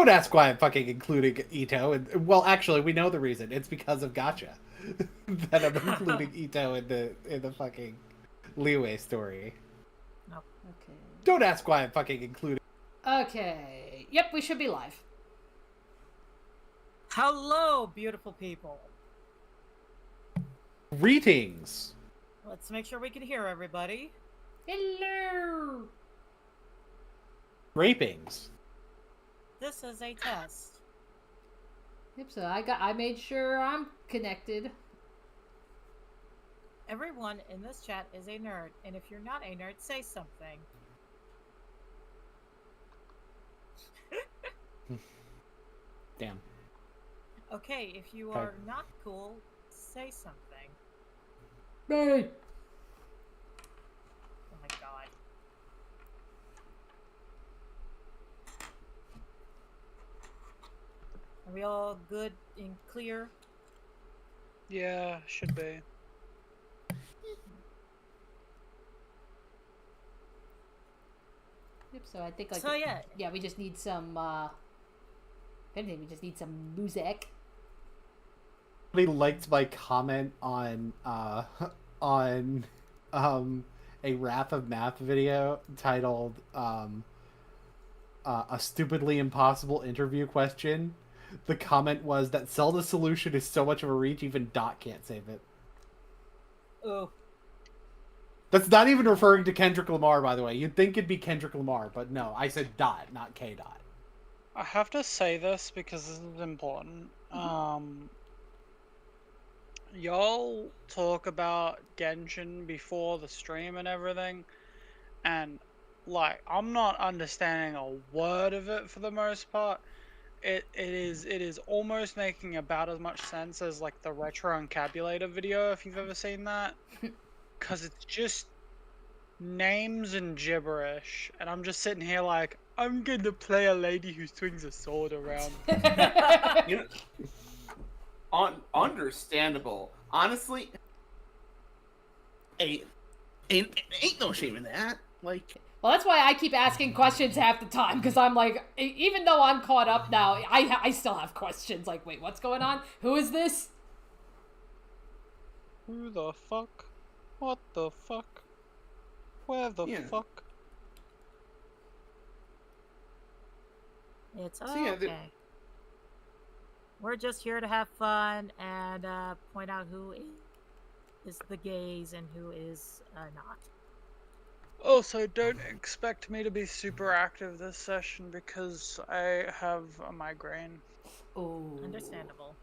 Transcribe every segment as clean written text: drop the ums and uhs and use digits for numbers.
Don't ask why I'm fucking including Ito. And well, actually, we know the reason. It's because of Gacha that I'm including Ito in the fucking Liyue story. No. Okay. Don't ask why I'm fucking including. Okay. Yep, we should be live. Hello, beautiful people. Greetings. Let's make sure we can hear everybody. Hello. Rapings. This is a test. Yep, so I made sure I'm connected. Everyone in this chat is a nerd, and if you're not a nerd, say something. Damn. Okay, if you are not cool, say something. Hey. Oh my god. Are we all good and clear? Yeah, should be. Yep, so I think like So yeah, we just need some if anything, we just need some music. Somebody liked my comment on a Wrath of Math video titled a stupidly impossible interview question. The comment was that Zelda's solution is so much of a reach even Dot can't save it. Oh. That's not even referring to Kendrick Lamar, by the way. You'd think it'd be Kendrick Lamar, but no, I said Dot, not K Dot. I have to say this because this is important. Y'all talk about Genshin before the stream and everything, and like I'm not understanding a word of it for the most part. It is almost making about as much sense as like the Retro Encabulator video, if you've ever seen that. Cause it's just names and gibberish, and I'm just sitting here like, I'm gonna play a lady who swings a sword around. You know, understandable. Honestly, ain't no shame in that. Like, Well, that's why I keep asking questions half the time, because I'm like, even though I'm caught up now, I still have questions. Like, wait, what's going on? Who is this? Who the fuck? What the fuck? Where the fuck? It's So, yeah, okay. We're just here to have fun and point out who is the gays and who is not. Also, don't expect me to be super active this session because I have a migraine. Oh, Understandable.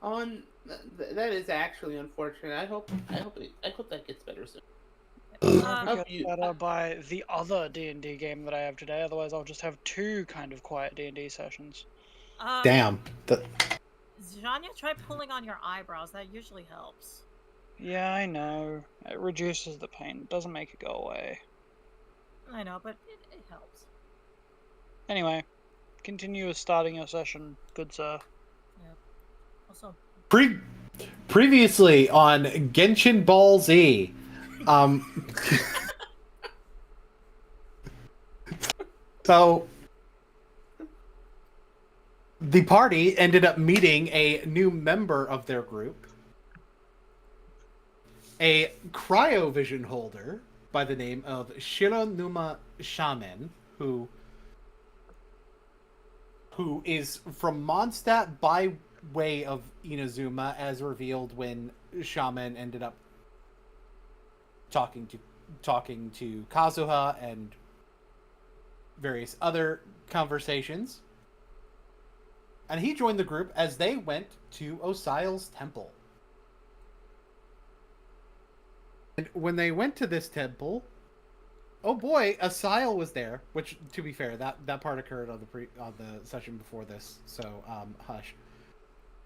That is actually unfortunate. I hope that gets better soon. I'll get better by the other D&D game that I have today. Otherwise, I'll just have two kind of quiet D&D sessions. Damn. Zhanya, try pulling on your eyebrows. That usually helps. Yeah, I know. It reduces the pain. It doesn't make it go away. I know, but it helps. Anyway, continue with starting your session, good sir. Yep. Also, Previously on Genshin Ball Z, so the party ended up meeting a new member of their group, a cryovision holder by the name of Shironuma Shaman, who is from Mondstadt by way of Inazuma, as revealed when Shaman ended up talking to Kazuha and various other conversations. And he joined the group as they went to Osial's temple. And when they went to this temple, oh boy, Osial was there. Which, to be fair, that part occurred on the session before this, so hush.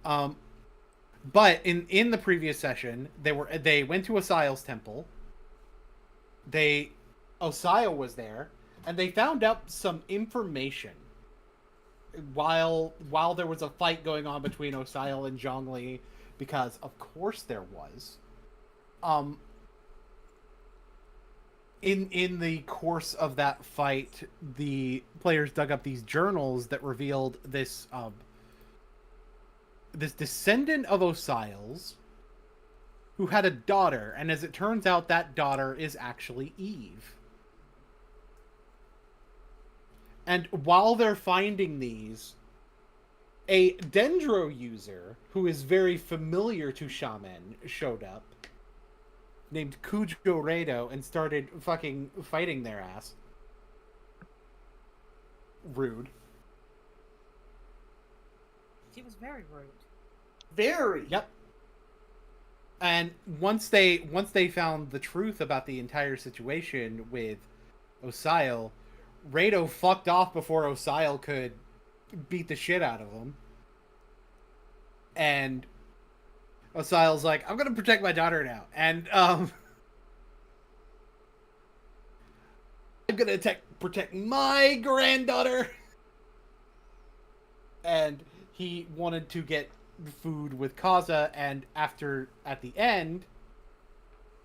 But in the previous session, they went to Osial's temple. Osial was there, and they found out some information while there was a fight going on between Osial and Zhongli, because of course there was. in the course of that fight, the players dug up these journals that revealed this this descendant of Osial's who had a daughter, and as it turns out, that daughter is actually Eve. And while they're finding these, a Dendro user who is very familiar to Shaman showed up, named Kujo Rado, and started fucking fighting their ass. Rude. She was very rude. Very. Yep. And once they found the truth about the entire situation with Osial, Rado fucked off before Osial could beat the shit out of him. And Osial's like, I'm gonna protect my daughter now. And I'm gonna protect my granddaughter. And he wanted to get food with Kaza, and at the end,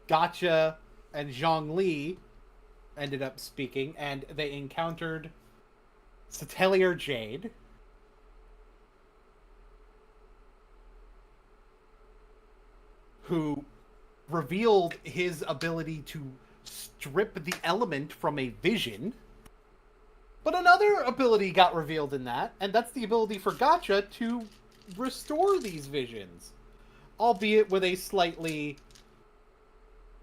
Gotcha and Zhongli ended up speaking, and they encountered Satelier Jade, who revealed his ability to strip the element from a vision. But another ability got revealed in that, and that's the ability for Gotcha to restore these visions, albeit with a slightly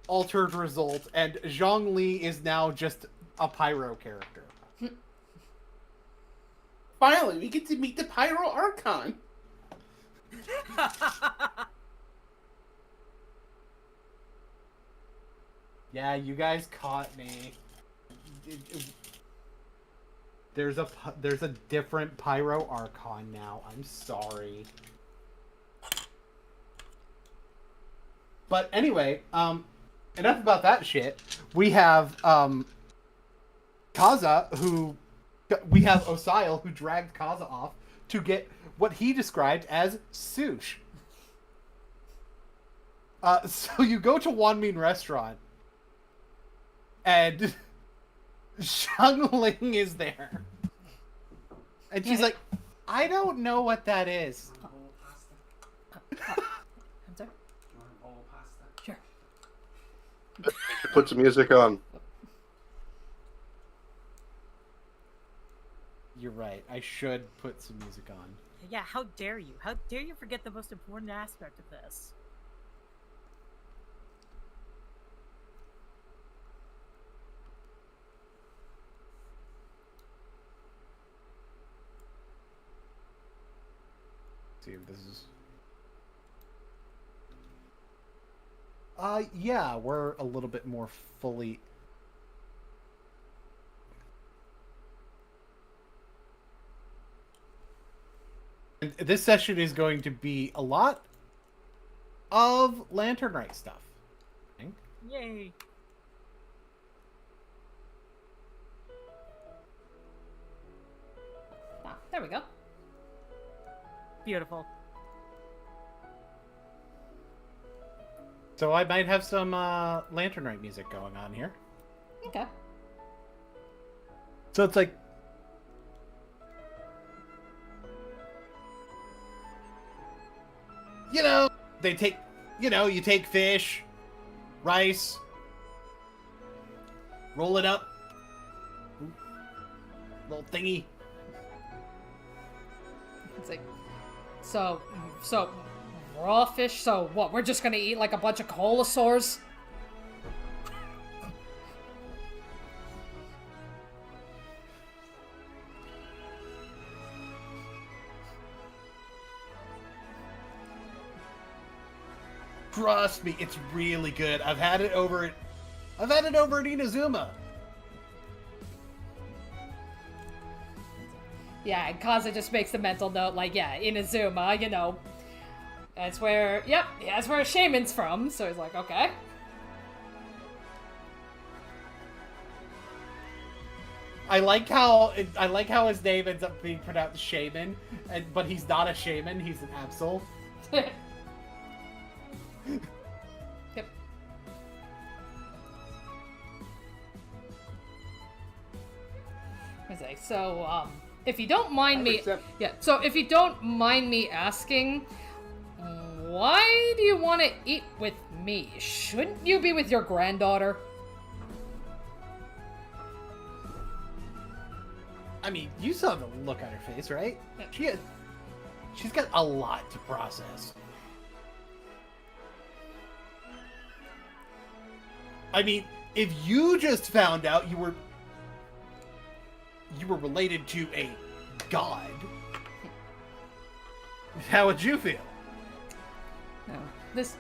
altered result, and Zhongli is now just a pyro character. Finally, we get to meet the Pyro Archon. Yeah, you guys caught me. There's a different Pyro Archon now. I'm sorry. But anyway, enough about that shit. We have Kaza, we have Osial, who dragged Kaza off to get what he described as sushi. So you go to Wanmin Restaurant, and Xiangling is there. And she's like, I don't know what that is. I'm sorry? Sure. Put some music on. You're right. I should put some music on. Yeah, how dare you? How dare you forget the most important aspect of this? See if this is... yeah, we're a little bit more fully... And this session is going to be a lot of Lantern Rite stuff, I think. Yay! Ah, there we go. Beautiful. So I might have some Lantern Rite music going on here. Okay. So it's like... You know, they take... You know, you take fish, rice, roll it up, little thingy. It's like, so raw fish. So what? We're just gonna eat like a bunch of colosaurs? Trust me, it's really good. I've had it over at Inazuma. Yeah, and Kaza just makes the mental note, like, yeah, Inazuma, you know, that's where, yep, that's where Shaman's from, so he's like, okay. I like how his name ends up being pronounced Shaman, but he's not a shaman, he's an Absol. Yep. like, so, if you don't mind me... Accept. Yeah, so if you don't mind me asking, why do you want to eat with me? Shouldn't you be with your granddaughter? I mean, you saw the look on her face, right? She's got a lot to process. I mean, if you just found out you were related to a god, how would you feel? No. This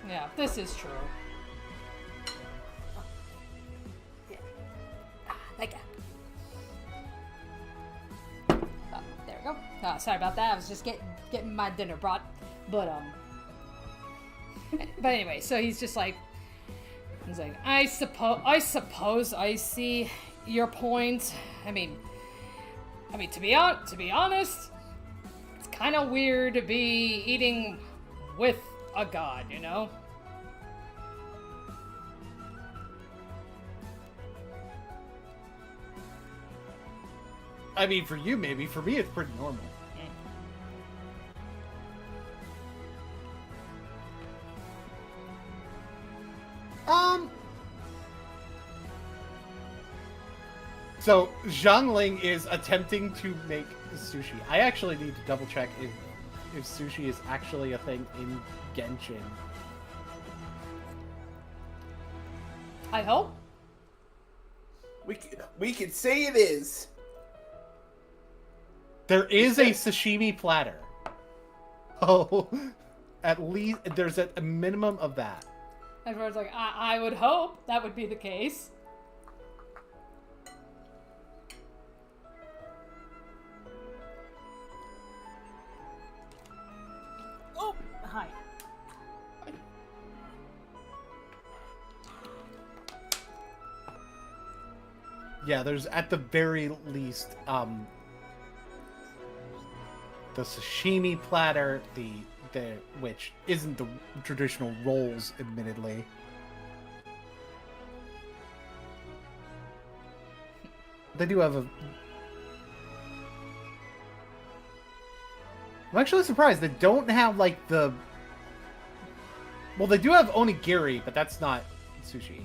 is true. Yeah. Like that. Oh, there we go. Oh, sorry about that. I was just getting my dinner brought. But anyway, so he's like, I suppose I see your point. I mean, to be honest, it's kind of weird to be eating with a god, you know? I mean, for you, maybe. For me, it's pretty normal. So, Zhangling is attempting to make sushi. I actually need to double check if sushi is actually a thing in Genshin. I hope. We could say it is. There is a sashimi platter. Oh, at least there's a minimum of that. Everyone's like, I would hope that would be the case. Oh, hi. Yeah, there's at the very least the sashimi platter, the which isn't the traditional rolls, admittedly. They do have a... I'm actually surprised they don't have, like, the... Well, they do have onigiri, but that's not sushi.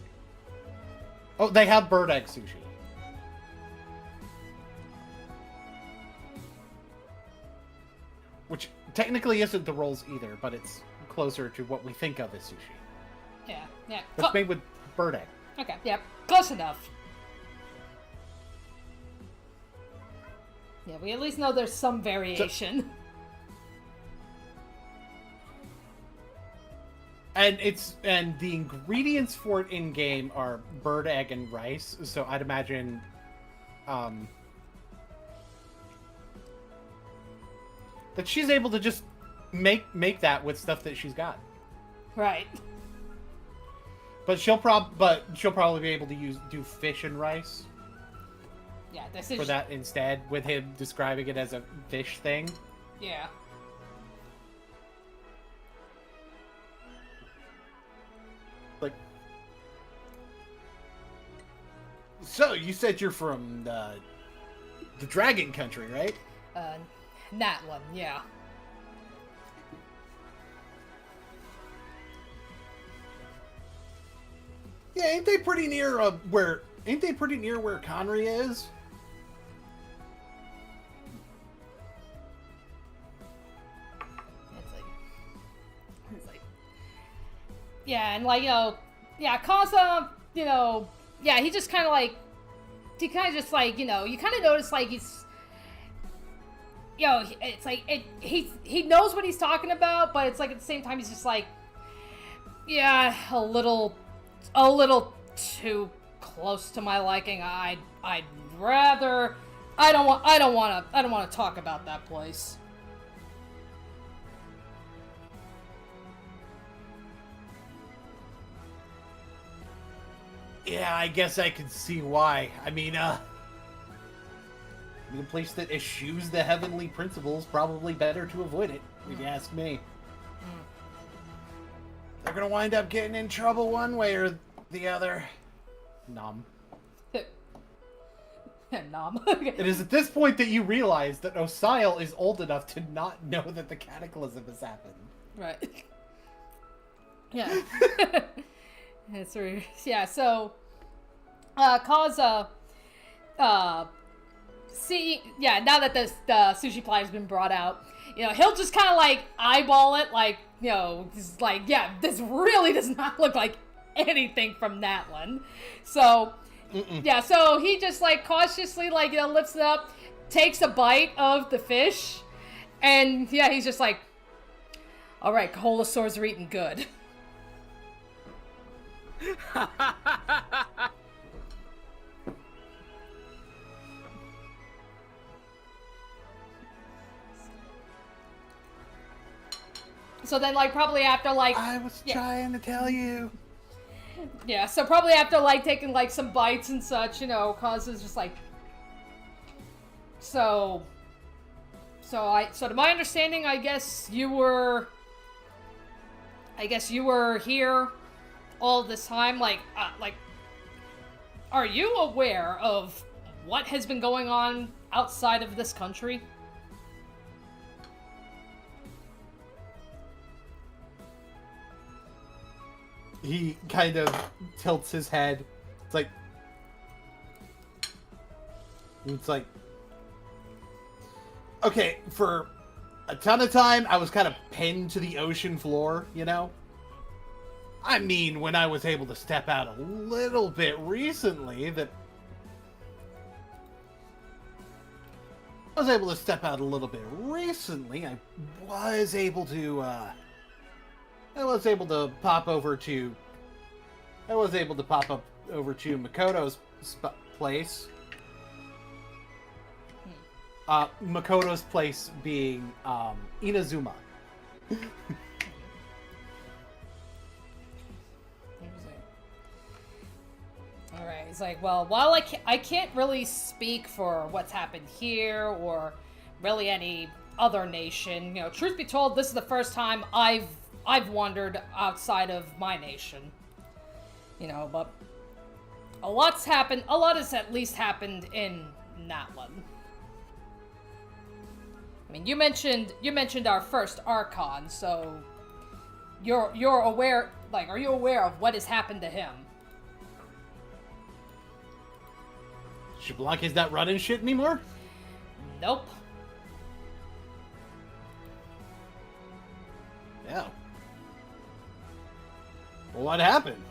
Oh, they have bird egg sushi. Which technically isn't the rolls either, but it's closer to what we think of as sushi. Yeah, yeah. It's made with bird egg. Okay, yeah, close enough. Yeah, we at least know there's some variation. And the ingredients for it in game are bird egg and rice. So I'd imagine, that she's able to just make that with stuff that she's got. Right. But she'll probably be able to do fish and rice. Yeah, this is for that instead, with him describing it as a fish thing. Yeah. Like, so you said you're from the Dragon Country, right? That one, yeah. Yeah, ain't they pretty near where Conry is? It's like, yeah, and like, yeah, Kaza, yeah, he just kind of like, you kind of notice like he's, it's like he knows what he's talking about, but it's like at the same time he's just like, yeah, a little too close to my liking. I'd rather, I don't want to talk about that place. Yeah, I guess I can see why. I mean, the place that eschews the heavenly principles, probably better to avoid it, if you ask me. They're gonna wind up getting in trouble one way or the other. Nom. Nom. It is at this point that you realize that Osile is old enough to not know that the cataclysm has happened. Right. Yeah. That's right. Yeah, so see, yeah, now that the sushi pie has been brought out, he'll just kind of like eyeball it, like, just like, yeah, this really does not look like anything from that one. So, yeah, so he just like cautiously like, lifts it up, takes a bite of the fish, and yeah, he's just like, all right, Koholosaurs are eating good. So then, like, probably after, like... I was trying to tell you. Yeah, so probably after, like, taking, like, some bites and such, causes just, like... So to my understanding, I guess you were here all this time, like, are you aware of what has been going on outside of this country? He kind of tilts his head. It's like, okay, for a ton of time, I was kind of pinned to the ocean floor, I mean, when I was able to step out a little bit recently, I was able to pop over to Makoto's place. Makoto's place being Inazuma. Alright, he's like, well, while I can't really speak for what's happened here or really any other nation, truth be told, this is the first time I've wandered outside of my nation. But a lot has at least happened in Natlan. I mean, you mentioned our first Archon, so you're aware, like, are you aware of what has happened to him? Xbalanque's not running shit anymore? Nope. Yeah. Well, what happened?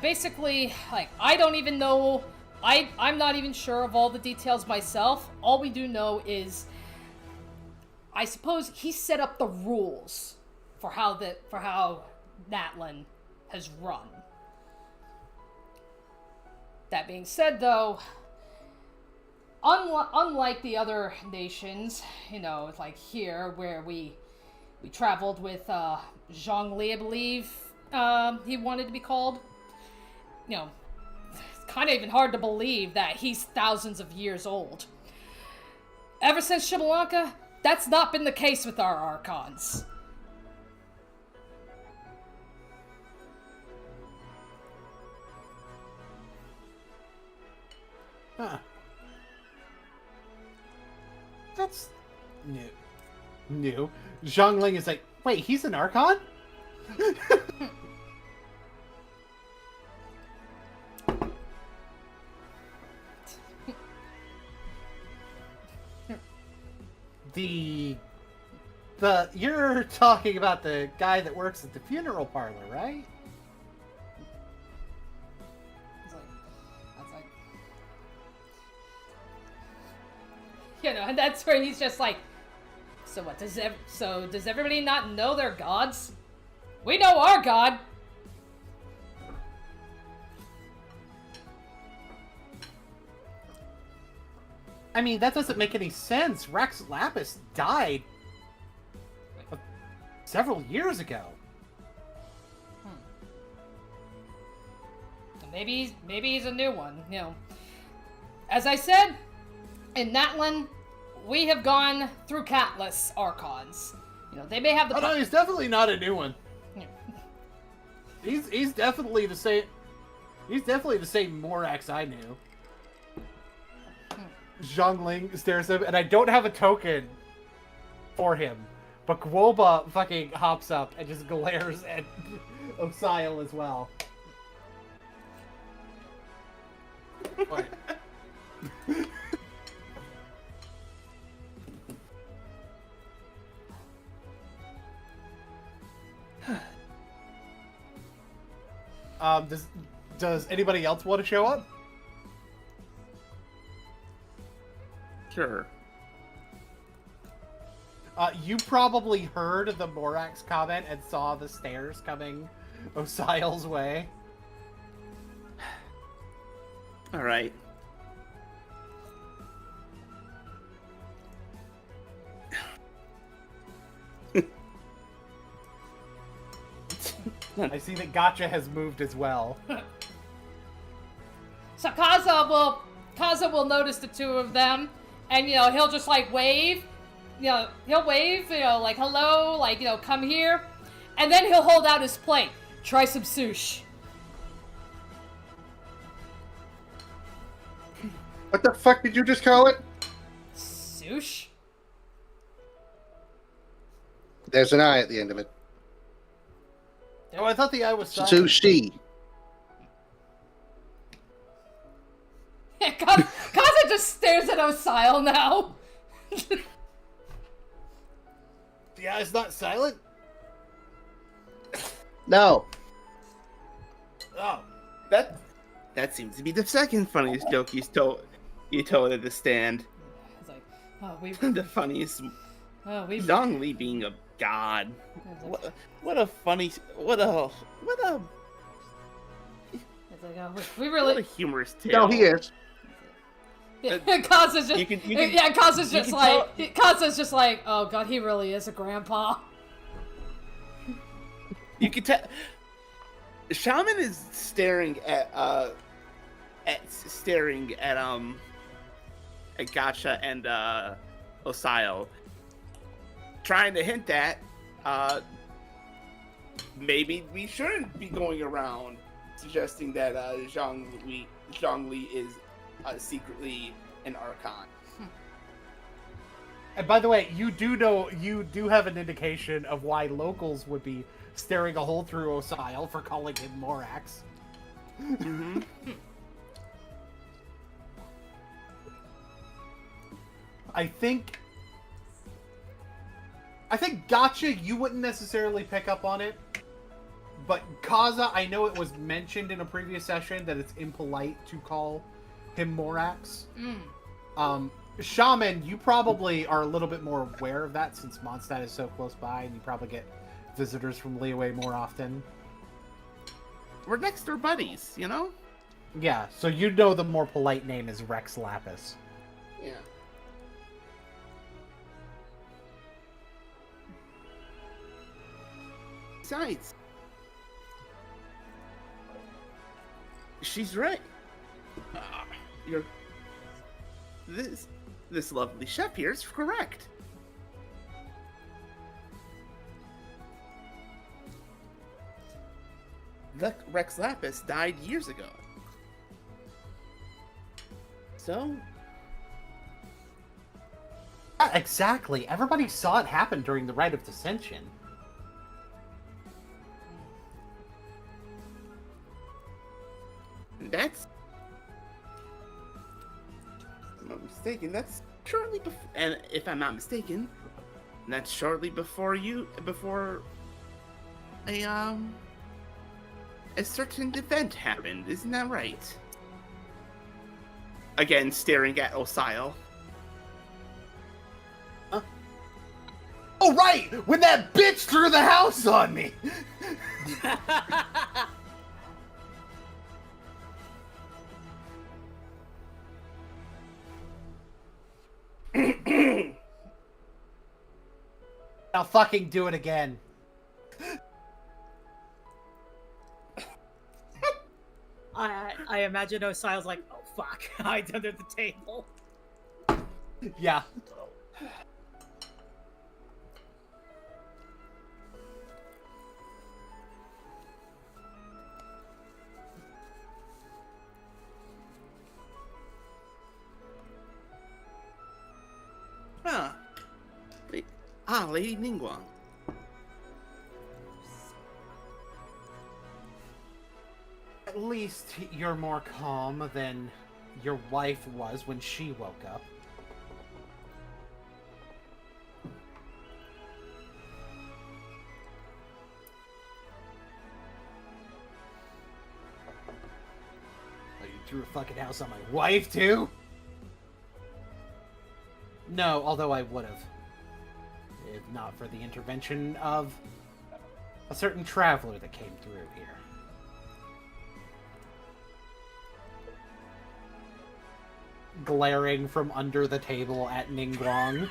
Basically, like, I don't even know, I'm not even sure of all the details myself. All we do know is, I suppose he set up the rules for how Natlan has run. That being said, though, unlike the other nations, like here, where we traveled with Zhongli, I believe he wanted to be called. It's kind of even hard to believe that he's thousands of years old. Ever since Xbalanque, that's not been the case with our Archons. Huh. That's new. Zhongling is like, wait, he's an Archon? You're talking about the guy that works at the funeral parlor, right? And that's where he's just like, so what, does everybody not know their gods? We know our god! I mean, that doesn't make any sense. Rex Lapis died several years ago. Maybe he's a new one, As I said, in Natlan, we have gone through countless Archons. They may have the... Oh, no, he's definitely not a new one. He's definitely the same. He's definitely the same Morax I knew. Zhongling stares at him, and I don't have a token for him, but Guoba fucking hops up and just glares at Osile as well. What? Does anybody else want to show up? Sure. You probably heard the Morax comment and saw the stairs coming Osile's way. All right. I see that Gotcha has moved as well. So Kaza will notice the two of them, and he'll just like wave. He'll wave, like hello, like come here, and then he'll hold out his plate. Try some sushi. What the fuck did you just call it? Sushi? There's an I at the end of it. Oh, I thought the I was silent. Sushi. Kaza just stares at Osile now. The I is not silent? No. Oh. That seems to be the second funniest joke you told at the stand. It's like, oh, The funniest. we've Zhongli being a god. What a funny. It's like, oh, we What really. a humorous tale. No, he is. Yeah, Kaza's just. You can yeah, Kaza's just can like. Kaza's just like, oh god, he really is a grandpa. You can tell. Shaman is staring at Gotcha and Osile, trying to hint at maybe we shouldn't be going around suggesting that Zhongli is secretly an Archon. And by the way, you do have an indication of why locals would be staring a hole through Osile for calling him Morax. Mm-hmm. I think Gotcha, you wouldn't necessarily pick up on it, but Kaza, I know it was mentioned in a previous session that it's impolite to call him Morax. Shaman, you probably are a little bit more aware of that since Mondstadt is so close by, and you probably get visitors from Liyue more often. We're next door buddies, you know? Yeah, so you know the more polite name is Rex Lapis. Yeah. Besides, she's right. This lovely chef here is correct. Rex Lapis died years ago. So? Yeah, exactly. Everybody saw it happen during the Rite of Dissension. That's... If I'm not mistaken, that's shortly before... And if I'm not mistaken, that's shortly before a certain event happened, isn't that right? Again, staring at Osile. Oh, right! When that bitch threw the house on me! Now fucking do it again. I imagine Osile's like, oh fuck, hides under the table. Yeah. Ah, Lady Ningguang. At least you're more calm than your wife was when she woke up. Oh, you threw a fucking house on my wife, too? No, although I would have. If not for the intervention of a certain traveler that came through here. Glaring from under the table at Ningguang.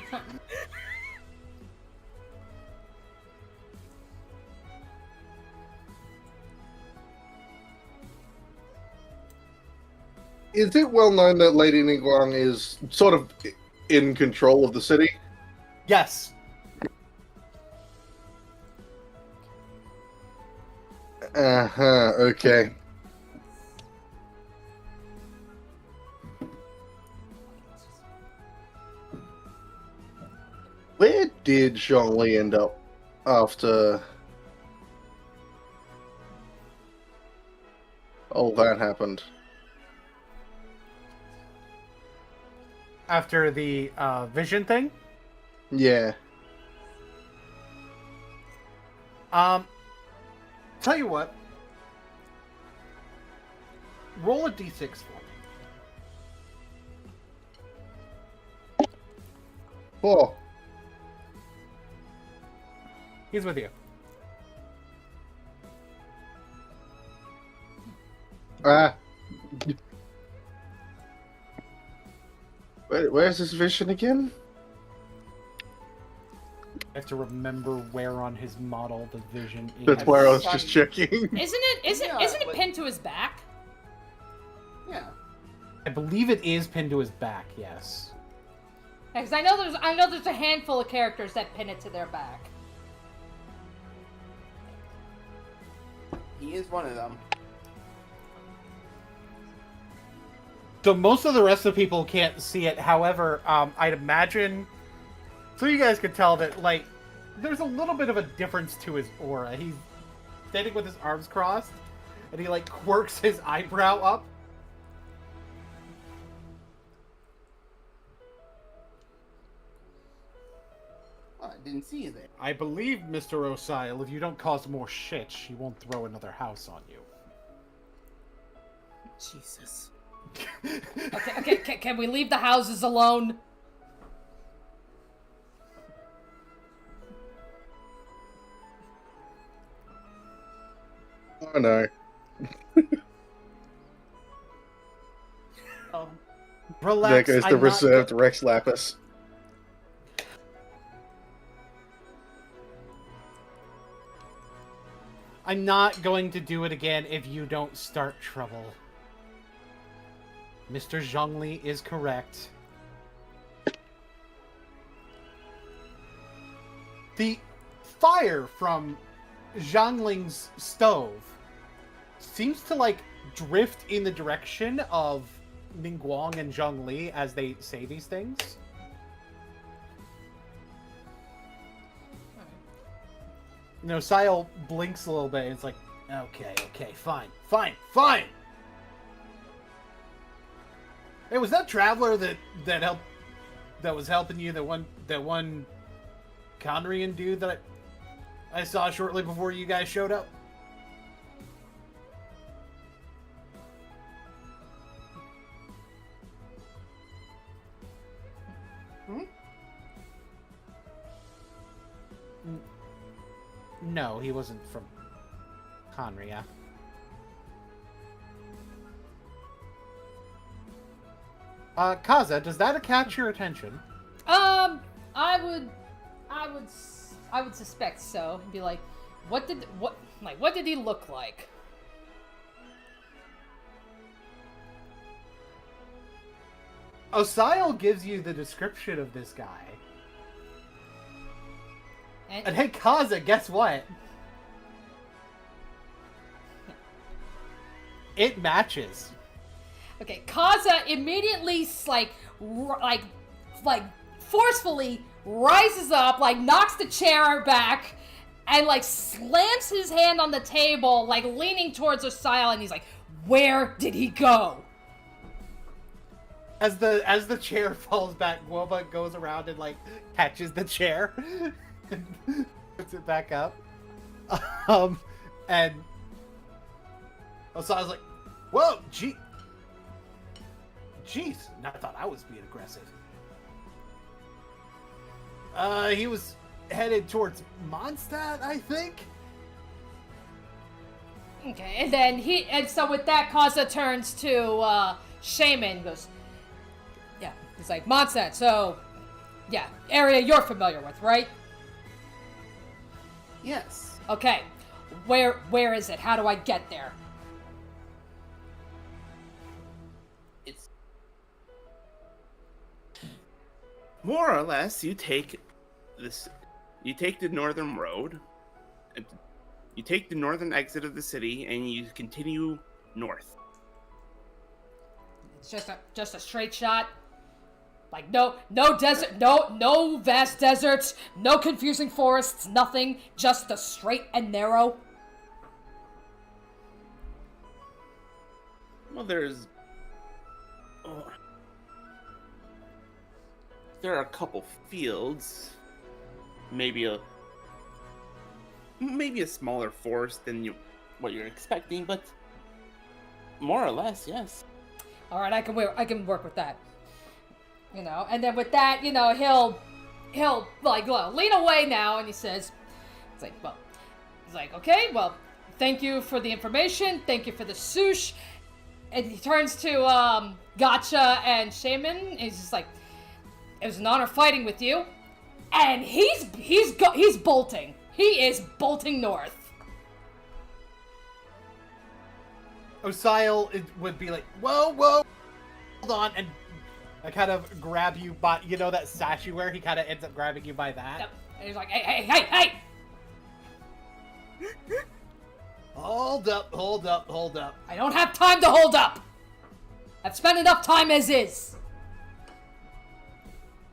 Is it well known that Lady Ningguang is sort of in control of the city? Yes. Uh-huh, okay. Where did Zhongli end up after all that happened? After the vision thing? Yeah. Tell you what. Roll a d6 for me. 4. He's with you. Where's this vision again? I have to remember where on his model the vision is. That's where I was just checking. Isn't it but- pinned to his back? Yeah. I believe it is pinned to his back, yes. Because I know there's a handful of characters that pin it to their back. He is one of them. So most of the rest of the people can't see it. However, I'd imagine... So you guys could tell that, like, there's a little bit of a difference to his aura. He's standing with his arms crossed, and he, like, quirks his eyebrow up. Oh, I didn't see you there. I believe, Mr. Osile, if you don't cause more shit, she won't throw another house on you. Jesus. Okay, can we leave the houses alone? Oh no. Relax. There goes the I'm not reserved Rex Lapis. I'm not going to do it again if you don't start trouble. Mr. Zhongli is correct. The fire from Zhangling's stove seems to, like, drift in the direction of Ningguang and Zhongli as they say these things. You know, Sile blinks a little bit and it's like, okay, fine. Hey, was that traveler that was helping you, that one Conrian dude that I saw shortly before you guys showed up? No, he wasn't from Conria. Kaza, does that catch your attention? I would suspect so. Be like, what did he look like? Osile gives you the description of this guy. And hey, Kaza, guess what? It matches. Okay, Kaza immediately like forcefully rises up, like knocks the chair back, and like slams his hand on the table, like leaning towards Osial, and he's like, "Where did he go?" As the chair falls back, Guoba goes around and like catches the chair and puts it back up. And Osial's like, "Whoa, jeez, I thought I was being aggressive." He was headed towards Mondstadt, I think. Okay, and so with that, Kaza turns to Shaman, goes, yeah, he's like, Mondstadt, so, yeah, area you're familiar with, right? Yes. Okay, where is it? How do I get there? It's more or less you take the northern road, you take the northern exit of the city, and you continue north. It's just a straight shot. Like no desert, no vast deserts, no confusing forests, nothing. Just a straight and narrow. Well, there are a couple fields, maybe a smaller forest than what you're expecting, but more or less, yes. All right, I can work with that. You know, and then with that, you know, he'll like lean away now, and he says, okay, well, thank you for the information, thank you for the sush, and he turns to Gotcha and Shaman, and he's just like, it was an honor fighting with you, and he's bolting. He is bolting north. Osial would be like, whoa, hold on, and I kind of grab you by, you know that sash you wear? He kind of ends up grabbing you by that. Yep. And he's like, hey! Hold up. I don't have time to hold up. I've spent enough time as is.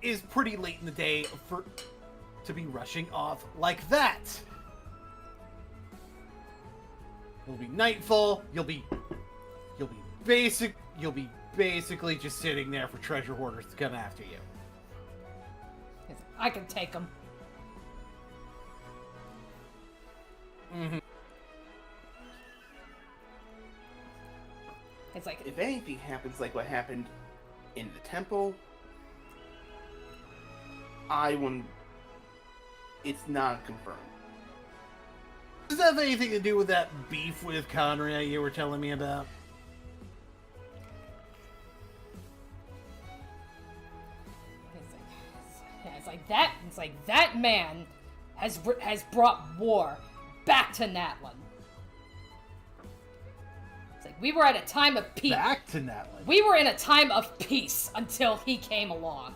Is pretty late in the day to be rushing off like that. It'll be nightfall. You'll be basically just sitting there for treasure hoarders to come after you. I can take them. Mm-hmm. It's like, If anything happens like what happened in the temple, it's not confirmed. Does that have anything to do with that beef with Conrad you were telling me about? it's like that man has brought war back to Natlan. It's like we were at a time of peace. Back to Natlan. We were in a time of peace until he came along.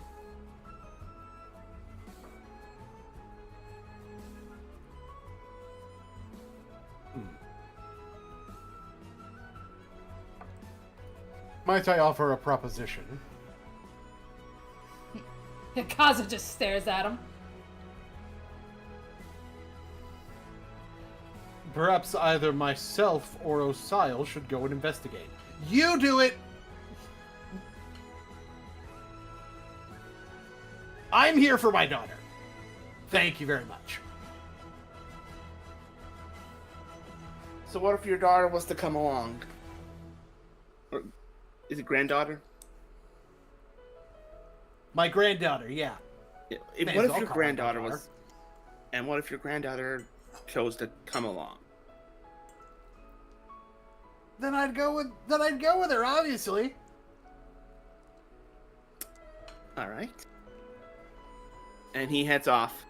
Might I offer a proposition? Kaza just stares at him. Perhaps either myself or Osial should go and investigate. You do it! I'm here for my daughter. Thank you very much. So what if your daughter was to come along? Or is it granddaughter? My granddaughter, yeah. What if your granddaughter was... And what if your granddaughter chose to come along? Then I'd go with her, obviously. All right. And he heads off.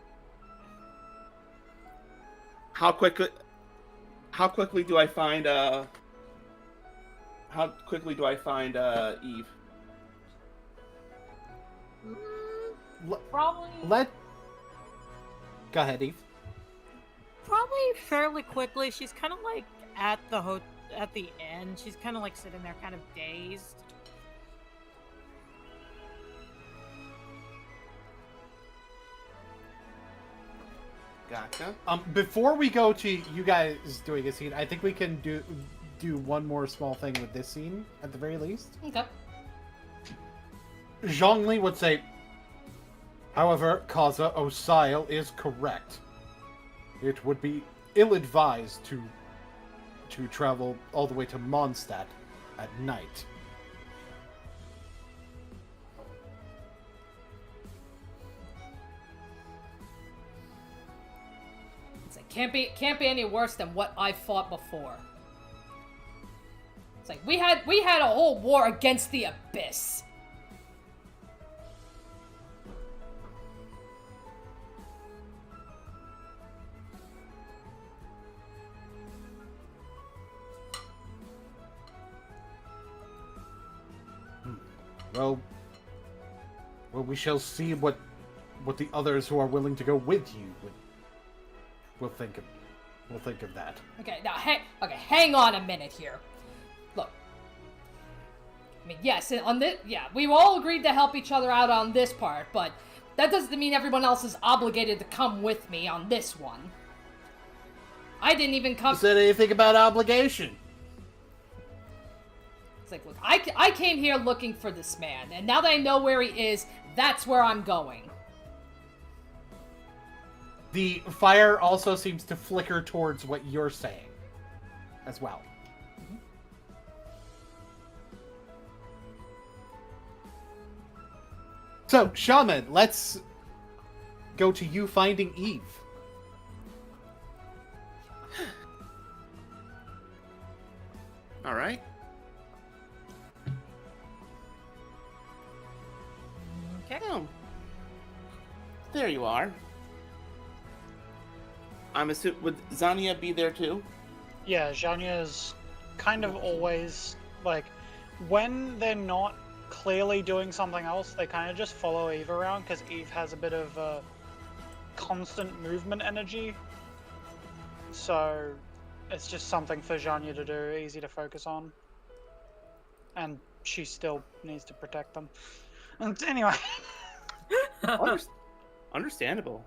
How quickly do I find Eve? Probably. Go ahead, Eve. Probably fairly quickly. She's kind of like at the end. She's kind of like sitting there, kind of dazed. Gotcha. Before we go to you guys doing a scene, I think we can do one more small thing with this scene at the very least. Okay. Zhongli would say, however, Kaza Osile is correct. It would be ill-advised to travel all the way to Mondstadt at night. It's like can't be any worse than what I fought before. It's like we had a whole war against the Abyss. Well, we shall see what the others who are willing to go with you will think of that. Okay, now hang on a minute here. Look, I mean, yes, on this, yeah, we all agreed to help each other out on this part, but that doesn't mean everyone else is obligated to come with me on this one. I didn't even come. Who said anything about obligation? It's like, look, I came here looking for this man, and now that I know where he is, that's where I'm going. The fire also seems to flicker towards what you're saying as well. Mm-hmm. So, Shaman, let's go to you finding Eve. All right. Okay. Oh. There you are. I'm assuming, would Zania be there too? Yeah, Zhanya's kind of always, like, when they're not clearly doing something else, they kind of just follow Eve around, because Eve has a bit of constant movement energy. So, it's just something for Zhanya to do, easy to focus on. And she still needs to protect them. And anyway. Understandable.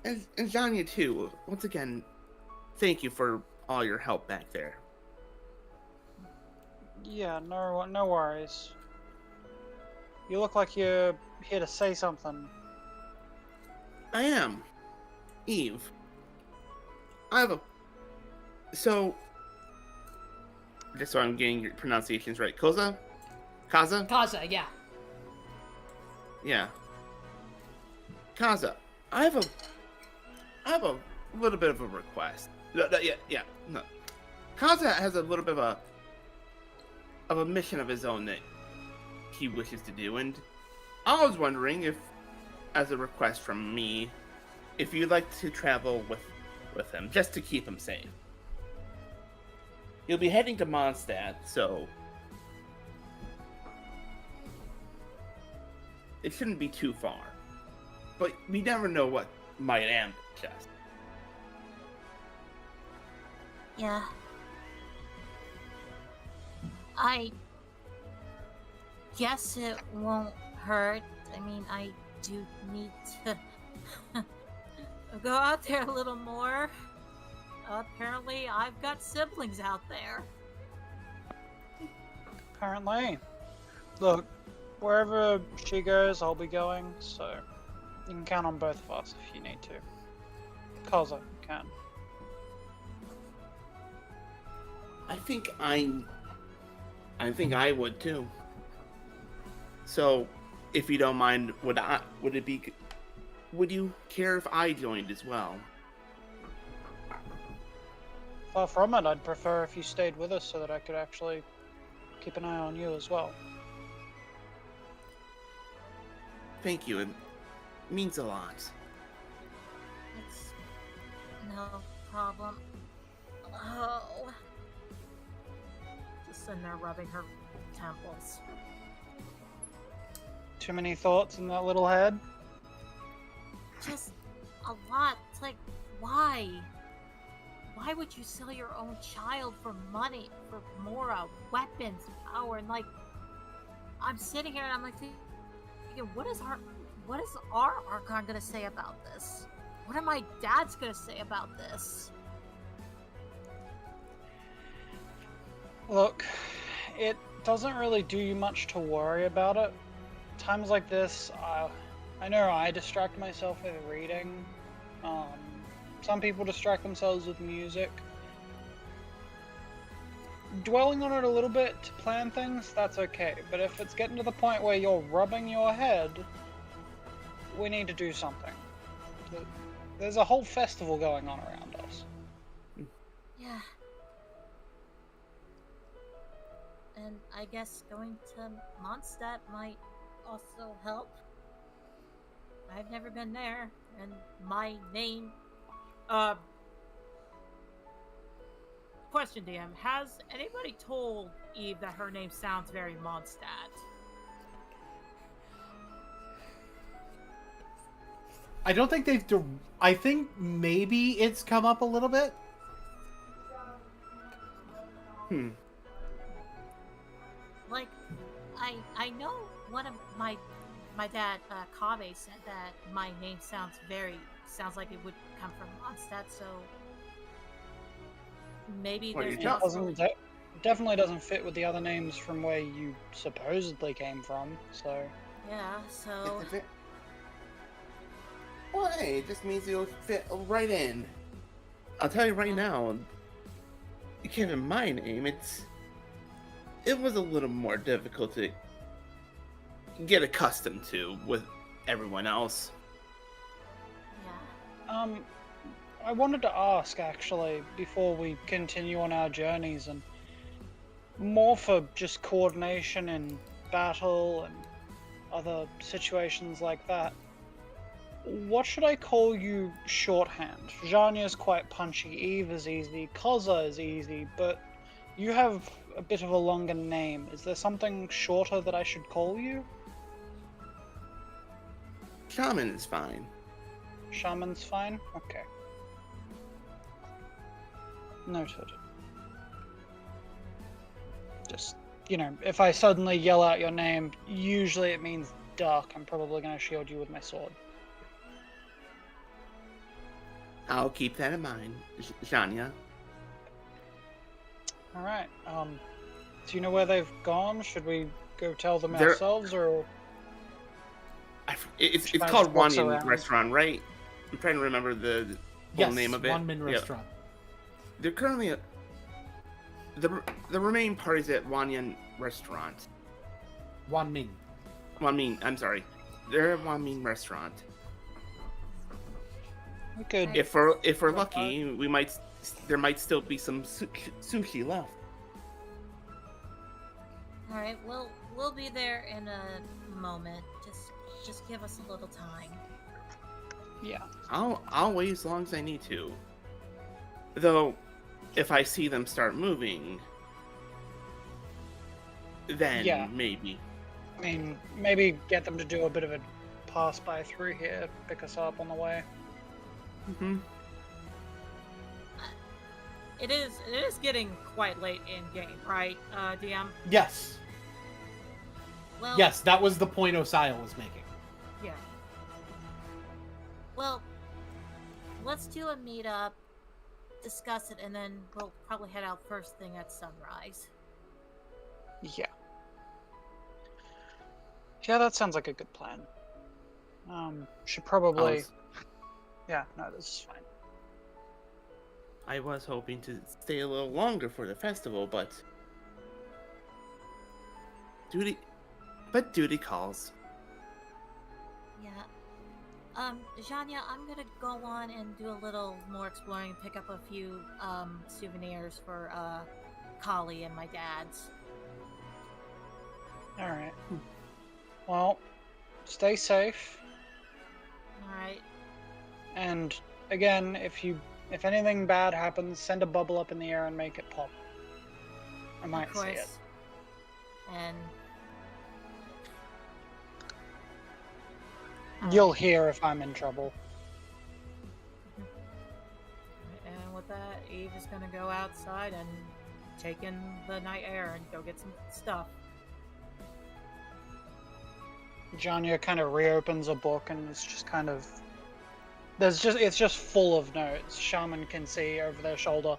And Zhanya too. Once again, thank you for all your help back there. Yeah, no worries. You look like you're here to say something. I am. Eve. I have a... So... Just so I'm getting your pronunciations right. Kaza? Kaza, yeah. Yeah. Kaza, I have a little bit of a request. No. Kaza has a little bit of a mission of his own that he wishes to do, and I was wondering if, as a request from me, if you'd like to travel with him, just to keep him safe. He'll be heading to Mondstadt, so it shouldn't be too far. But we never know what might ambush us. Yeah. I guess it won't hurt. I mean, I do need to go out there a little more. Apparently, I've got siblings out there. Apparently. Look, wherever she goes, I'll be going, so you can count on both of us if you need to. Kaza can. I think I would too. So, if you don't mind, would you care if I joined as well? Far from it, I'd prefer if you stayed with us so that I could actually keep an eye on you as well. Thank you, it means a lot. It's no problem. Oh. Just sitting there rubbing her temples. Too many thoughts in that little head? Just a lot. It's like, why? Why would you sell your own child for money, for more weapons, power, and like, I'm sitting here and I'm like thinking, what is our Archon gonna say about this? What are my dads gonna say about this? Look, it doesn't really do you much to worry about it. Times like this, I know I distract myself with reading. Some people distract themselves with music. Dwelling on it a little bit to plan things, that's okay. But if it's getting to the point where you're rubbing your head, we need to do something. There's a whole festival going on around us. Yeah. And I guess going to Mondstadt might also help. I've never been there, and my name... Question, DM. Has anybody told Eve that her name sounds very Mondstadt? I don't think they've... I think maybe it's come up a little bit. Like, I know one of my dad, Kave, said that my name sounds like it would come from Mondstadt, so maybe What are there's you talking possibility. Definitely doesn't fit with the other names from where you supposedly came from, so... Yeah, so Well, hey, it just means you'll fit right in. I'll tell you right now, given my name, it was a little more difficult to get accustomed to with everyone else. yeah. I wanted to ask, actually, before we continue on our journeys, and more for just coordination in battle and other situations like that. What should I call you shorthand? Zhanya's quite punchy, Eve is easy, Koza is easy, but you have a bit of a longer name. Is there something shorter that I should call you? Shaman is fine. Shaman's fine? Okay. Noted. Just, if I suddenly yell out your name, usually it means duck. I'm probably going to shield you with my sword. I'll keep that in mind, Zhanya. Alright, do you know where they've gone? Should we go tell them They're- ourselves, or... It's Should I called just walk Wanyan around? Restaurant, right? I'm trying to remember the full name of it. One-man Yeah. restaurant. They're currently the remaining parties at Wanyan Restaurant. Wanmin. I'm sorry. They're at Wanmin Restaurant. We could... If we're lucky, there might still be some sushi left. All right, we'll be there in a moment. Just give us a little time. Yeah. I'll wait as long as I need to. Though, if I see them start moving, then Yeah. maybe. I mean, maybe get them to do a bit of a pass by through here, pick us up on the way. Mm-hmm. It is getting quite late in game, right, DM? Yes. Well, Yes, that was the point Osial was making. Yeah. Well, let's do a meetup, discuss it, and then we'll probably head out first thing at sunrise. Yeah. Yeah, that sounds like a good plan. Should probably... Yeah, no, this is fine. I was hoping to stay a little longer for the festival, but duty calls. Yeah. Zhanya, I'm gonna go on and do a little more exploring and pick up a few souvenirs for Kali and my dad's. Alright. Well, stay safe. Alright. And again, if anything bad happens, send a bubble up in the air and make it pop. I might Of see it. course. And You'll hear if I'm in trouble. And with that, Eve is gonna go outside and take in the night air and go get some stuff. Janya kind of reopens a book and is just kind of it's just full of notes. Shaman can see over their shoulder.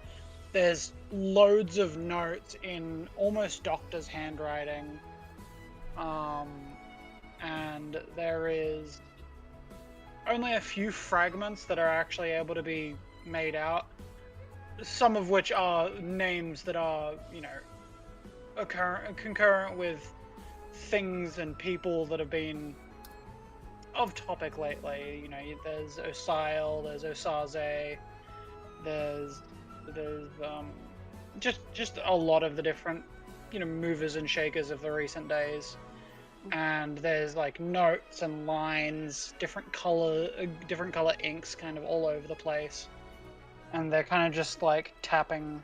There's loads of notes in almost doctor's handwriting. And there is only a few fragments that are actually able to be made out. Some of which are names that are, you know, concurrent with things and people that have been of topic lately. You know, there's Osile, there's Osaze, there's just a lot of the different, you know, movers and shakers of the recent days. And there's like notes and lines, different color inks kind of all over the place. And they're kind of just like tapping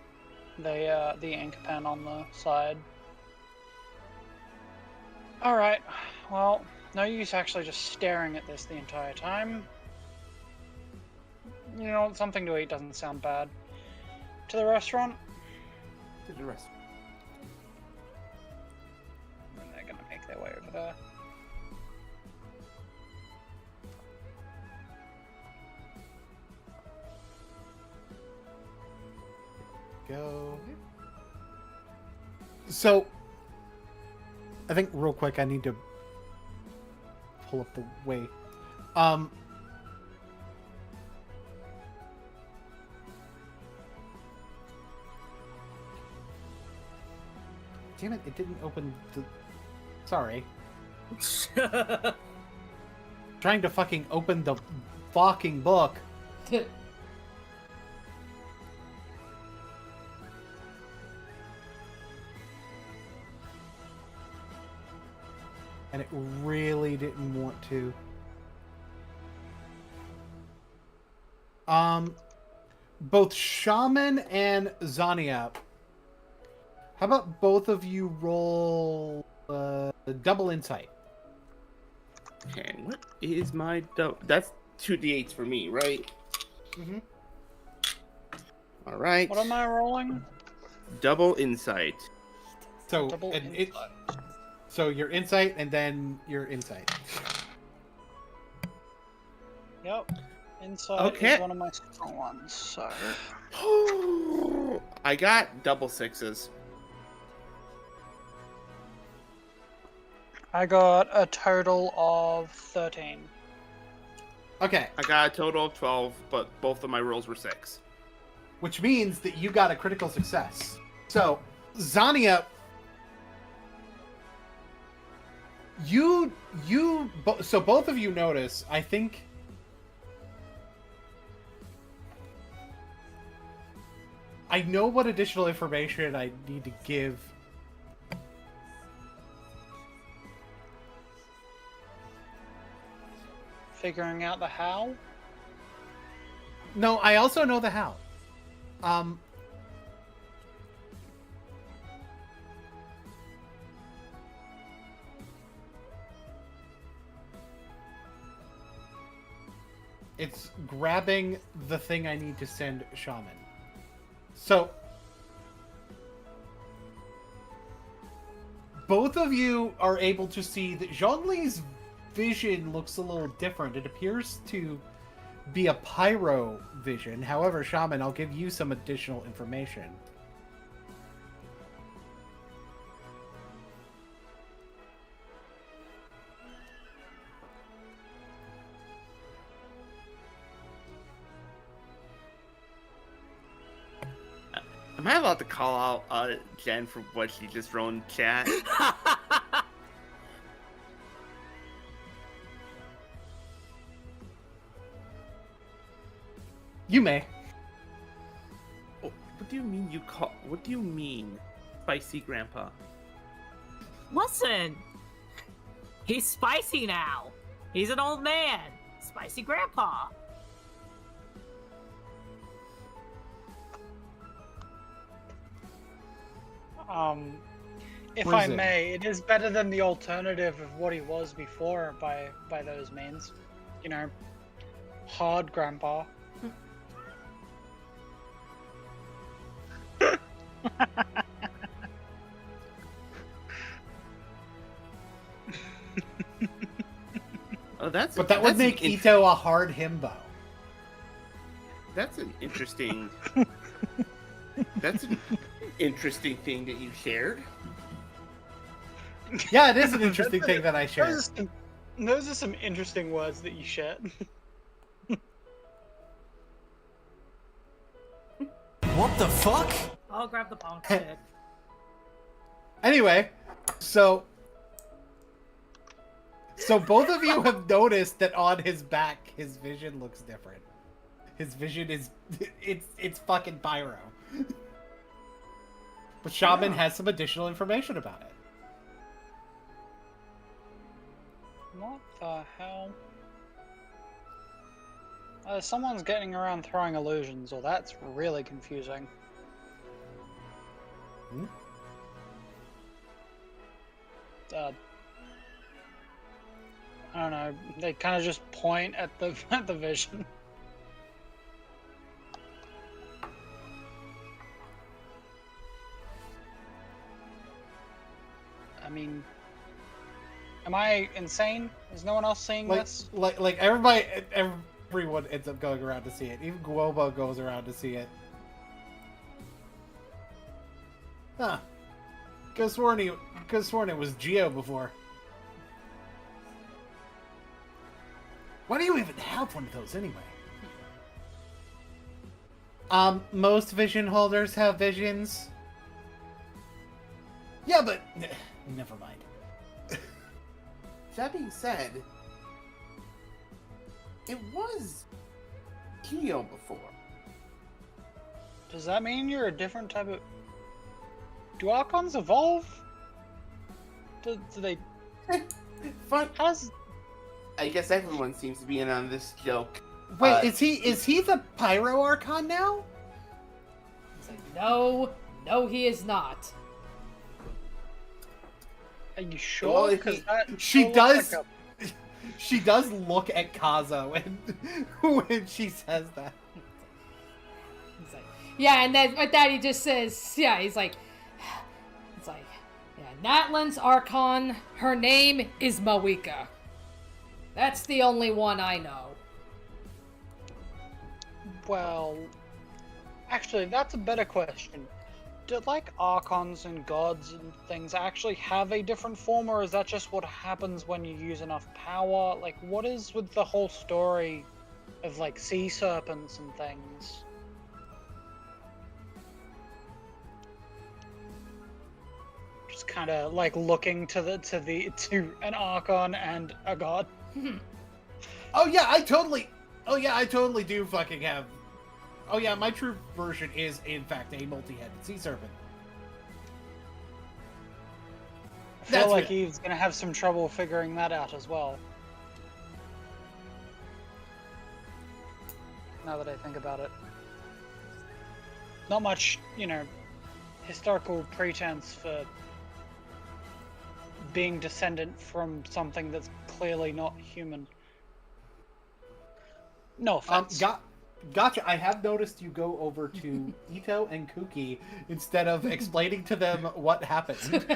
the ink pen on the side. Alright, well, no use actually just staring at this the entire time. You know, something to eat doesn't sound bad. To the restaurant? To the restaurant. And they're gonna make their way over there. Go. So, I think real quick I need to pull up the way. Damn it, it didn't open the... Sorry. Trying to fucking open the fucking book. And it really didn't want to. Both Shaman and Zania, how about both of you roll double insight? Okay, what is my double? That's 2d8s for me, right? Mm-hmm. All right. What am I rolling? Double insight. So, Double and insight. so your insight and then your insight. Yep. Insight Okay. is one of my strong ones, so... I got double sixes. I got a total of 13. Okay, I got a total of 12, but both of my rolls were 6. which means that you got a critical success. So, Zania, so both of you notice, I think... I know what additional information I need to give. Figuring out the how? No, I also know the how. It's grabbing the thing I need to send Shaman. So, both of you are able to see that Zhongli's vision looks a little different. It appears to be a pyro vision. However, Shaman, I'll give you some additional information. Am I allowed to call out Jen for what she just wrote in chat? You may. Oh, what do you mean you call? What do you mean, spicy grandpa? Listen, he's spicy now. He's an old man. Spicy grandpa. If What I is it? may, it is better than the alternative of what he was before by those means. You know, hard grandpa. Oh, that's. But that would that's make an Ito a hard himbo. That's an interesting. That's an interesting thing that you shared. Yeah, it is an interesting thing that I shared. Those are some interesting words that you shared. What the fuck? I'll grab the bonk stick. Anyway, so both of you have noticed that on his back, his vision looks different. His vision is it's fucking pyro. But Shaman has some additional information about it. What the hell? Someone's getting around throwing illusions, or that's really confusing. Hmm? I don't know. They kind of just point at the vision. I mean, am I insane? Is no one else seeing this? Like everyone ends up going around to see it. Even Guoba goes around to see it. Huh. Could've sworn it was Geo before. Why do you even have one of those anyway? Most vision holders have visions. Yeah, but never mind. That being said, it was Geo before. Does that mean you're a different type of... Do Archons evolve? Do they... Fun. How's... I guess everyone seems to be in on this joke. Wait, is he the Pyro Archon now? He's like, no, he is not. Are you sure? Well, if 'Cause he- that She looks does. like She does look at Kaza when she says that. He's like, yeah, and then with that he just says, yeah, he's like, it's like, yeah, Natlan's Archon, her name is Mawika. That's the only one I know. Well, actually, that's a better question. Do, like, Archons and gods and things actually have a different form, or is that just what happens when you use enough power? Like, what is with the whole story of, like, sea serpents and things? Just kind of, like, looking to an Archon and a god. Oh yeah, I totally do fucking have. Oh yeah, my true version is in fact a multi-headed sea serpent. I feel That's like real. Eve's gonna have some trouble figuring that out as well. Now that I think about it. Not much, historical pretense for being descendant from something that's clearly not human. No offense. Gotcha. I have noticed you go over to Ito and Kuki instead of explaining to them what happened.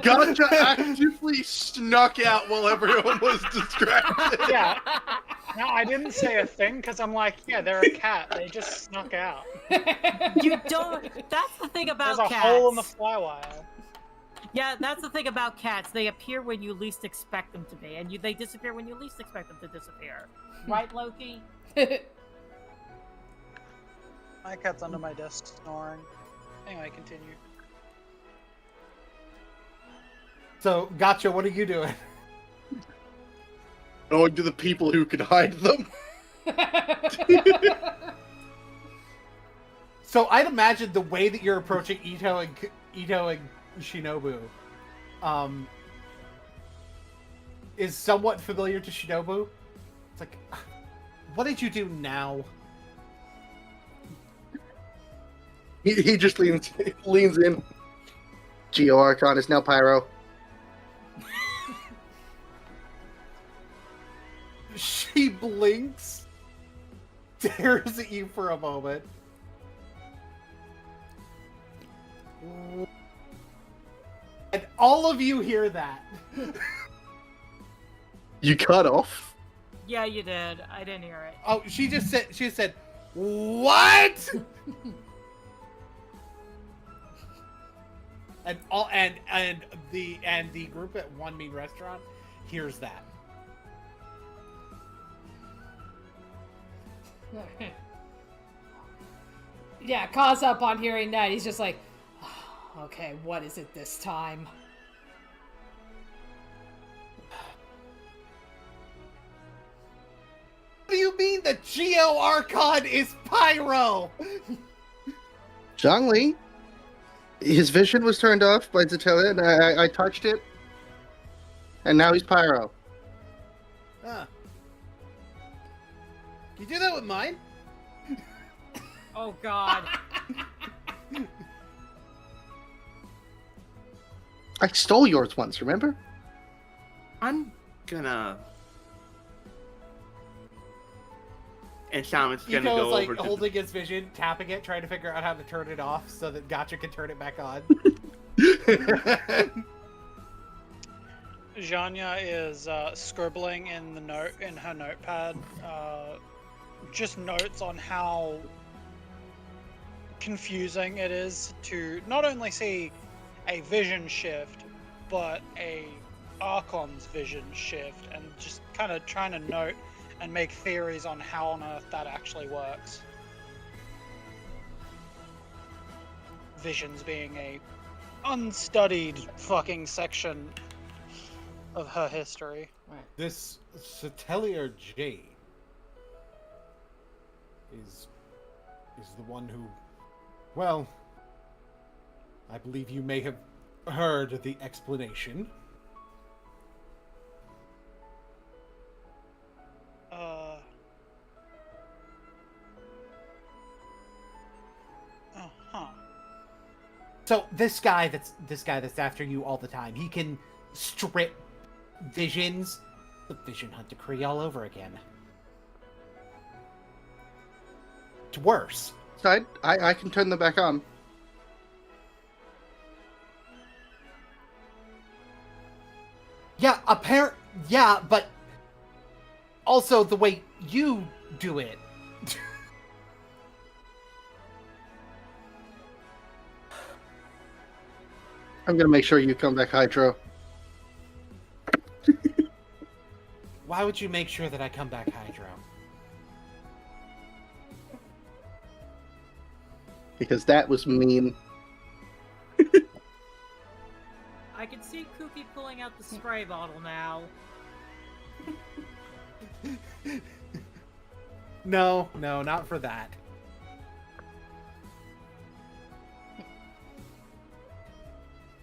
Gotcha actively snuck out while everyone was distracted. Yeah. No, I didn't say a thing because I'm like, yeah, they're a cat. They just snuck out. You don't. That's the thing about There's a cats. hole in the flywire. Yeah, that's the thing about cats. They appear when you least expect them to be, and they disappear when you least expect them to disappear. Right, Loki? My cat's under my desk snoring. Anyway, continue. So, Gotcha, what are you doing? Going to the people who can hide them. So, I'd imagine the way that you're approaching Ito and Shinobu, is somewhat familiar to Shinobu. It's like, what did you do now? He just leans in. Geo Archon is now Pyro. She blinks, stares at you for a moment. And all of you hear that. You cut off? Yeah, you did. I didn't hear it. Oh, she said, What? and the group at One Mean Restaurant hears that. Yeah, Kaz up on hearing that. He's just like, "Oh, okay, what is it this time?" What do you mean the Geo Archon is Pyro? Zhongli, his vision was turned off by Zatelia, and I touched it, and now he's Pyro. Huh. Can you do that with mine? Oh God. I stole yours once, remember? I'm gonna. And Shaman's gonna Iko go is like over to. holding his vision, tapping it, trying to figure out how to turn it off so that Gotcha can turn it back on. Zhanya is scribbling in her notepad, just notes on how confusing it is to not only see a vision shift, but a Archon's vision shift, and just kind of trying to note and make theories on how on earth that actually works. Visions being a unstudied fucking section of her history. This Satelier Jade is the one who, well, I believe you may have heard the explanation. So this guy that's after you all the time, he can strip visions, the vision hunt decree all over again. It's worse. So I can turn them back on. Yeah, yeah, but also the way you do it. I'm gonna make sure you come back, Hydro. Why would you make sure that I come back, Hydro? Because that was mean. I can see Kooky pulling out the spray bottle now. No, not for that.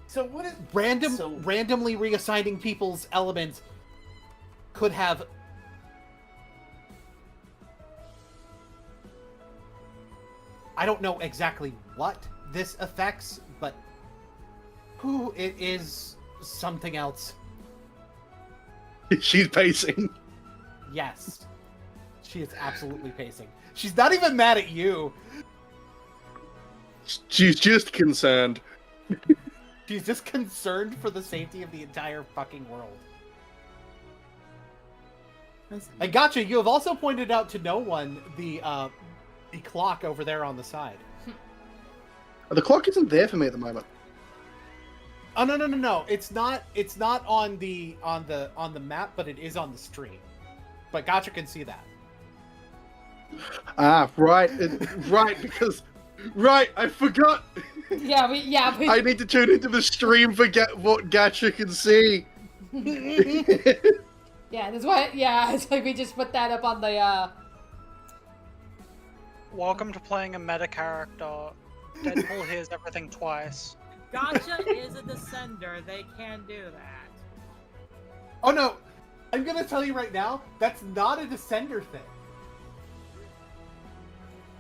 So what is randomly reassigning people's elements could have I don't know exactly what this affects, but it is something else. She's pacing. Yes. She is absolutely pacing. She's not even mad at you. She's just concerned. She's just concerned for the safety of the entire fucking world. And Gotcha, you have also pointed out to no one the clock over there on the side. The clock isn't there for me at the moment. Oh no. It's not on the map, but it is on the stream. But Gotcha can see that. Ah, right. Right, I forgot. Yeah, I need to tune into the stream for what Gacha can see. Yeah, that's why. Yeah, it's like we just put that up on the. Welcome to playing a meta character. Deadpool hears everything twice. Gotcha is a descender. They can do that. Oh no, I'm gonna tell you right now, that's not a descender thing.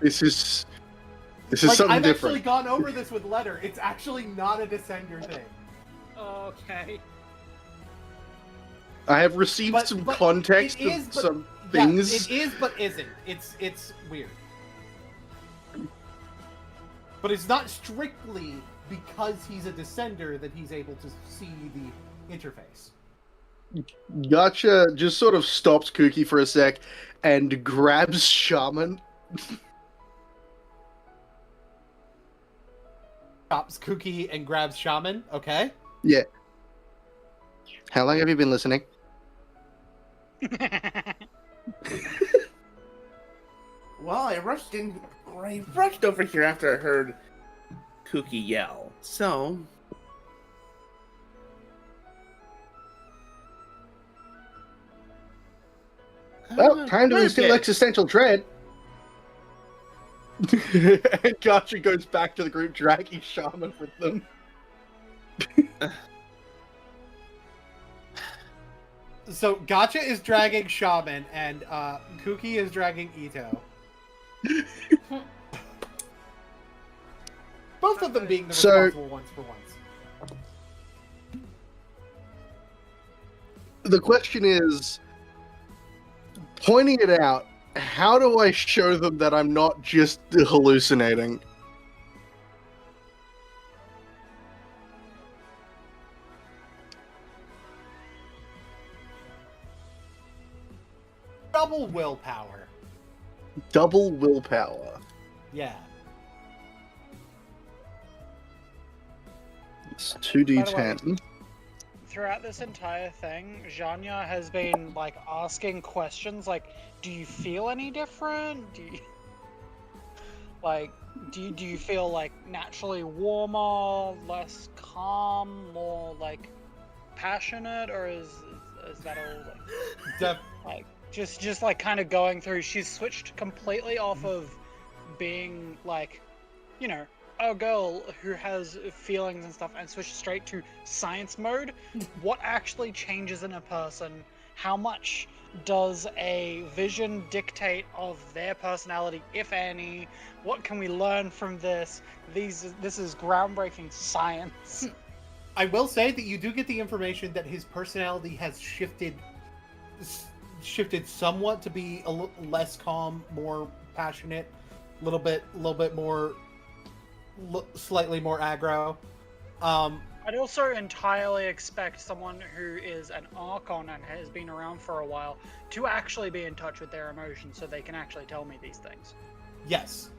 This is Like, something I've different. actually gone over this with Letter. It's actually not a descender thing. Okay. I have received some context it is, of but- some Yeah, things. it is, but isn't. It's weird. But it's not strictly because he's a descender that he's able to see the interface. Gotcha just sort of stops Kooky for a sec and grabs Shaman stops Cookie and grabs Shaman. Okay. Yeah. How long have you been listening? Well, I rushed over here after I heard Cookie yell. So, Well, time to very instill good. existential dread. And Gotcha goes back to the group, dragging Shaman with them. So Gotcha is dragging Shaman, and Cookie is dragging Ito. Both of them being the responsible ones for once. The question is, pointing it out, how do I show them that I'm not just hallucinating? Double willpower. Double willpower. Yeah. It's By 2d10. Throughout this entire thing, Zhanya has been like asking questions like, "Do you feel any different? Do you like, do you feel like naturally warmer, less calm, more like passionate, or is that all like, Def- like just like kind of going through?" She's switched completely off of being like, you know, a girl who has feelings and stuff, and switch straight to science mode. What actually changes in a person? How much does a vision dictate of their personality, if any? What can we learn from this? This is groundbreaking science. I will say that you do get the information that his personality has shifted somewhat to be a little less calm, more passionate, a little bit more, slightly more aggro. I'd also entirely expect someone who is an Archon and has been around for a while to actually be in touch with their emotions, so they can actually tell me these things. Yes.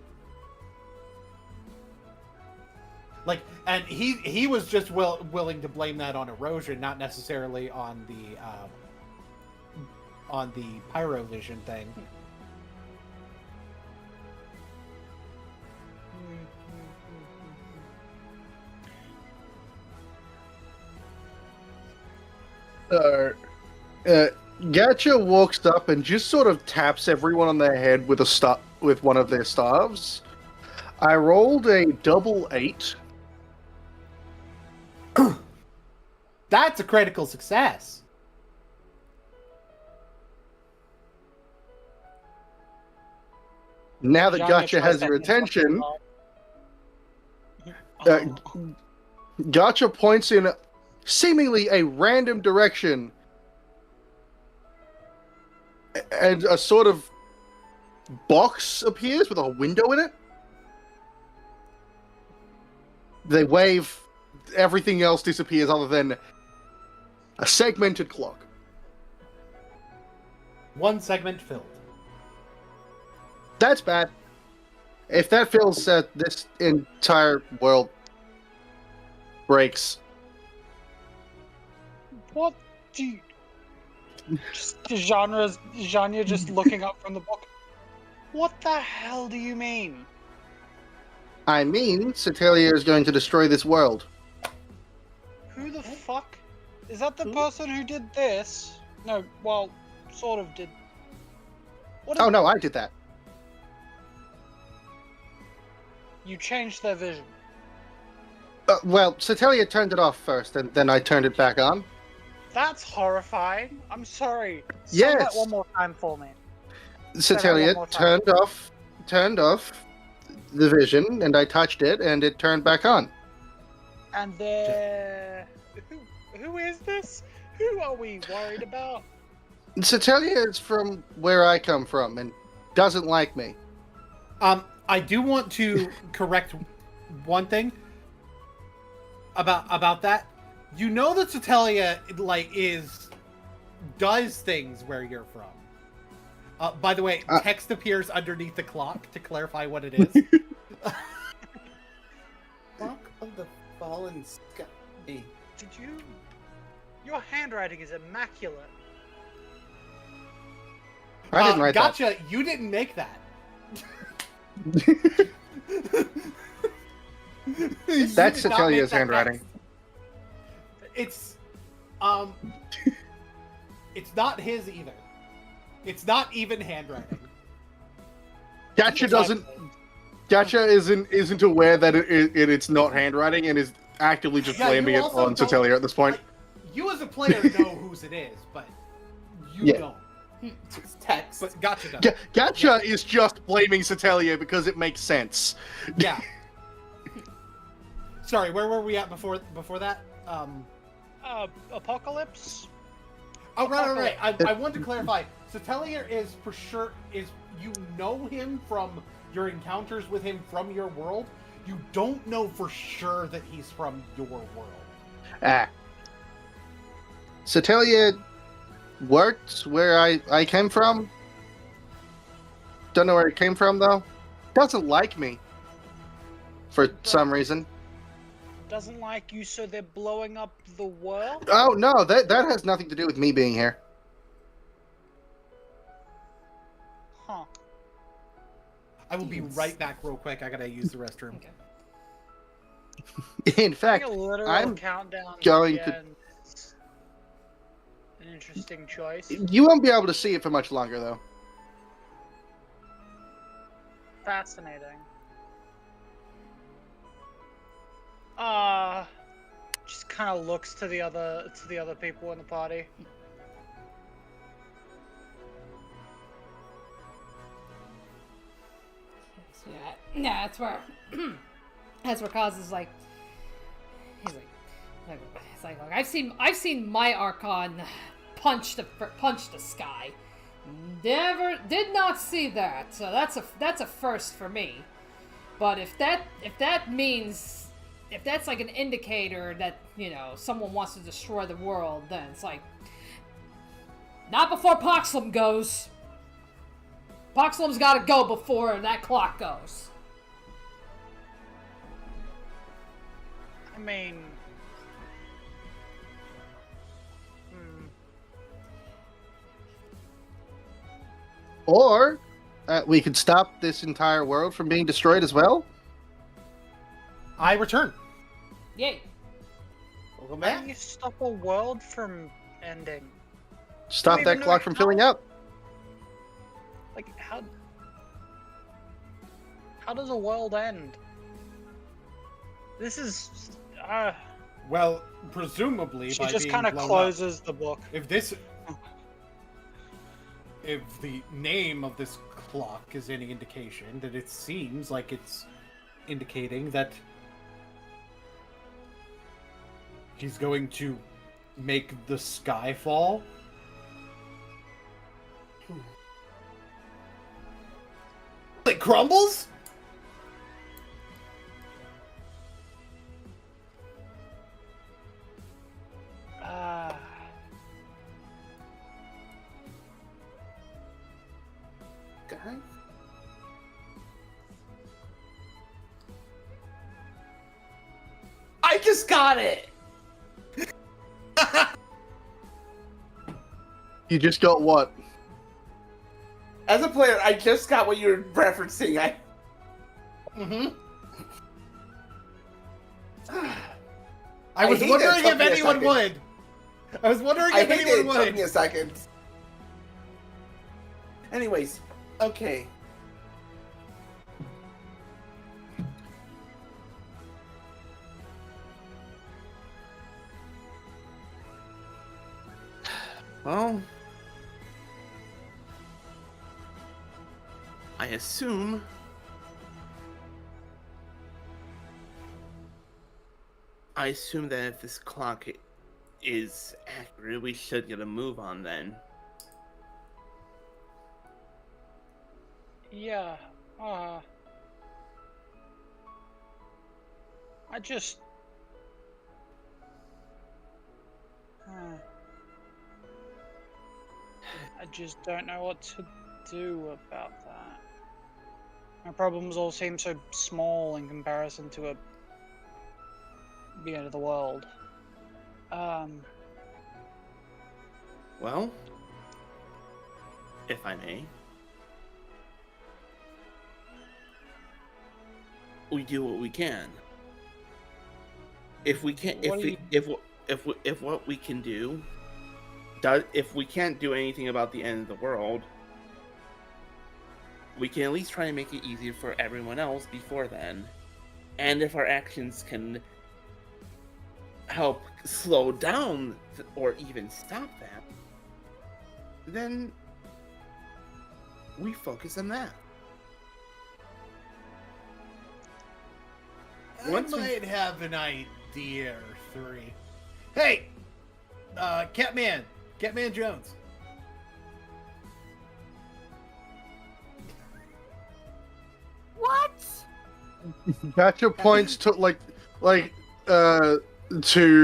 Like, and he was just willing to blame that on erosion, not necessarily on the pyrovision thing. Gacha walks up and just sort of taps everyone on their head with with one of their staves. I rolled a double 8. That's a critical success. Now that Zhanya Gacha tries has to your interrupt attention, her. Gacha points in seemingly a random direction, and a sort of box appears with a window in it. They wave, everything else disappears other than a segmented clock. One segment filled. That's bad. If that feels that this entire world breaks. What do you... Just Zhanya just looking up from the book. What the hell do you mean? I mean, Satellia is going to destroy this world. Who the fuck? Is that the person who did this? No, well, sort of did. What is... Oh no, I did that. You changed their vision. Well, Satellia turned it off first, and then I turned it back on. That's horrifying. I'm sorry. Say Yes. that one more time for me. Satellia one more time. turned off the vision, and I touched it, and it turned back on. And there... Who is this? Who are we worried about? Satellia is from where I come from, and doesn't like me. I do want to correct one thing about that. You know that Satellia does things where you're from. By the way, text appears underneath the clock to clarify what it is. Clock? of the fallen sky. Did you? Your handwriting is immaculate. I didn't write gotcha. You didn't make that. that. You That's did not make Satelia's that handwriting. It's it's not his either. It's not even handwriting. Gacha doesn't. Gacha isn't aware that it's not handwriting and is actively just Yeah, you blaming it also on don't- Satelia at this point. You as a player know whose it is, but you Yeah. don't. It's text. But gotcha does. Gacha is just blaming Satelia because it makes sense. Yeah. Sorry, where were we at before that? Apocalypse. Oh, right. I wanted to clarify. Satellier is for sure you know him from your encounters with him from your world. You don't know for sure that he's from your world. Satelia worked where I came from. Don't know where it came from though. Doesn't like me for some reason. Doesn't like you, so they're blowing up the world. Oh no, that has nothing to do with me being here. Huh. I will be right back real quick. I gotta use the restroom. Okay. In fact, I think a literal I'm countdown going to to- the end is an interesting choice. you won't be able to see it for much longer though. Fascinating. Just kind of looks to the other people in the party. So yeah, that's where Kaz is like, he's like, it's like, look, I've seen my Archon punch the sky. Did not see that, so that's a first for me. But if that means, if that's like an indicator that, you know, someone wants to destroy the world, then it's like, not before Poxlum goes. Poxlum's gotta go before that clock goes. I mean, Or we could stop this entire world from being destroyed as well. I return. Yay. Welcome how back. do you stop a world from ending? Stop Don't that even know clock from how. filling up. Like, how does a world end? This is, Well, presumably she by just being kind of blown up. closes the book. If the name of this clock is any indication, that it seems like it's indicating that he's going to make the sky fall. It crumbles? Guy? I just got it. You just got what? As a player, I just got what you're referencing. I was hate that it wondering took if me a anyone second. would. I was wondering I if hate that anyone it took would. me a second. Anyways, okay. Well, I assume that if this clock is accurate, we should get a move on then. Yeah, I just... I just don't know what to do about that. My problems all seem so small in comparison to a the end of the world. Well, if I may, we do what we can. If we can't, if what we can do, if we can't do anything about the end of the world, we can at least try and make it easier for everyone else before then. And if our actions can help slow down or even stop that, then we focus on that. I might have an idea or three. Hey! Catman Jones. What? Gotcha points to to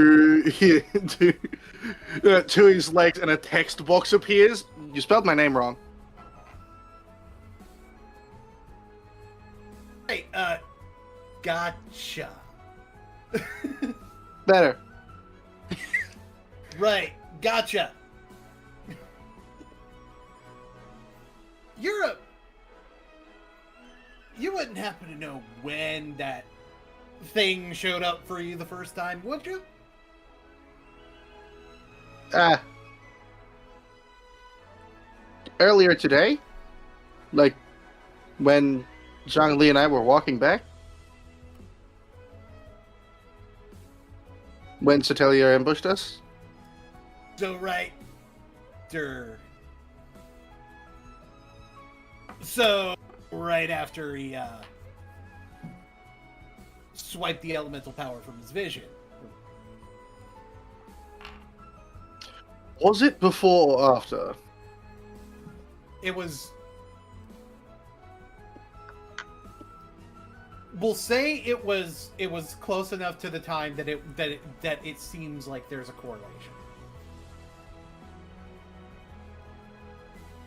his legs, and a text box appears. You spelled my name wrong. Hey, gotcha. Better. Right, gotcha. You wouldn't happen to know when that thing showed up for you the first time, would you? Earlier today, like when Zhongli and I were walking back, when Satellier ambushed us. So right, So right after he swiped the elemental power from his vision. Was it before or after? It was. We'll say it was close enough to the time that it seems like there's a correlation.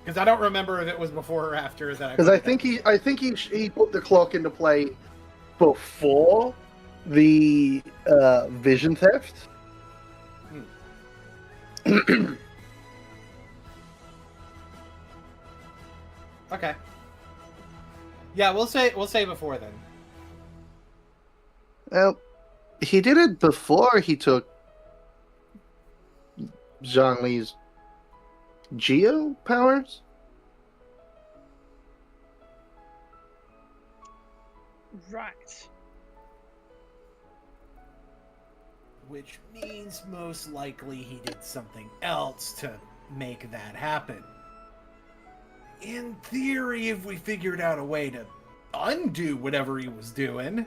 Because I don't remember if it was before or after that. Because I think he put the clock into play before the vision theft. Okay. Yeah, we'll say before then. Well, he did it before he took Zhongli's Geo powers? Right. Which means most likely he did something else to make that happen. In theory, if we figured out a way to undo whatever he was doing, we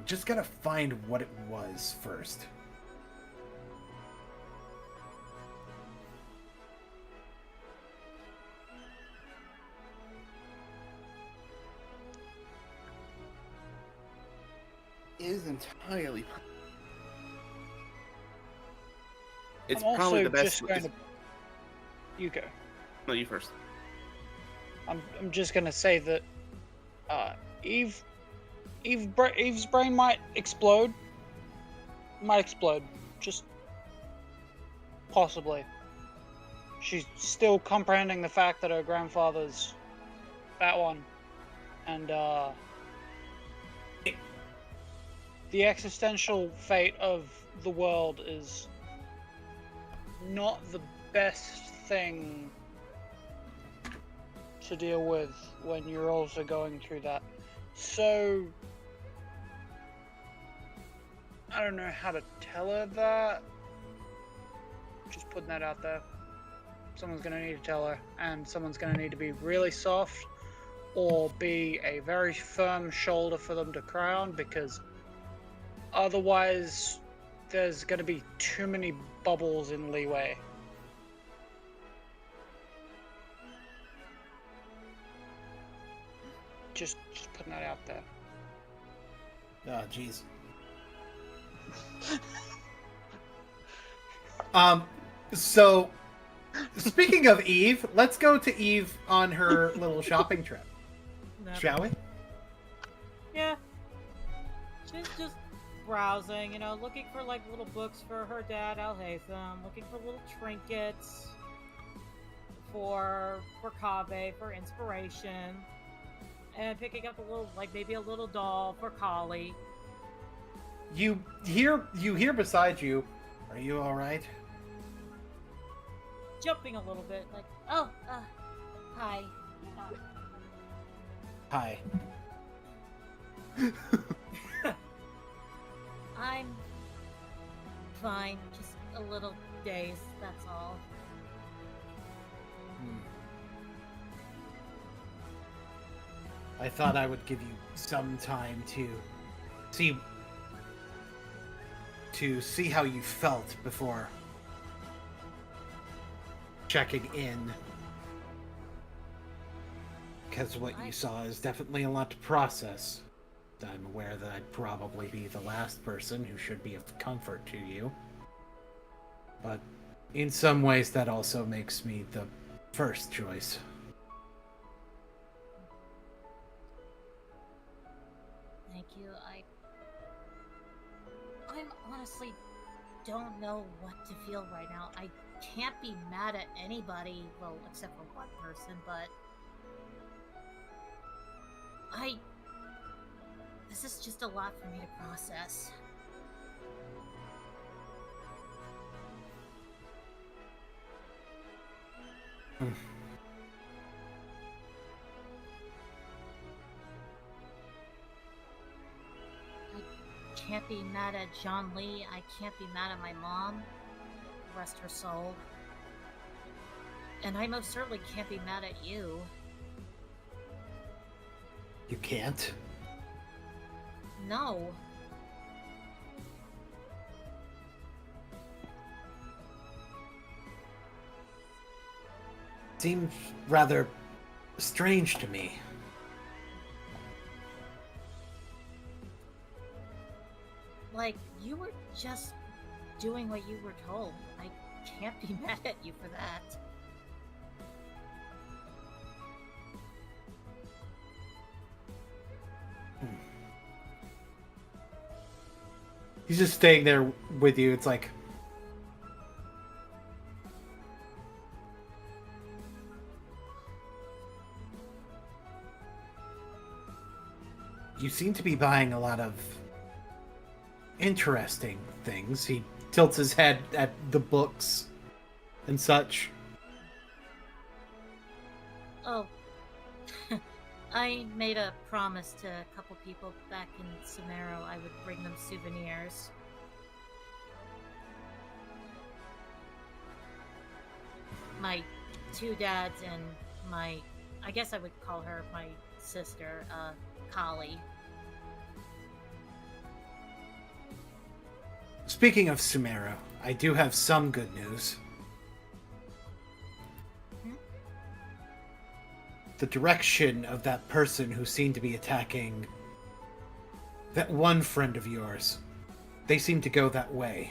just gotta find what it was first. Is entirely. It's I'm probably also the best. just going to... You go. No, you first. I'm just gonna say that Eve's brain might explode. Just possibly. She's still comprehending the fact that her grandfather's that one, and the existential fate of the world is not the best thing to deal with when you're also going through that. So I don't know how to tell her that. Just putting that out there. Someone's gonna need to tell her, and someone's gonna need to be really soft or be a very firm shoulder for them to cry on, because otherwise there's gonna be too many bubbles in Liyue. Just putting that out there. Oh, jeez. So, speaking of Eve, let's go to Eve on her little shopping trip. No. Shall we? Yeah. She's just browsing, looking for like little books for her dad, Alhaitham, looking for little trinkets for Kaveh for inspiration, and picking up a little, like maybe a little doll for Kali. You hear beside you. Are you all right? Jumping a little bit, like, oh, hi. Hi. I'm fine, just a little dazed, that's all. I thought I would give you some time to see how you felt before checking in. Because what you saw is definitely a lot to process. I'm aware that I'd probably be the last person who should be of comfort to you. But in some ways that also makes me the first choice. Thank you. I'm honestly don't know what to feel right now. I can't be mad at anybody, well, except for one person, but this is just a lot for me to process. I can't be mad at John Lee. I can't be mad at my mom. Rest her soul. And I most certainly can't be mad at you. You can't? No. Seems rather strange to me. Like, you were just doing what you were told. I can't be mad at you for that. He's just staying there with you. It's like, you seem to be buying a lot of interesting things. He tilts his head at the books and such. Oh. I made a promise to a couple people back in Samaro I would bring them souvenirs. My two dads and I guess I would call her my sister, Kali. Speaking of Sumero, I do have some good news. The direction of that person who seemed to be attacking that one friend of yours, they seem to go that way.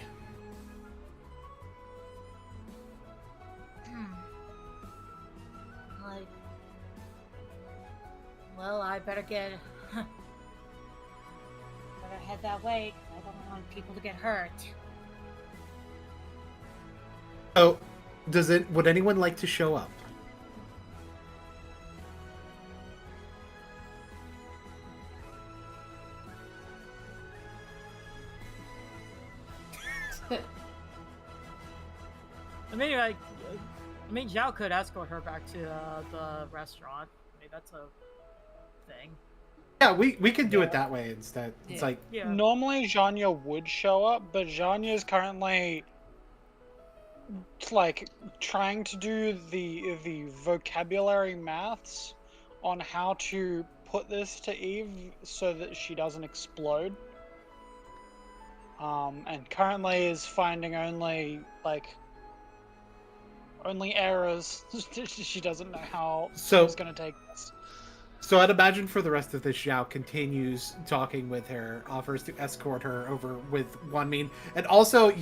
Well, I better better head that way. I don't want people to get hurt. Oh, would anyone like to show up? I mean, Zhao could escort her back to the restaurant. I mean, that's a thing. Yeah, we can do it that way instead. It's Yeah. like, Yeah. Normally, Zhanya would show up, but Zhanya is currently like trying to do the vocabulary maths on how to put this to Eve so that she doesn't explode. And currently is finding only errors. She doesn't know how So- it's going to take this. so I'd imagine for the rest of this, Zhao continues talking with her, offers to escort her over with one mean, and also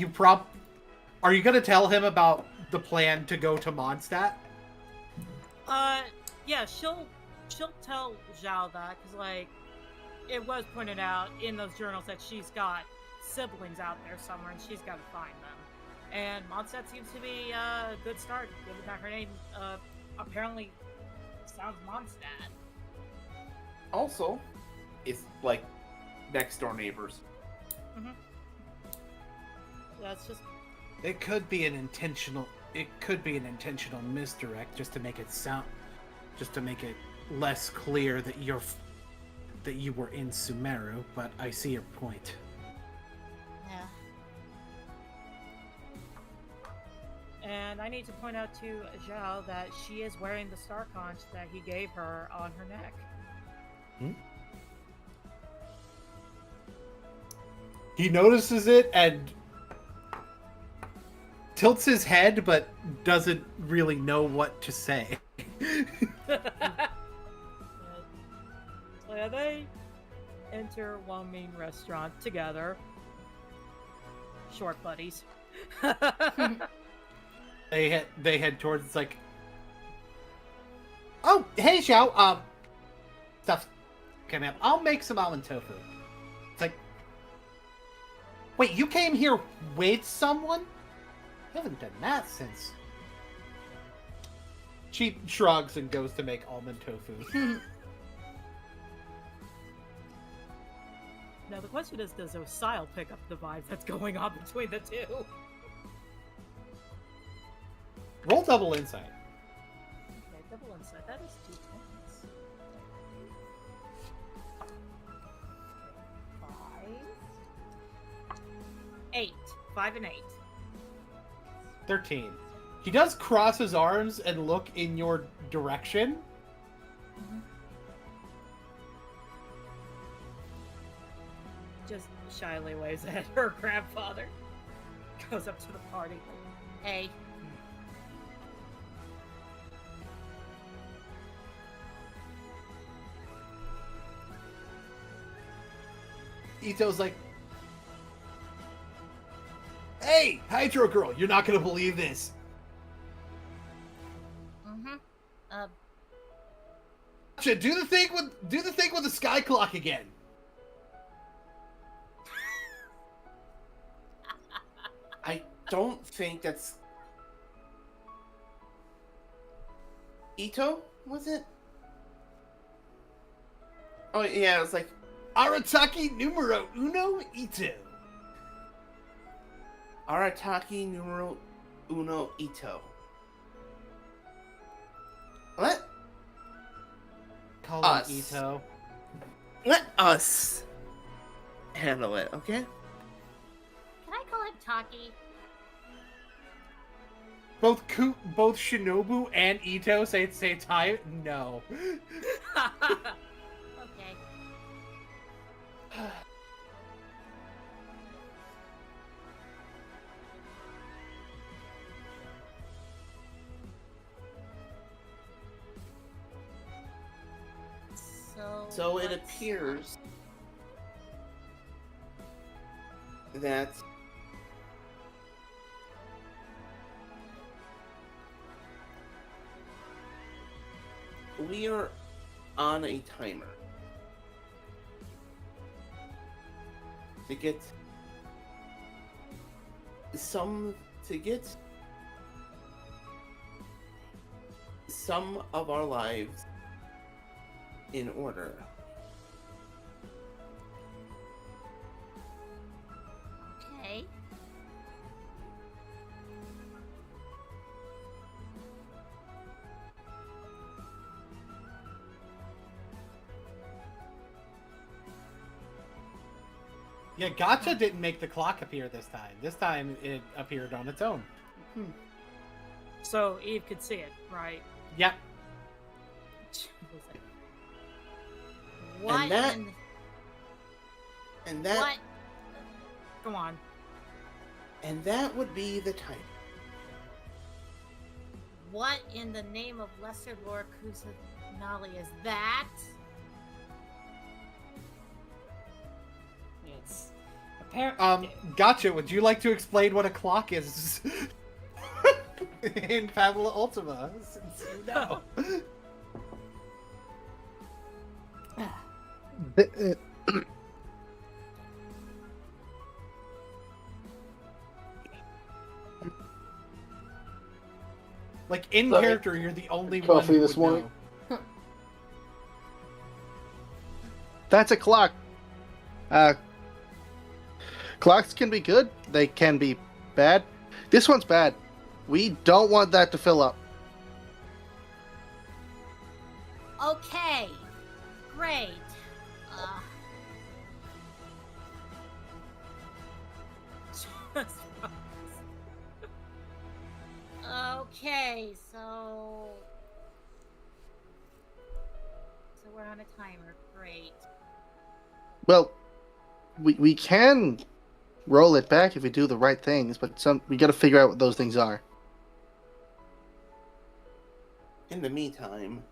are you gonna tell him about the plan to go to Mondstadt? Yeah, she'll tell Zhao that, because, like, it was pointed out in those journals that she's got siblings out there somewhere, and she's got to find them. And Mondstadt seems to be a good start, given that her name apparently sounds Mondstadt. Also, it's like next door neighbors. That's just It could be an intentional misdirect just to make it less clear that you were in Sumeru, but I see your point. Yeah. And I need to point out to Zhao that she is wearing the star conch that he gave her on her neck. He notices it and tilts his head, but doesn't really know what to say. So yeah, they enter one main restaurant together. Short buddies. They head towards, it's like, oh, hey, Xiao, stuff came up. I'll make some almond tofu. It's like, wait, you came here with someone? You haven't done that since. She shrugs and goes to make almond tofu. Now the question is, does Osile pick up the vibe that's going on between the two? Roll double insight. Okay, double insight. That is 2 points. 5. 8. 5 and 8. 13. He does cross his arms and look in your direction. Just shyly waves at her grandfather. Goes up to the party. Hey. Ito's like, hey, Hydro Girl, you're not gonna believe this. Do the thing with the sky clock again. I don't think that's Ito, was it? Oh yeah, it was like Arataki numero uno Ito. Arataki numero uno Ito. Let Call us. him Ito. Let us handle it, okay? Can I call him Taki? Both Shinobu and Ito say at the same time. No. Okay. So it what's- appears that we are on a timer to get some of our lives in order. Okay. Yeah, Gotcha didn't make the clock appear this time. This time it appeared on its own. So Eve could see it, right? Yep. What? that- in- And that what? Go on. and that would be the time. What in the name of Lesser Lord Kusanali is that? It's apparent. Gotcha. Would you like to explain what a clock is in Fabula Ultima? Since you know. Like in Sorry. character, you're the only one Coffee who this would morning? know. That's a clock. Clocks can be good. They can be bad. This one's bad. We don't want that to fill up. Okay, great. Okay, so we're on a timer. Great. Well, we can roll it back if we do the right things, but we got to figure out what those things are. In the meantime,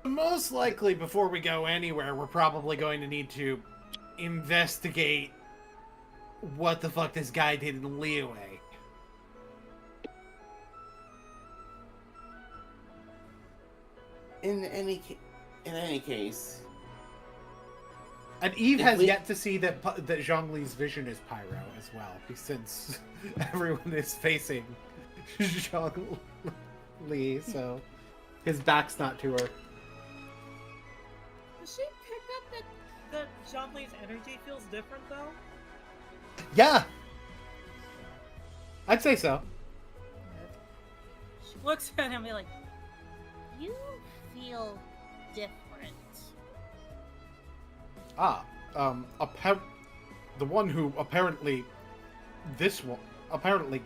Most likely, before we go anywhere, we're probably going to need to investigate what the fuck this guy did in Liyue. in any case, And Eve If has we- yet to see that Zhongli's vision is pyro as well, since everyone is facing Zhongli, so his back's not to her. Does she pick up that Zhongli's energy feels different though? Yeah, I'd say so. She looks at him and be like, "You feel different." The one who apparently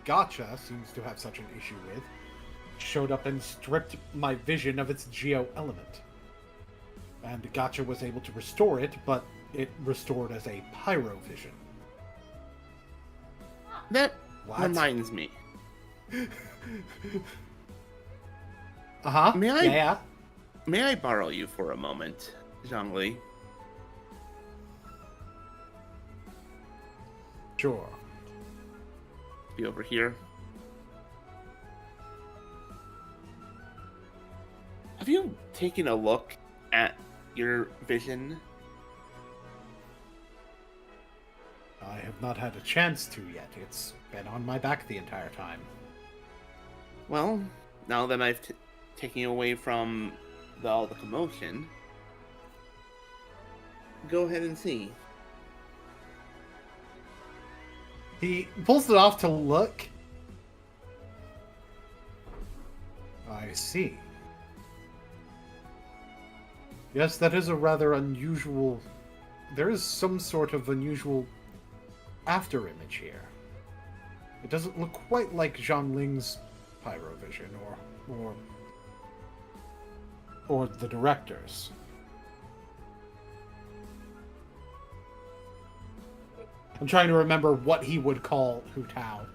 Gotcha seems to have such an issue with, showed up and stripped my vision of its geo element. And Gotcha was able to restore it, but it restored as a pyro vision. that What? reminds me. Uh-huh. May I- Yeah. May I borrow you for a moment, Zhongli? Sure. Be over here. Have you taken a look at your vision? I have not had a chance to yet. It's been on my back the entire time. Well, now that I've taken you away from all the commotion, go ahead and see. He pulls it off to look. I see. Yes, that is a rather unusual... There is some sort of unusual after image here. It doesn't look quite like Zhongling's pyrovision or the director's. I'm trying to remember what he would call Hu Tao.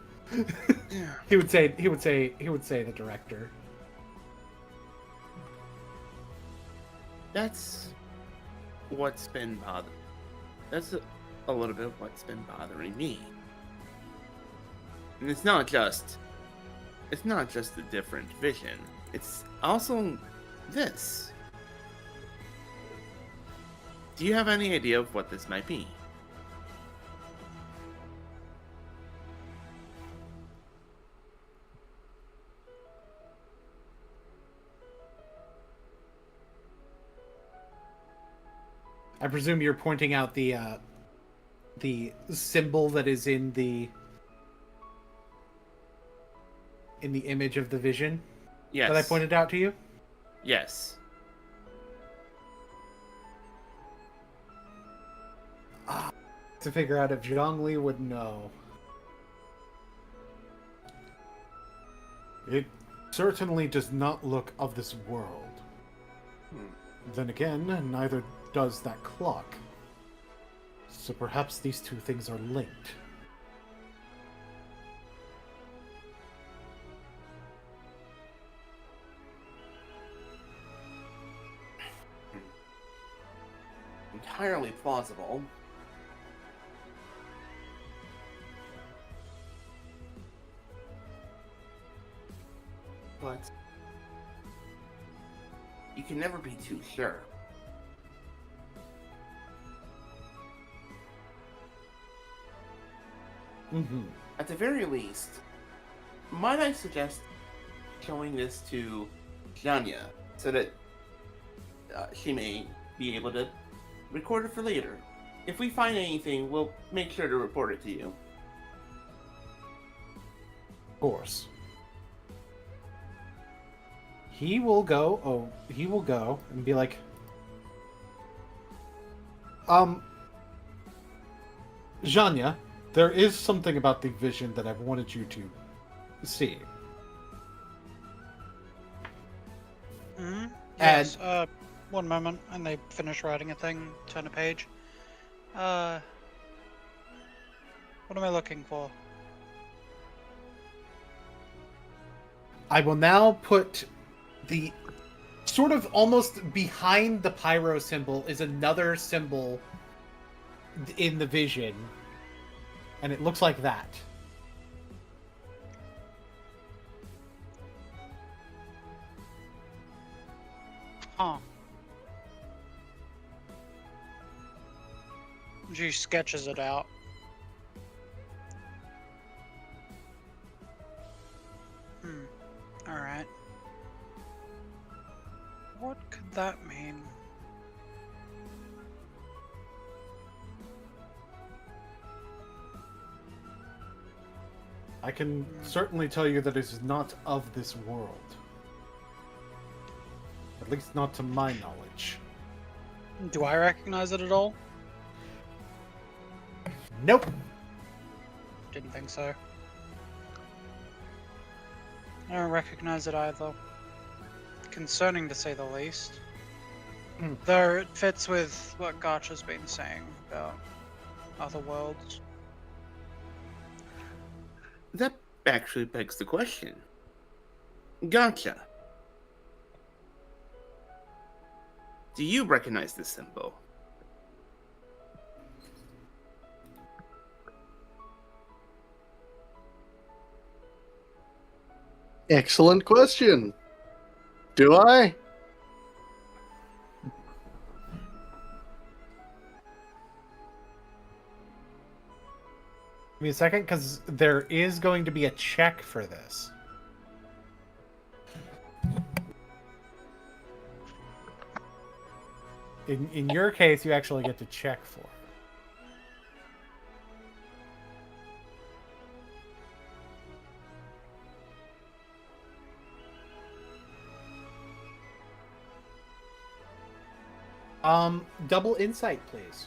He would say the director. That's what's been bothering. That's a little bit of what's been bothering me. And it's not just the different vision. It's also this. Do you have any idea of what this might be? I presume you're pointing out the symbol that is in the image of the vision Yes. that I pointed out to you? Yes. To figure out if Zhongli would know. It certainly does not look of this world. Then again, neither does that clock. So perhaps these two things are linked. Entirely plausible. But you can never be too sure. Mm-hmm. At the very least, might I suggest showing this to Janya so that she may be able to record it for later. If we find anything, we'll make sure to report it to you. Of course. He will go and be like, Janya, there is something about the vision that I've wanted you to see. Mm-hmm. And- Yes, one moment, and they finish writing a thing, turn a page. What am I looking for? I will now put the sort of almost behind the pyro symbol is another symbol in the vision, and it looks like that. Huh. She sketches it out. Alright. What could that mean? I can certainly tell you that it is not of this world. At least not to my knowledge. Do I recognize it at all? Nope. Didn't think so. I don't recognize it either. Concerning to say the least. Though it fits with what Gotcha's been saying about other worlds. That actually begs the question. Gotcha. Do you recognize this symbol? Excellent question. Do I? Give me a second, because there is going to be a check for this. In your case, you actually get to check for it. Double insight, please.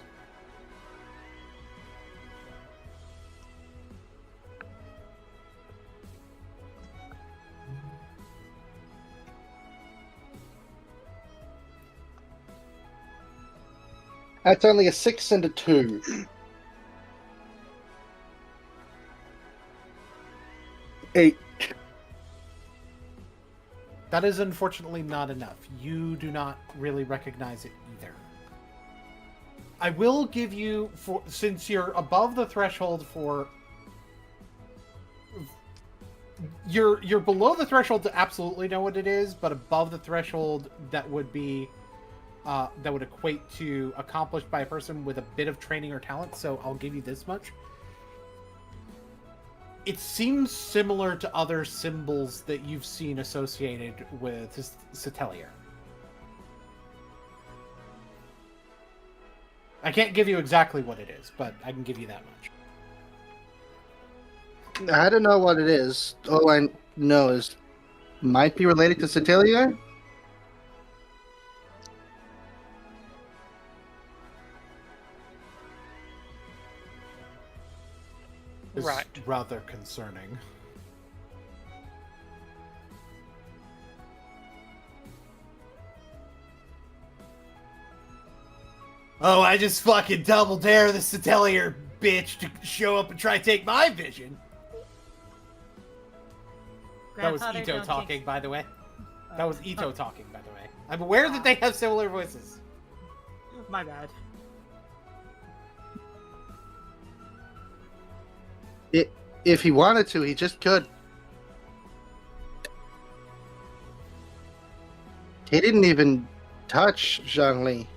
That's only a 6 and a 2. Eight. That is unfortunately not enough. You do not really recognize it either. I will give you, since you're above the threshold for... You're below the threshold to absolutely know what it is, but above the threshold that would be... that would equate to accomplished by a person with a bit of training or talent, so I'll give you this much. It seems similar to other symbols that you've seen associated with Satelier. I can't give you exactly what it is, but I can give you that much. I don't know what it is. All I know is might be related to Satelier. Is Right. rather concerning. Oh, I just fucking double dare the Satelier bitch to show up and try to take my vision. That was Grandfather, Ito don't talking, jinx- by the way. That was Ito oh, talking, by the way. I'm aware that they have similar voices. My bad. If he wanted to, he just could. He didn't even touch Zhongli.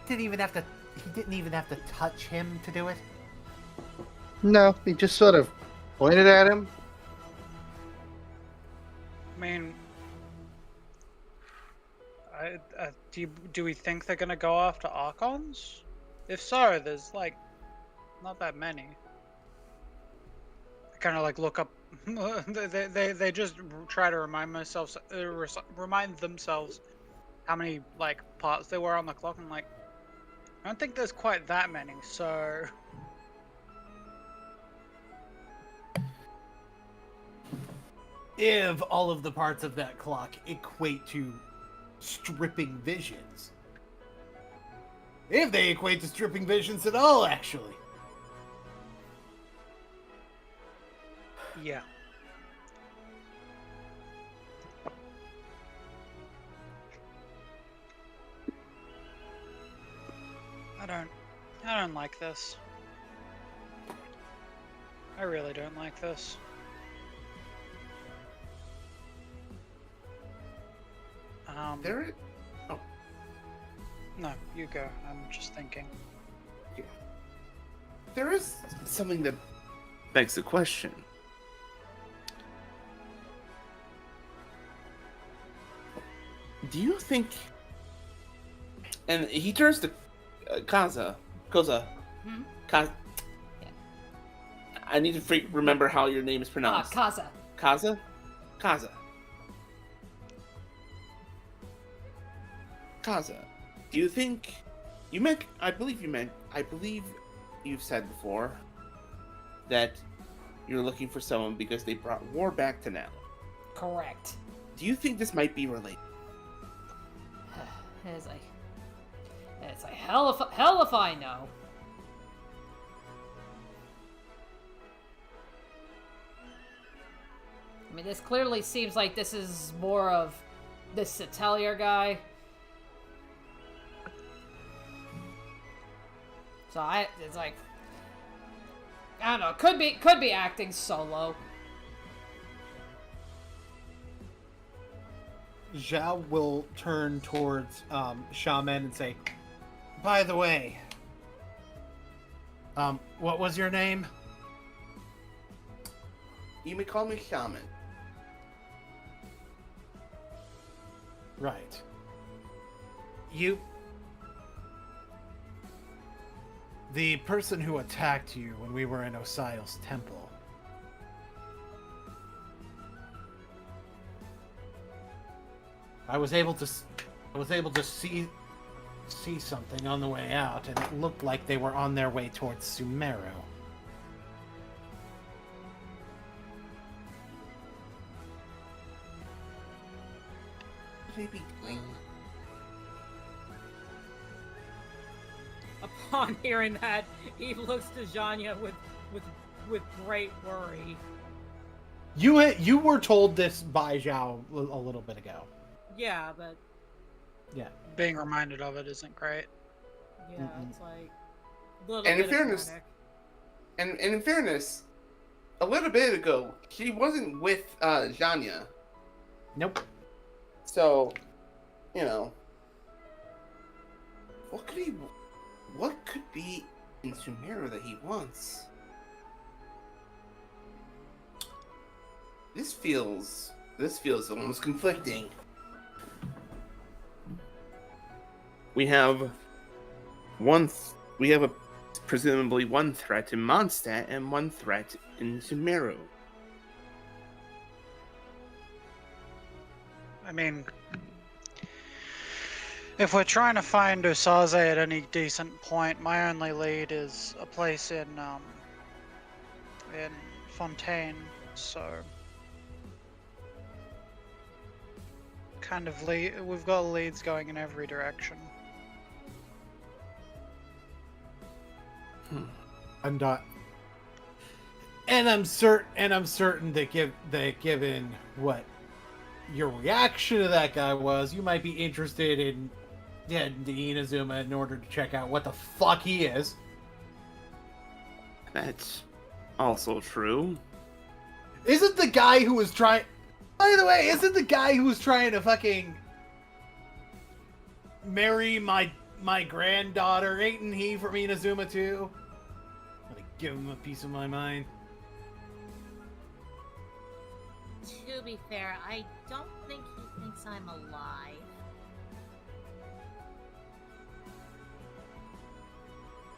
He didn't even have to touch him to do it. No, he just sort of pointed at him. I mean, do we think they're gonna go after Archons? If so, there's like not that many. I kind of like look up. they just try to remind themselves how many like parts there were on the clock. And like, I don't think there's quite that many. So If all of the parts of that clock equate to stripping visions. If they equate to stripping visions at all, actually. yeah. I don't like this. I really don't like this. There. Oh, No, you go. I'm just thinking. there is something that begs the question. Do you think? And he turns to Koza. Hmm? Kaza. Yeah. I need to remember how your name is pronounced. Kaza. Kaza? Kaza. Kaza, do you think I believe you've said before that you're looking for someone because they brought war back to now. Correct. Do you think this might be related? It's like hell if I know. I mean, this clearly seems like this is more of this Atelier guy. So it's like, I don't know, could be acting solo. Zhao will turn towards Shaman and say, "By the way, what was your name?" You may call me Shaman. Right. The person who attacked you when we were in Osial's temple. I was able to see something on the way out, and it looked like they were on their way towards Sumeru. What could they be doing? Upon hearing that, he looks to Zhanya with great worry. You were told this by Zhao a little bit ago. Yeah, but Yeah. Being reminded of it isn't great. yeah, Mm-mm. it's like little And in bit of fairness- panic. And in fairness, a little bit ago, she wasn't with Zhanya. Nope. So, what could be in Sumeru that he wants? This feels almost conflicting. We have presumably one threat in Mondstadt and one threat in Sumeru. I mean, if we're trying to find Osaze at any decent point, my only lead is a place in Fontaine, so kind of we've got leads going in every direction. And I'm certain that given what your reaction to that guy was, you might be interested in heading to Inazuma in order to check out what the fuck he is. That's also true. Isn't the guy who was trying... By the way, isn't the guy who was trying to fucking marry my my granddaughter, ain't he from Inazuma too? Gonna give him a piece of my mind. To be fair, I don't think he thinks I'm alive.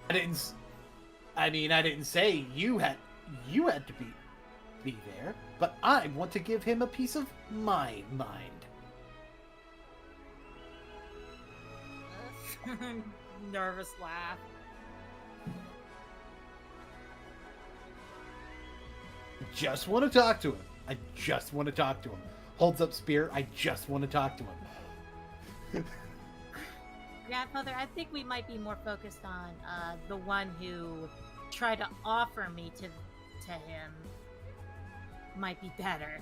I didn't say you had to be there, but I want to give him a piece of my mind. Nervous laugh. Just want to talk to him. I just want to talk to him. Holds up spear. I just want to talk to him. Grandfather, I think we might be more focused on the one who tried to offer me to him. Might be better.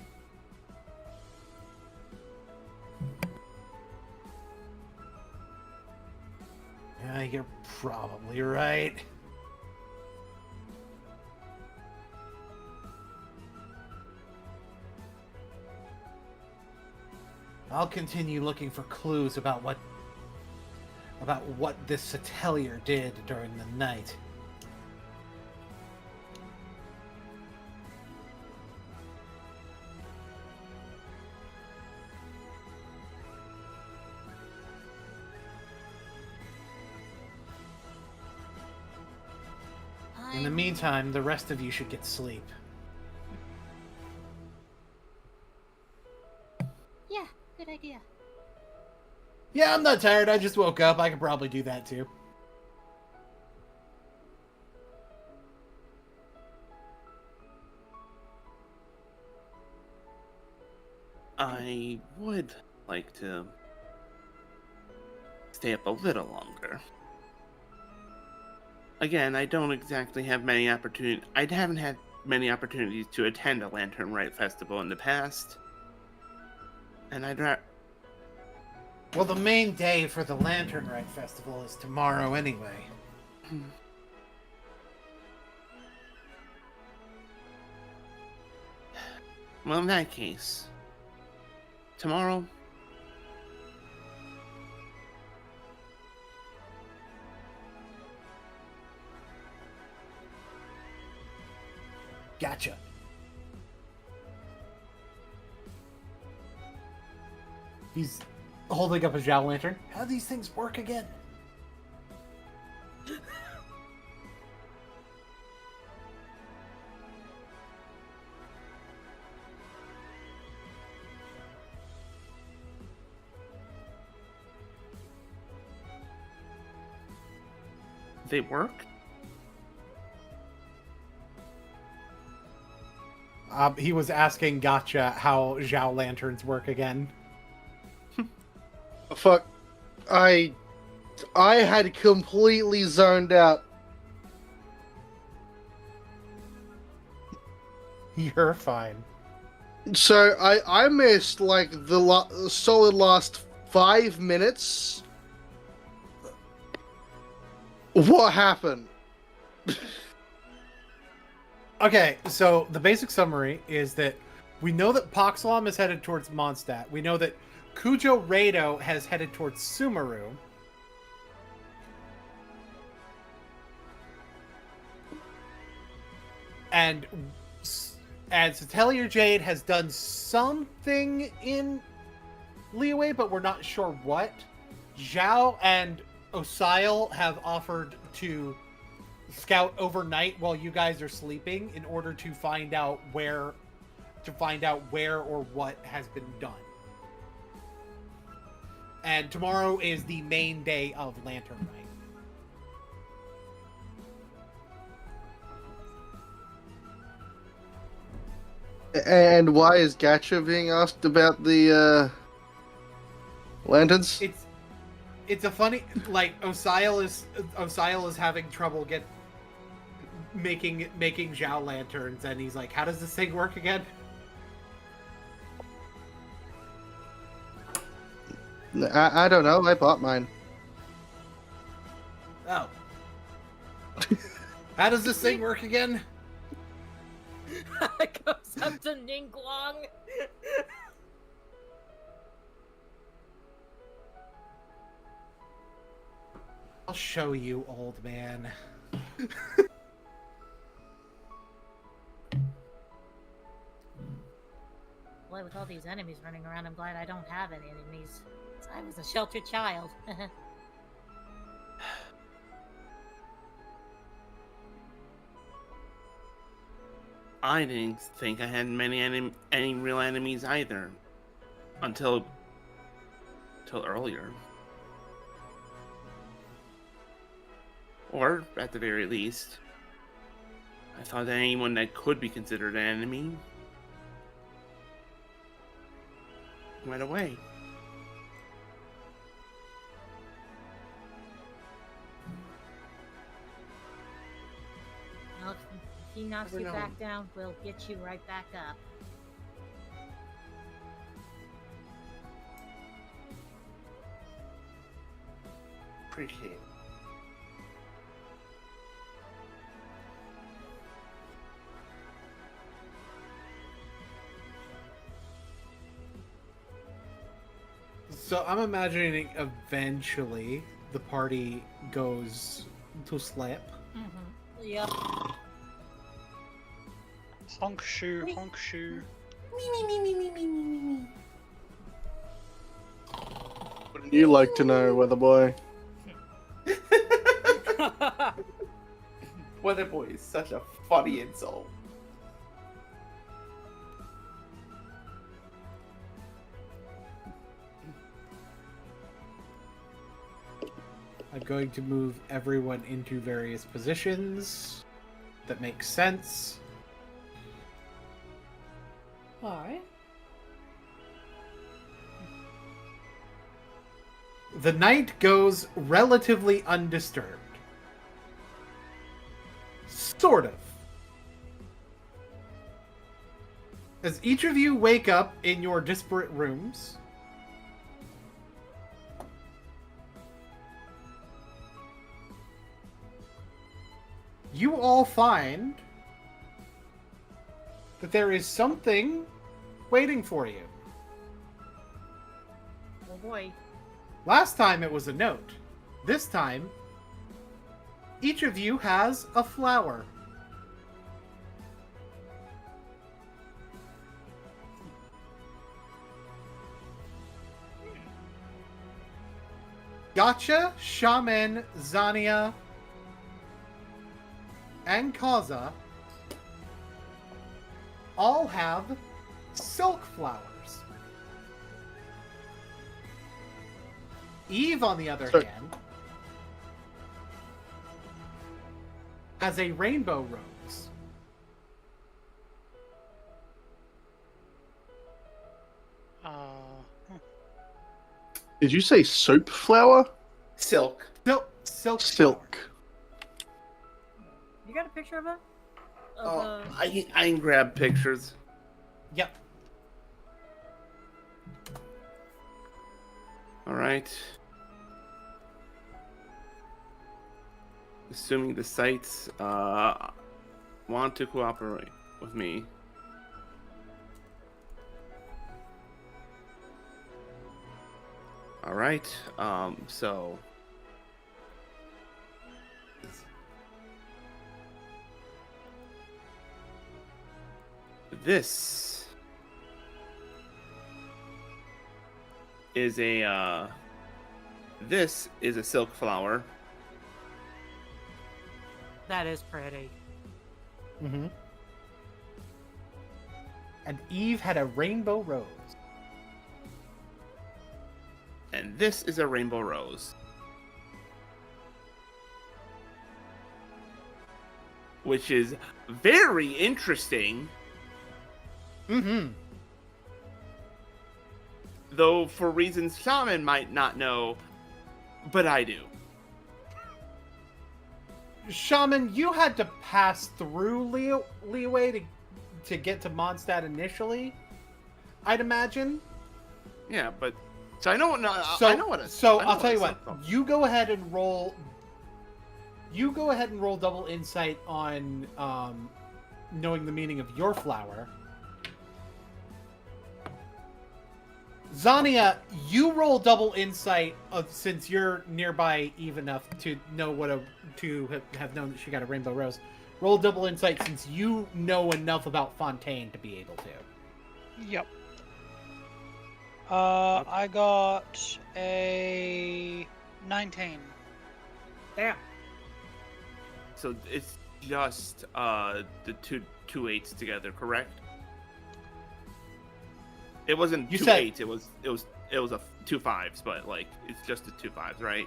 Yeah, you're probably right. I'll continue looking for clues about what this Atelier did during the night. In the meantime, the rest of you should get sleep. Yeah, good idea. Yeah, I'm not tired. I just woke up. I could probably do that too. I would like to stay up a little longer. Again, I don't exactly have many opportunities. I haven't had many opportunities to attend a Lantern Rite festival in the past. And I'd Well, the main day for the Lantern Rite festival is tomorrow anyway. Well, in that case, tomorrow. Gotcha. He's holding up a Zhao lantern. How do these things work again? They work? He was asking Gotcha how Zhao lanterns work again. Fuck. I had completely zoned out. You're fine. So I missed like the solid last 5 minutes. What happened? Okay, so the basic summary is that we know that Poxlom is headed towards Mondstadt. We know that Kujo Rado has headed towards Sumeru. And Atelier Jade has done something in Liyue, but we're not sure what. Zhao and Osile have offered to scout overnight while you guys are sleeping in order to find out where or what has been done. And tomorrow is the main day of Lantern Rite. And why is Gacha being asked about the lanterns? It's a funny, like, Osile is having trouble making Zhao lanterns, and he's like, how does this thing work again? I don't know. I bought mine. Oh. How does this thing work again? Goes up to Ningguang. I'll show you, old man. Boy, with all these enemies running around, I'm glad I don't have any enemies. I was a sheltered child. I didn't think I had any real enemies either, until earlier. Or, at the very least, I thought that anyone that could be considered an enemy went away. Well, if he knocks Never you know. back down, we'll get you right back up. Appreciate it. So I'm imagining eventually the party goes to sleep. Mm-hmm. Yep. Honk shoe, honk shoe. Wouldn't you like to know, Weather Boy? Weather boy is such a funny insult. I'm going to move everyone into various positions that make sense. Alright. The night goes relatively undisturbed. Sort of. As each of you wake up in your disparate rooms, you all find that there is something waiting for you. Oh boy. Last time it was a note. This time, each of you has a flower. Gotcha, Shaman, Zania, and Kaza all have silk flowers. Eve, on the other So- hand, has a rainbow rose. Did you say soap flower? Silk. Silk. Silk. You got a picture of it? Oh, I can grab pictures. Yep. All right. Assuming the sites want to cooperate with me. All right. So this is a silk flower. That is pretty. Mm-hmm. And Eve had a rainbow rose. And this is a rainbow rose. Which is very interesting, Mm-hmm. though for reasons Shaman might not know, but I do. Shaman, you had to pass through Liyue to get to Mondstadt initially, I'd imagine. Yeah, but so I know what. So, I know what. I'll tell you what. You go ahead and roll. You go ahead and roll double insight on knowing the meaning of your flower. Zania, you roll double insight since you're nearby Eve enough to know have known that she got a rainbow rose. Roll double insight since you know enough about Fontaine to be able to. Yep. I got a 19. Damn. So it's just the two eights together, correct? It wasn't You two said- eights. It was a 2 5s, but like it's just the 2 5s, right?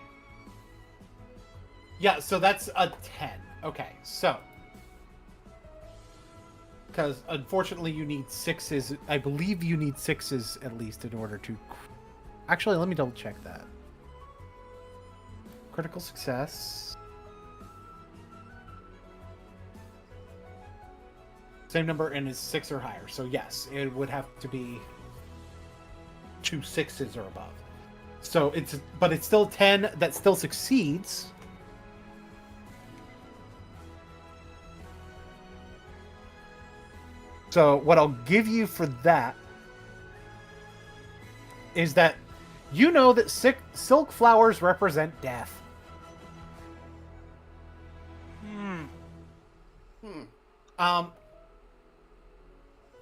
Yeah, so that's a 10. Okay, so. Because unfortunately you need 6s. I believe you need 6s at least in order to. Actually, let me double check that. Critical success. Same number and is 6 or higher. So yes, it would have to be 2 6s or above. So but it's still 10 that still succeeds. So what I'll give you for that is that you know that silk flowers represent death.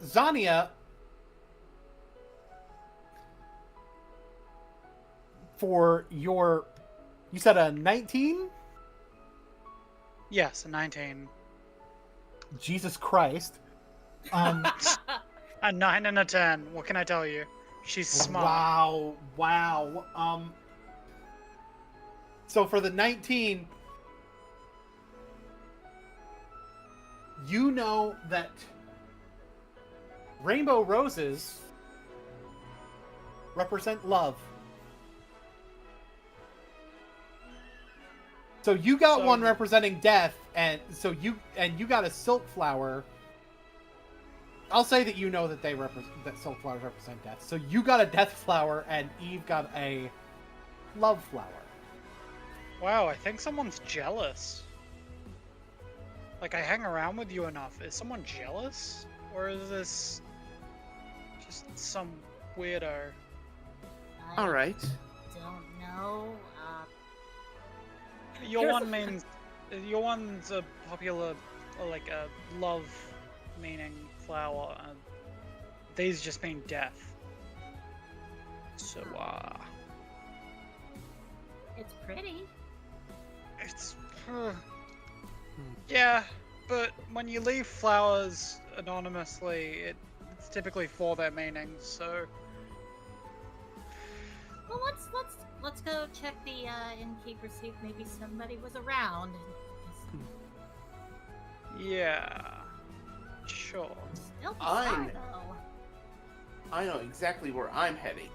Zania, for your, you said a 19? Yes, a 19. Jesus Christ. A 9 and a 10. What can I tell you? She's smart. Wow. So for the 19, you know that rainbow roses represent love. So you got one representing death, and so you got a silk flower. I'll say that you know that that silk flowers represent death. So you got a death flower, and Eve got a love flower. Wow, I think someone's jealous. Like, I hang around with you enough. Is someone jealous? Or is this just some weirdo? All right. Don't know. Your one's a popular, like a love meaning flower. These just mean death. So, It's pretty. it's... yeah, but when you leave flowers anonymously, it's typically for their meanings, so... Well, let's go check the innkeeper, see if maybe somebody was around. Yeah... Sure. Still bizarre, though. I know exactly where I'm heading.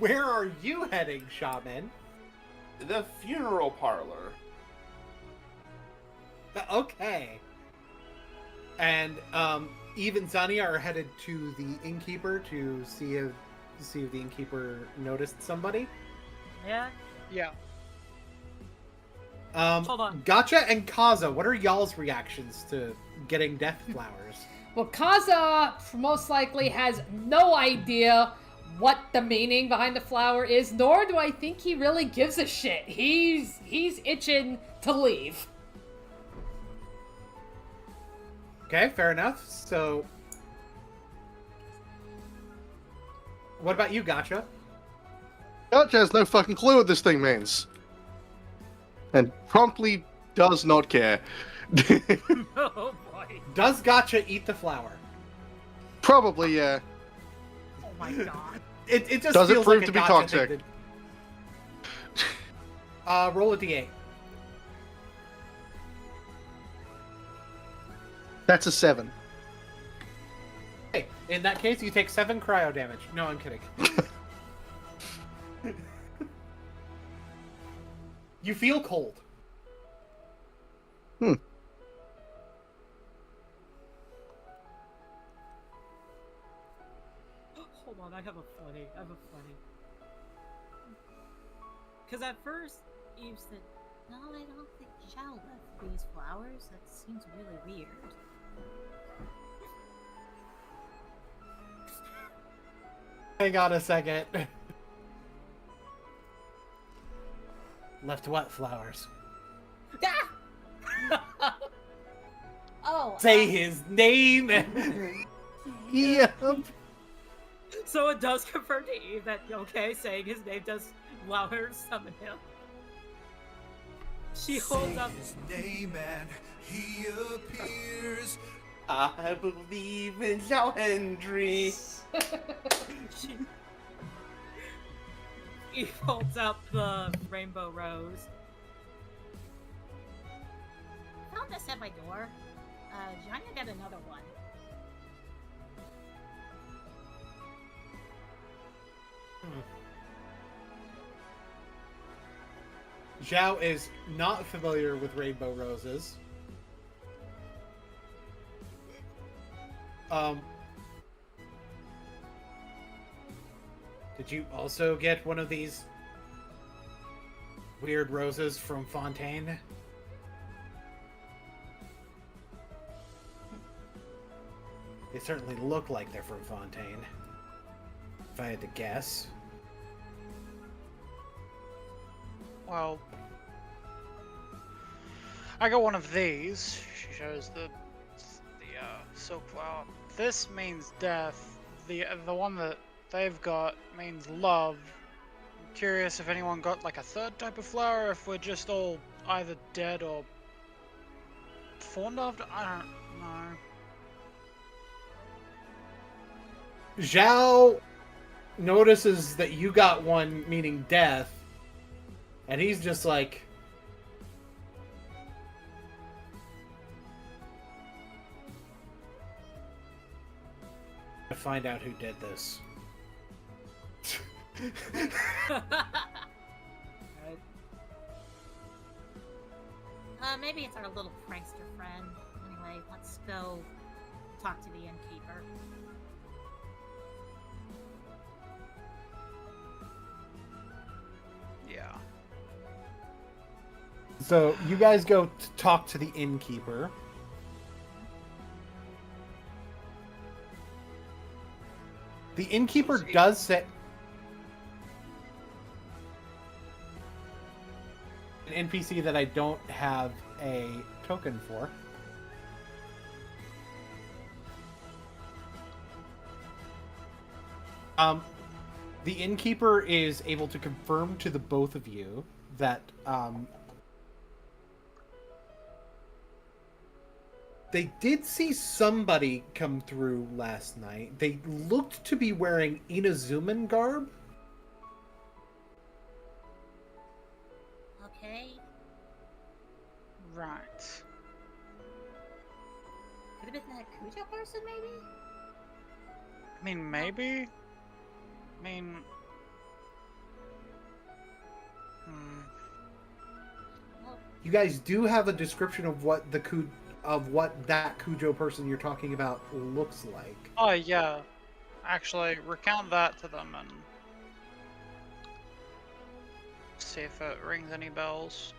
Where are you heading, Shaman? The funeral parlor. Okay. And Eve and Zania are headed to the innkeeper to see if the innkeeper noticed somebody. Yeah. Yeah. Hold on. Gotcha and Kaza, what are y'all's reactions to getting death flowers? Well, Kaza most likely has no idea what the meaning behind the flower is, nor do I think he really gives a shit. He's itching to leave. Okay, fair enough. So, what about you, Gotcha? Gotcha has no fucking clue what this thing means. And promptly does not care. Oh boy. Does Gotcha eat the flower? Probably, yeah. Oh my god. It just Does it feels prove like to a be Gotcha toxic? thing roll a d8. That's a 7. Okay, in that case, you take 7 cryo damage. No, I'm kidding. You feel cold. Hmm. Hold on, I have a funny. Because at first, Eve said, No, I don't think Shao left these flowers. That seems really weird. Hang on a second. Left what flowers? Oh. Say his name. Yep. So it does confirm to Eve that, okay, saying his name does allow her to summon him. She holds up. His name and he appears. I believe in Zhao Hendry. Eve holds up the rainbow rose. Found this at my door. Janya got another one. Zhao is not familiar with rainbow roses. Did you also get one of these weird roses from Fontaine? They certainly look like they're from Fontaine, if I had to guess. Well, I got one of these. She shows the silk flower. This means death. The one that they've got means love. I'm curious if anyone got like a third type of flower. If we're just all either dead or fawned after. I don't know. Zhao notices that you got one meaning death, and he's just like, to find out who did this. Maybe it's our little prankster friend. Anyway, let's go talk to the innkeeper. Yeah. So you guys go to talk to the innkeeper. The innkeeper does say an NPC that I don't have a token for. The innkeeper is able to confirm to the both of you that they did see somebody come through last night. They looked to be wearing Inazuman garb. Okay. Right. Could have been that Kujo person, maybe? I mean, maybe. I mean, You guys do have a description of what what that Kujo person you're talking about looks like. oh yeah. Actually, recount that to them and see if it rings any bells.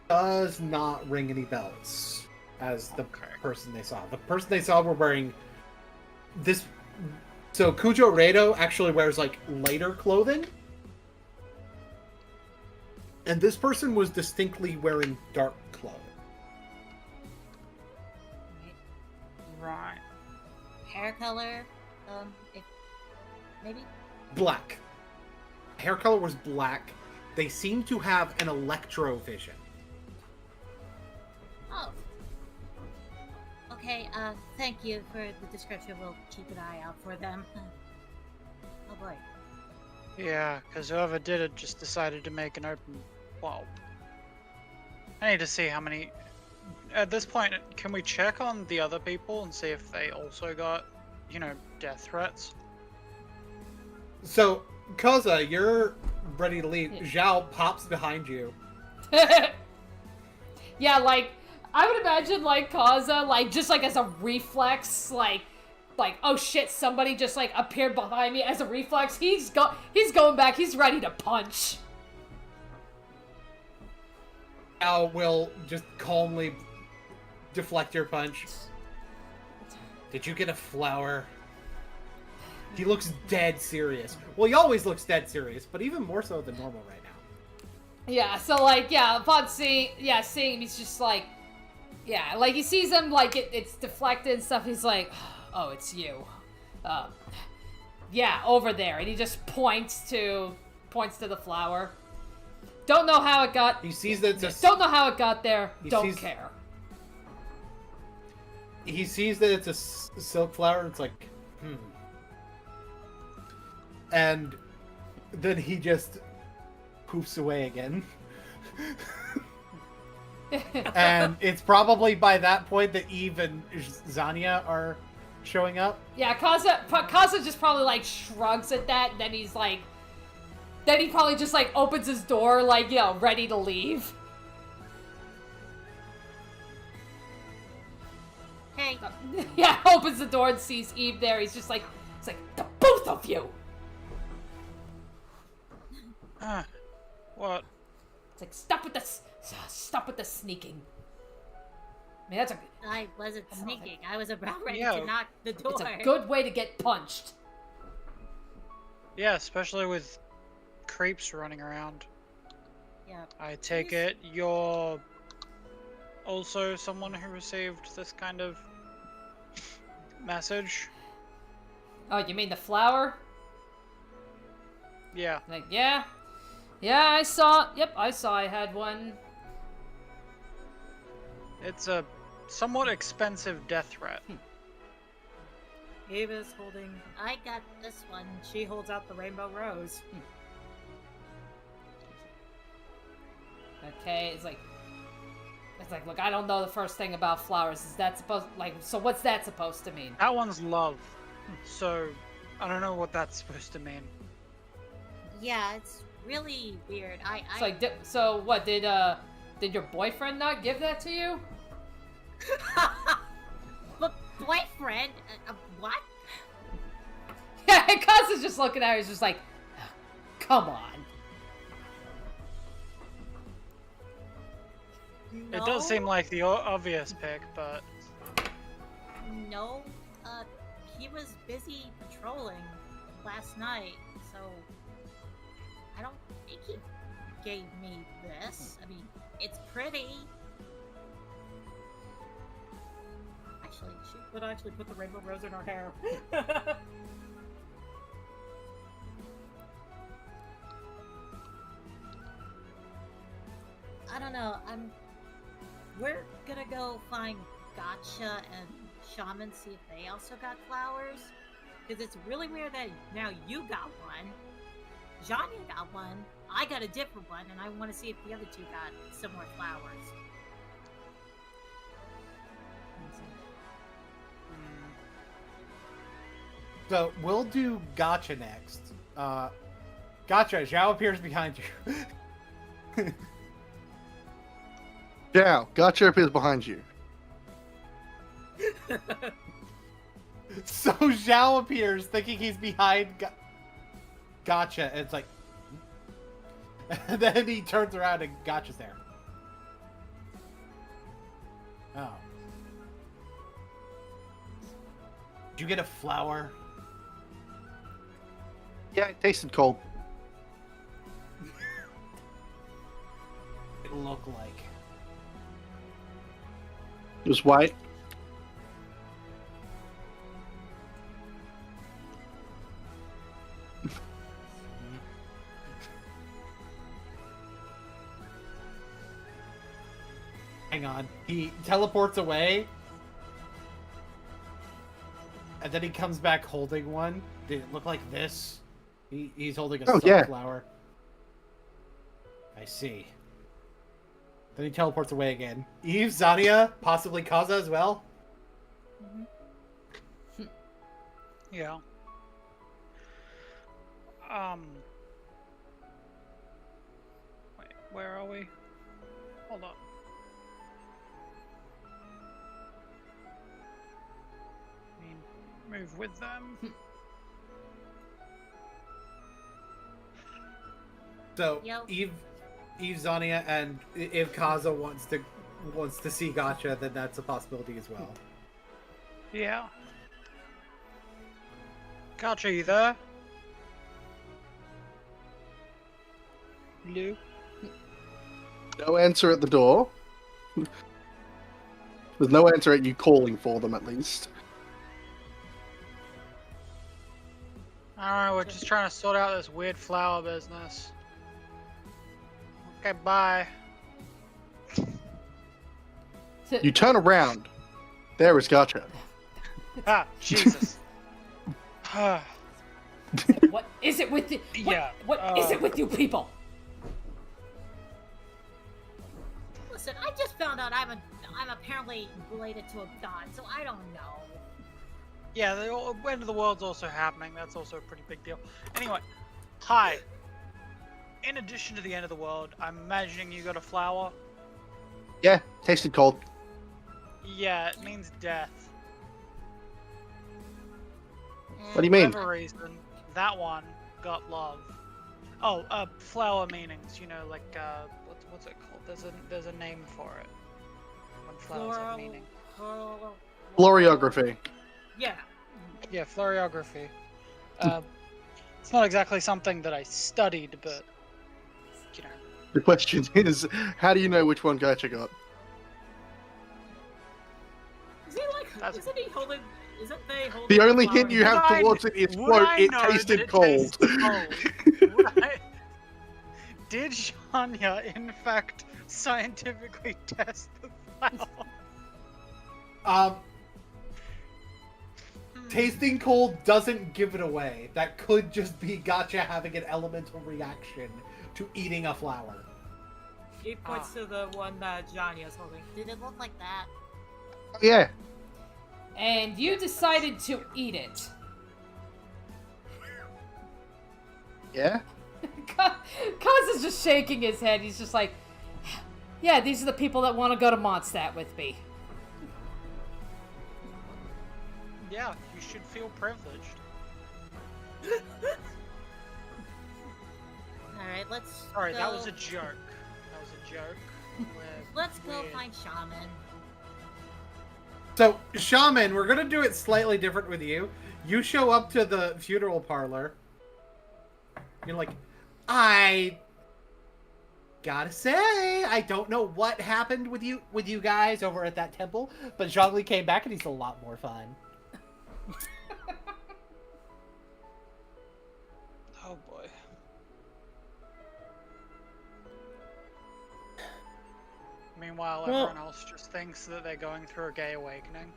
Does not ring any bells as the Okay. person they saw. The person they saw were wearing this. So Kujo Redo actually wears like lighter clothing, and this person was distinctly wearing dark clothing. Right. Hair color, if maybe. Black. Hair color was black. They seem to have an electro vision. Oh. Okay, thank you for the description. We'll keep an eye out for them. Oh boy. Yeah, because whoever did it just decided to make an open. Well, I need to see how many. At this point, can we check on the other people and see if they also got, death threats? So, Kaza, you're ready to leave. Zhao pops behind you. Yeah, like, I would imagine, like, Kaza, like, just, like, as a reflex, like, oh shit, somebody just, like, appeared behind me as a reflex. He's going back. He's ready to punch. Zhao will just calmly deflect your punch. Did you get a flower? He looks dead serious. Well, he always looks dead serious, but even more so than normal right now. Yeah, so like, yeah, upon seeing him, he's just like, yeah, like he sees him, like it's deflected and stuff. He's like, oh, it's you. Yeah, over there, and he just points to the flower. Don't know how it got. He sees that it's Don't know how it got there. Don't care. He sees that it's a silk flower. It's like, and then he just poofs away again. And it's probably by that point that Eve and Zania are showing up. Yeah, Kaza just probably like shrugs at that, and then he's like, then he probably just like opens his door, like, you know, ready to leave. Hey, Yeah, opens the door and sees Eve there. He's just like, it's like, the both of you. What? It's like, stop with the sneaking. I mean, I wasn't sneaking. I was about ready Yeah. to knock the door. it's a good way to get punched. Yeah, especially with creeps running around. Yeah. I take it you're also someone who received this kind of message? Oh, you mean the flower? Yeah. Like, yeah, I saw. Yep, I saw. I had one. It's a somewhat expensive death threat. Ava's holding. I got this one. She holds out the rainbow rose. Okay, it's like, look, I don't know the first thing about flowers. Is that supposed, like, so what's that supposed to mean? That one's love. So, I don't know what that's supposed to mean. Yeah, it's really weird. It's like, so what, did your boyfriend not give that to you? But boyfriend? What? Yeah, Kaza's just looking at her, he's just like, come on. No, It does seem like the obvious pick, but No, he was busy patrolling last night, so I don't think he gave me this. I mean, it's pretty. Actually, She would actually put the rainbow rose in her hair. I don't know. We're gonna go find Gotcha and Shaman, see if they also got flowers. Because it's really weird that now you got one, Janya got one, I got a different one, and I want to see if the other two got similar flowers. So we'll do Gotcha next. Gotcha, Zhao appears behind you. Yeah, Gotcha appears behind you. So Zhao appears thinking he's behind Gotcha, and it's like... And then he turns around and Gotcha's there. Oh. Did you get a flower? Yeah, it tasted cold. It looked like... It was white. Hang on. He teleports away. And then he comes back holding one. Did it look like this? He's holding a sunflower. I see. Then he teleports away again. Eve, Zania, possibly Kaza as well? yeah. Wait, where are we? Hold up. I mean, move with them. So, Yo. Eve, Zania, and if Kaza wants to see Gotcha, then that's a possibility as well. Yeah. Gotcha, you there? Lou? No answer at the door. There's no answer at you calling for them, at least. I don't know, we're just trying to sort out this weird flower business. Okay, bye. You turn around. There is Gotcha. Ah, Jesus. What is it with you? Yeah, What is it with you people? Listen, I just found out I'm apparently related to a god, so I don't know. Yeah, the end of the world's also happening. That's also a pretty big deal. Anyway, hi. In addition to the end of the world, I'm imagining you got a flower. Yeah, tasted cold. Yeah, it means death. What do you mean? For whatever reason, that one got love. Oh, flower meanings. You know, like what's it called? There's a name for it. When flowers have meaning. Floriography. Yeah. Yeah, floriography. It's not exactly something that I studied, but you know. The question is, how do you know which one Gotcha got? Is he like? Isn't he holding? Isn't they holding? The only flower hint you in- have towards it is, quote, it tasted cold. Did Shania, in fact, scientifically test the flower? Tasting cold doesn't give it away. That could just be Gotcha having an elemental reaction to eating a flower. He points to the one that Johnny is holding. Did it look like that? Yeah. And you decided to eat it. Yeah? Kaz is just shaking his head. He's just like, yeah, these are the people that want to go to Mondstadt with me. Yeah, you should feel privileged. Alright, let's Sorry, go. that was a joke. That was a joke. Let's go Weird. find Shaman. So, Shaman, we're gonna do it slightly different with you. You show up to the funeral parlor. You're like, I gotta say, I don't know what happened with you guys over at that temple, but Zhongli came back and he's a lot more fun. Oh boy. Meanwhile, Well- everyone else just thinks that they're going through a gay awakening.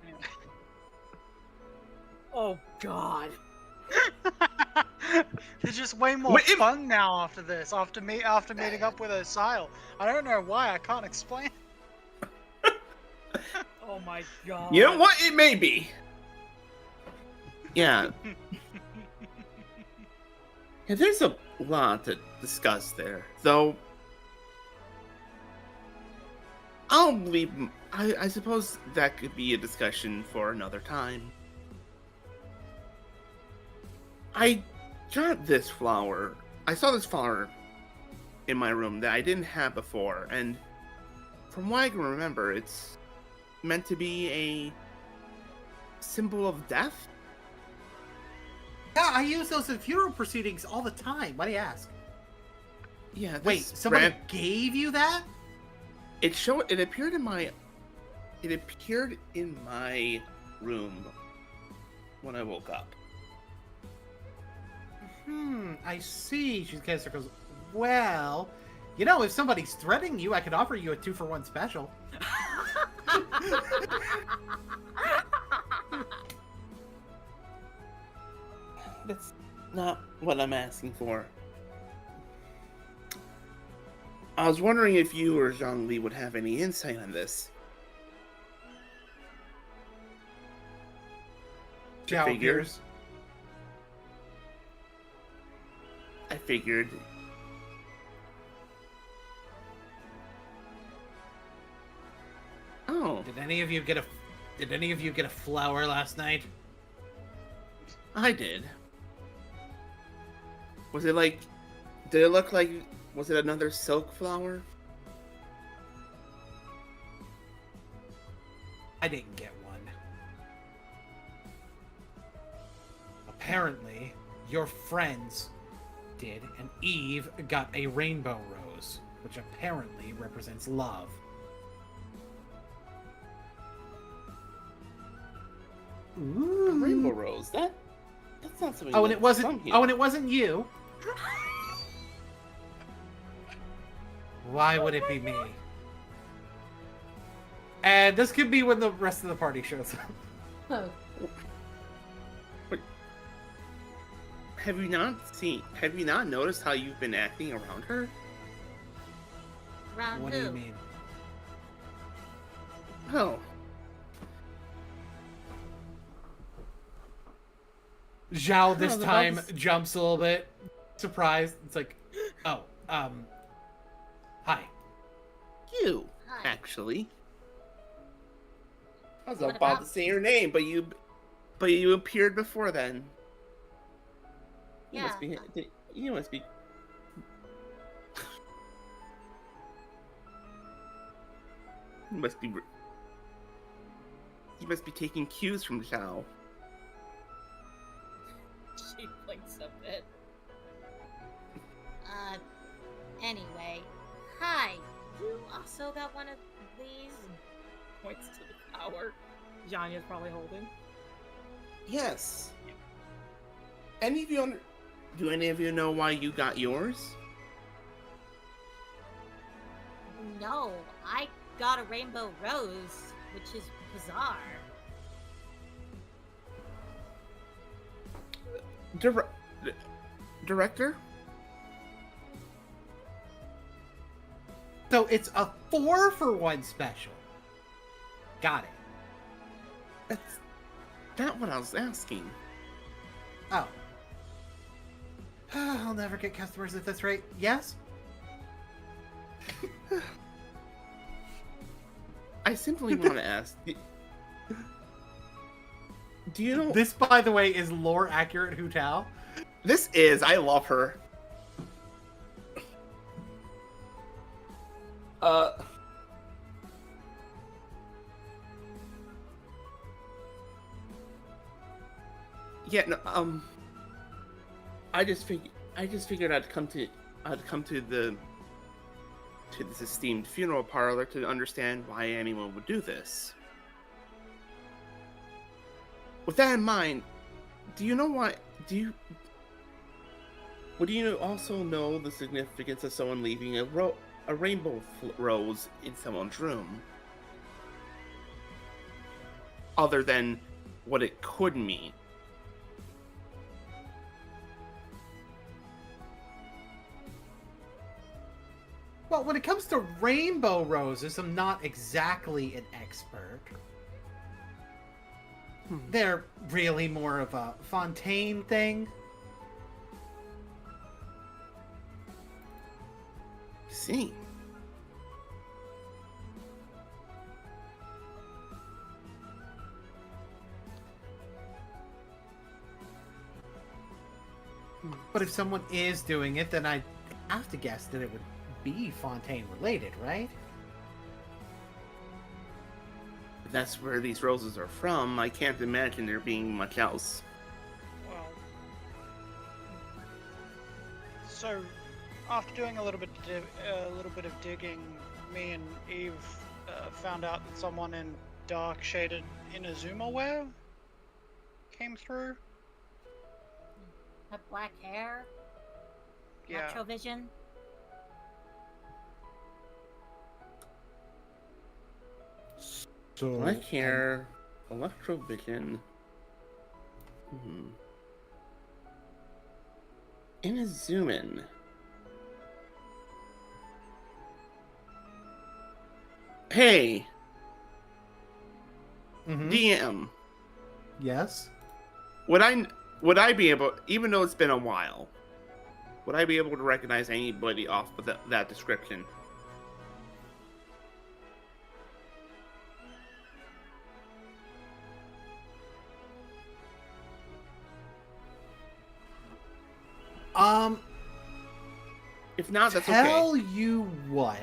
Anyway. Oh God. They're just way more Wait, fun now after this. After meeting up with Osile. I don't know why. I can't explain. Oh my God. You know what? It may be. Yeah. Yeah, there's a lot to discuss there, though. I'll leave. I suppose that could be a discussion for another time. I got this flower. I saw this flower in my room that I didn't have before, and from what I can remember, it's meant to be a symbol of death. Yeah, I use those in funeral proceedings all the time. Why do you ask? Yeah. This Wait, somebody ran- gave you that? It appeared in my. It appeared in my room when I woke up. I see. She kind of goes, well, you know, if somebody's threatening you, I could offer you a 2-for-1 special. That's not what I'm asking for. I was wondering if you or Zhongli would have any insight on this. Ciao, Figures. Piers. I figured. Oh, Did any of you get a flower last night? I did. Was it like? Did it look like? Was it another silk flower? I didn't get one. apparently your friends did, and Eve got a rainbow rose, which apparently represents love. A rainbow rose. That's not something. Oh, and it that's wasn't. sung here. Oh, and it wasn't you. Why would it be me? And this could be when the rest of the party shows up. Oh. Have you not noticed how you've been acting around her? Round What who? do you mean? Oh, Zhao this the time bugs. jumps a little bit, surprised. It's like, oh, hi. you Hi. actually. I was What about about- to say your name, but you appeared before then. You must Yeah. be. You must be. You must be. You must be taking cues from Zhao. She blinks a bit. Anyway. Hi. You also got one of these? Points to the tower. Janya's probably holding. Yes. Any of you do any of you know why you got yours? No, I got a rainbow rose, which is bizarre. Director? So it's a 4-for-1 special. Got it. That's not what I was asking. Oh. I'll never get customers at this rate. Yes? I simply want to ask. Do you know This, by the way, is lore accurate Hu Tao. this is? I love her. Yeah. No. I just figured I'd come to this esteemed funeral parlor to understand why anyone would do this. With that in mind, do you know why? Would you also know the significance of someone leaving a rainbow rose in someone's room? Other than what it could mean. Well, when it comes to rainbow roses, I'm not exactly an expert. They're really more of a Fontaine thing. See. But if someone is doing it, then I have to guess that it would be Fontaine related, right? If that's where these roses are from, I can't imagine there being much else. Well, so after doing a little bit of digging, me and Eve found out that someone in dark shaded Inazuma wear came through. Have black hair? Yeah. Retrovision? So Black hair, electrovision. Inazuman. Hey, Mhm. DM. Yes. Would I be able, even though it's been a while, would I be able to recognize anybody off of that description? If not, that's Tell okay. you what.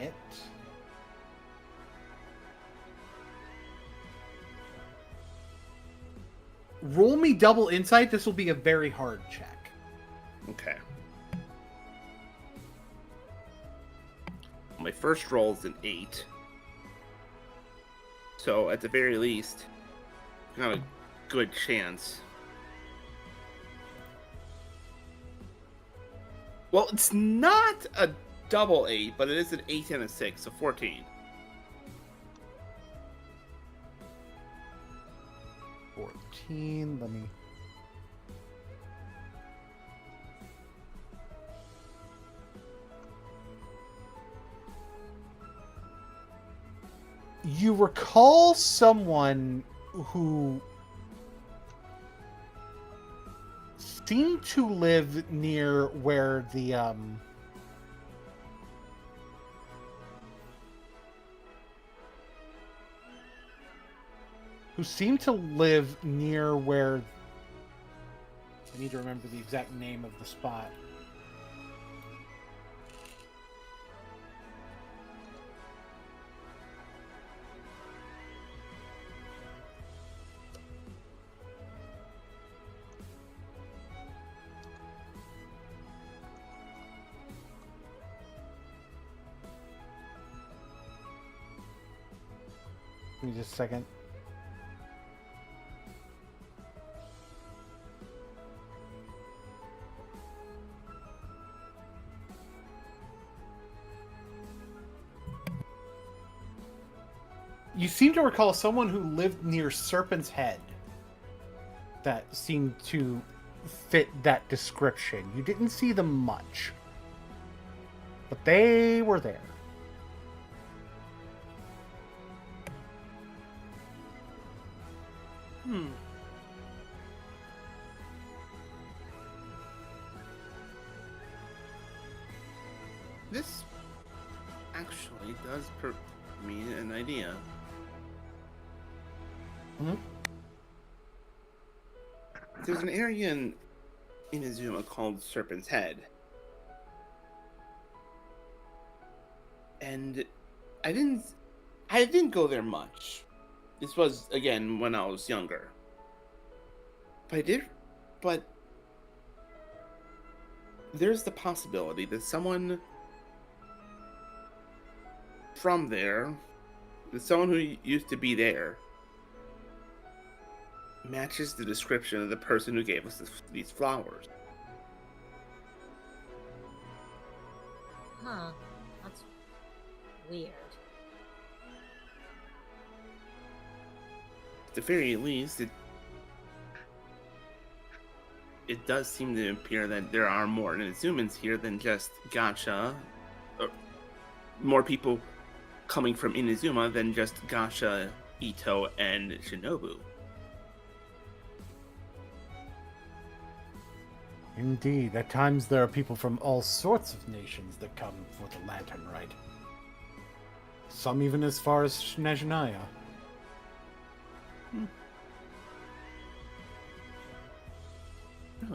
roll me double insight. This will be a very hard check. Okay. My first roll is an 8. So at the very least, I have a good chance. Well, it's not a double 8, but it is an 8 and a 6, so 14. 14. Let me. You recall someone who seemed to live near where the who seemed to live near where I need to remember the exact name of the spot. Give me just a second. You seem to recall someone who lived near Serpent's Head that seemed to fit that description. You didn't see them much, but they were there. This actually does me an idea. Mhm. There's an area in Inazuma called Serpent's Head. And I didn't go there much. This was, again, when I was younger. But there's the possibility that someone from there, someone who used to be there, matches the description of the person who gave us these flowers. Huh. That's weird. At the very least, it does seem to appear that there are more Inazumans here than just Gacha, or more people coming from Inazuma than just Gacha, Ito, and Shinobu. Indeed, at times there are people from all sorts of nations that come for the Lantern Rite. Some even as far as Snezhnaya.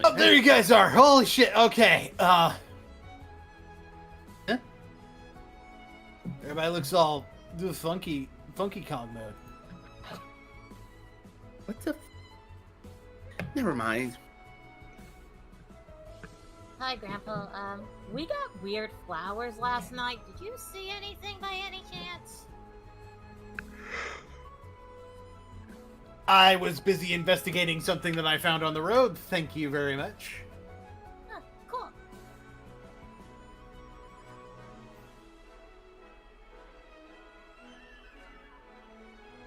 Oh, there you guys are! Holy shit! Okay, Huh? Everybody looks all funky Kong mode. What the? Never mind. Hi, Grandpa. We got weird flowers last night. Did you see anything by any chance? I was busy investigating something that I found on the road. Thank you very much. Huh, cool.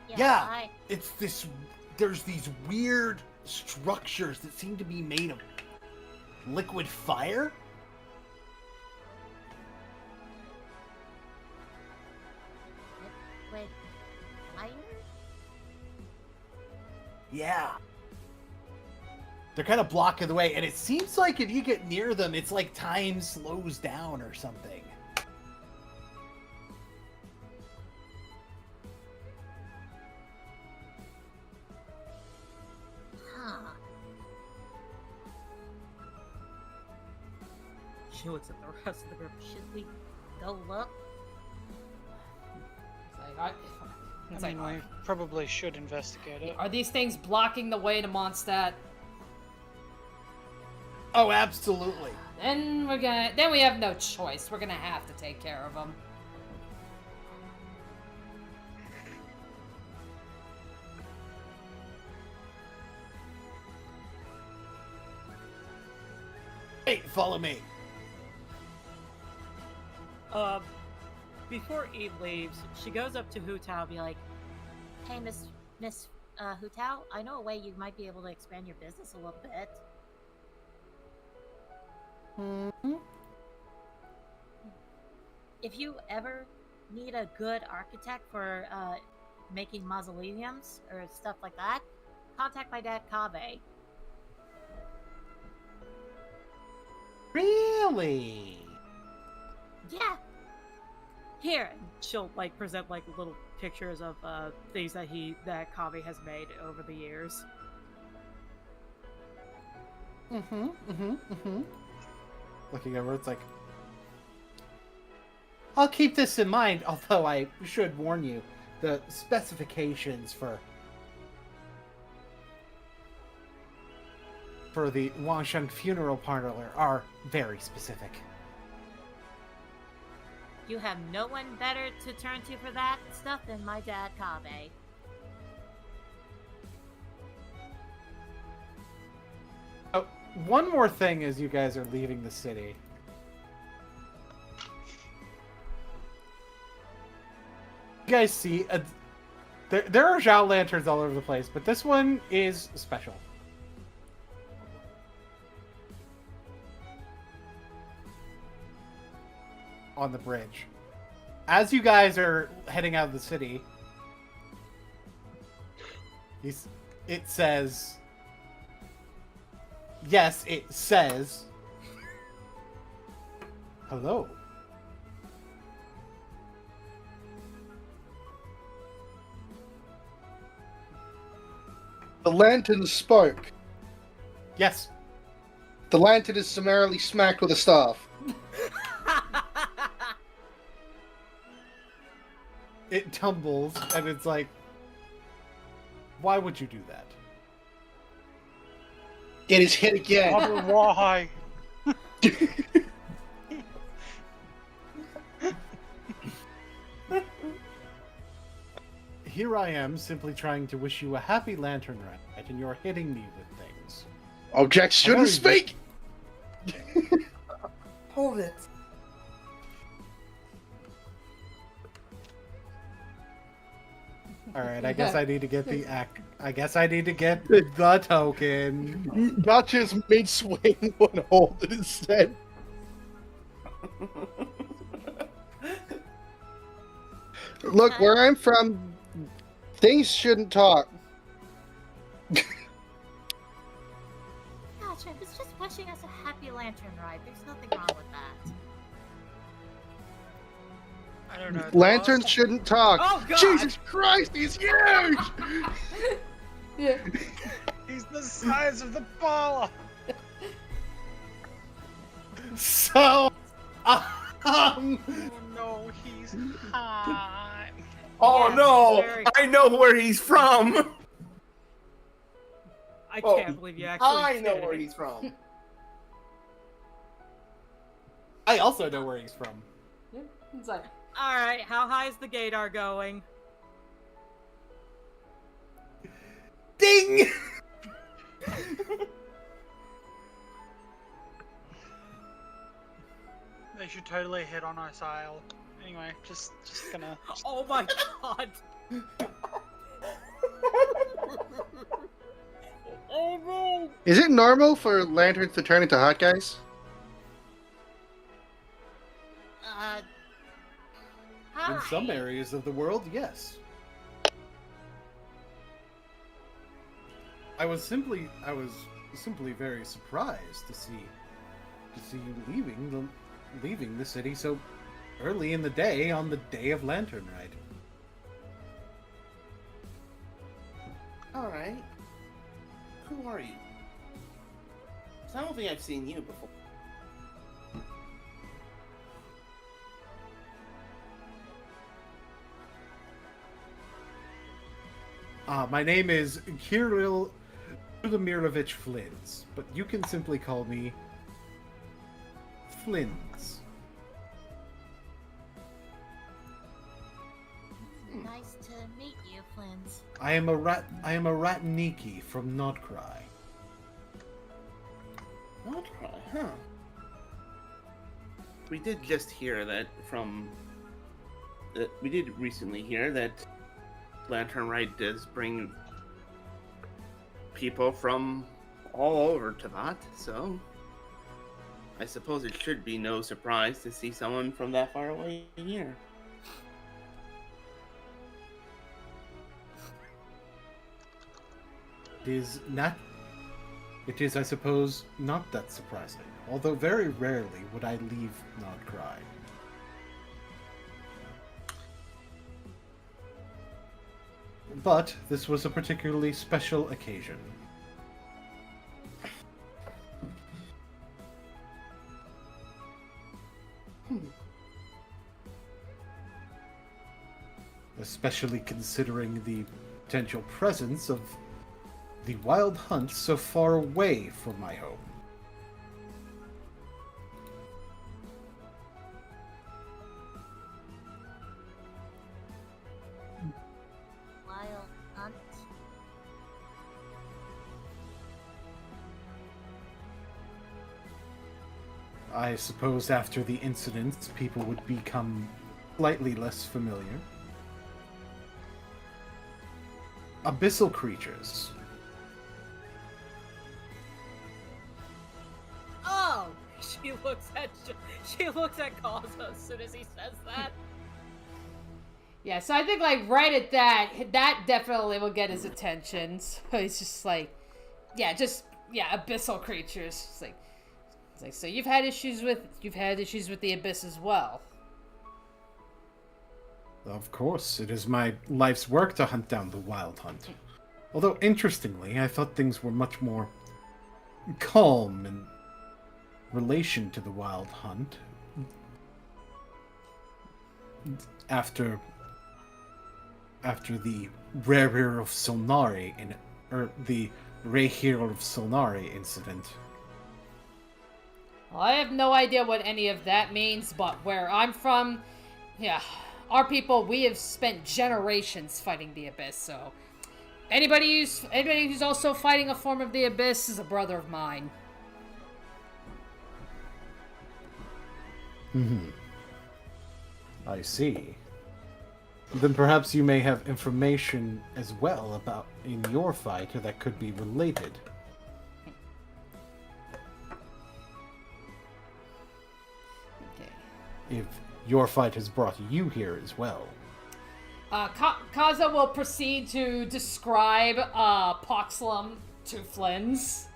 Yeah. It's this. There's these weird structures that seem to be made of liquid fire. Liquid fire? Yeah. They're kind of blocking the way, and it seems like if you get near them, it's like time slows down or something. Huh. She looks at the rest of the group. Should we go look? It's like, It's I mean, like, we probably should investigate it. are these things blocking the way to Mondstadt? Oh, absolutely. Then we have no choice. We're gonna have to take care of them. Hey, follow me. Before Eve leaves, she goes up to Hu Tao and be like, Hey, Miss Hu Tao, I know a way you might be able to expand your business a little bit. If you ever need a good architect for making mausoleums or stuff like that, contact my dad Kave. Really? Yeah. here, and she'll like present like little pictures of things that Kave has made over the years. Looking over, it's like, I'll keep this in mind, although I should warn you, the specifications for the Wangshan funeral parlor are very specific. You have no one better to turn to for that stuff than my dad Kave. Oh, one more thing as you guys are leaving the city. You guys see, there are Zhao lanterns all over the place, but this one is special. On the bridge. As you guys are heading out of the city, it says... Yes, it says... Hello. The lantern spoke. Yes. The lantern is summarily smacked with a staff. It tumbles, and it's like, why would you do that? It is hit again. Why? Here I am, simply trying to wish you a happy Lantern Rite, and you're hitting me with things. Objects shouldn't speak! Hold it. Alright, I guess I need to get the the token. Gotcha's mid-swing when hold is said. Look, where I'm from, things shouldn't talk. Gotcha, I was just wishing us a happy Lantern Ride. There's nothing wrong with that. I don't know. Lanterns shouldn't talk. Oh, God! Jesus Christ, he's huge! Yeah. He's the size of the ball. So, Oh no, he's high. Oh Yeah, no! very- I know where he's from. I Oh, can't believe you actually I know did where it. he's from. I also know where he's from. Yeah, it's like, Alright, how high is the Gator going? Ding! They should totally hit on Isile. Anyway, just gonna. Oh my god! Oh no! Is it normal for lanterns to turn into hot guys? In some Hi. areas of the world, yes. I was simply very surprised to see you leaving the city so early in the day on the day of Lantern Rite. Alright. Who are you? 'Cause I don't think I've seen you before. My name is Kirill Udamirovich Flins, but you can simply call me Flins. Nice to meet you, Flins. I am a Ratniki from Nodcry. Not right, huh? We did just hear that from. We did recently hear that Lantern Rite does bring people from all over Teyvat, so I suppose it should be no surprise to see someone from that far away here. It is, I suppose, not that surprising, although very rarely would I leave Nodcry. But this was a particularly special occasion. Especially considering the potential presence of the wild hunt so far away from my home. Wild hunt. I suppose after the incidents, people would become slightly less familiar. Abyssal creatures. Oh, she looks at Kaza as soon as he says that. Yeah, so I think like right at that definitely will get his attention. So he's just like, yeah, abyssal creatures. It's like so you've had issues with the abyss as well. Of course, it is my life's work to hunt down the wild hunt. Although, interestingly, I thought things were much more calm in relation to the wild hunt after the Rehir of Solnari the Rehir of Solnari incident. Well, I have no idea what any of that means, but where I'm from, yeah, our people, we have spent generations fighting the abyss, so anybody who's also fighting a form of the abyss is a brother of mine. I see. Then perhaps you may have information as well about in your fight that could be related. Okay. If your fight has brought you here as well. Kaza will proceed to describe Poxlum to Flins.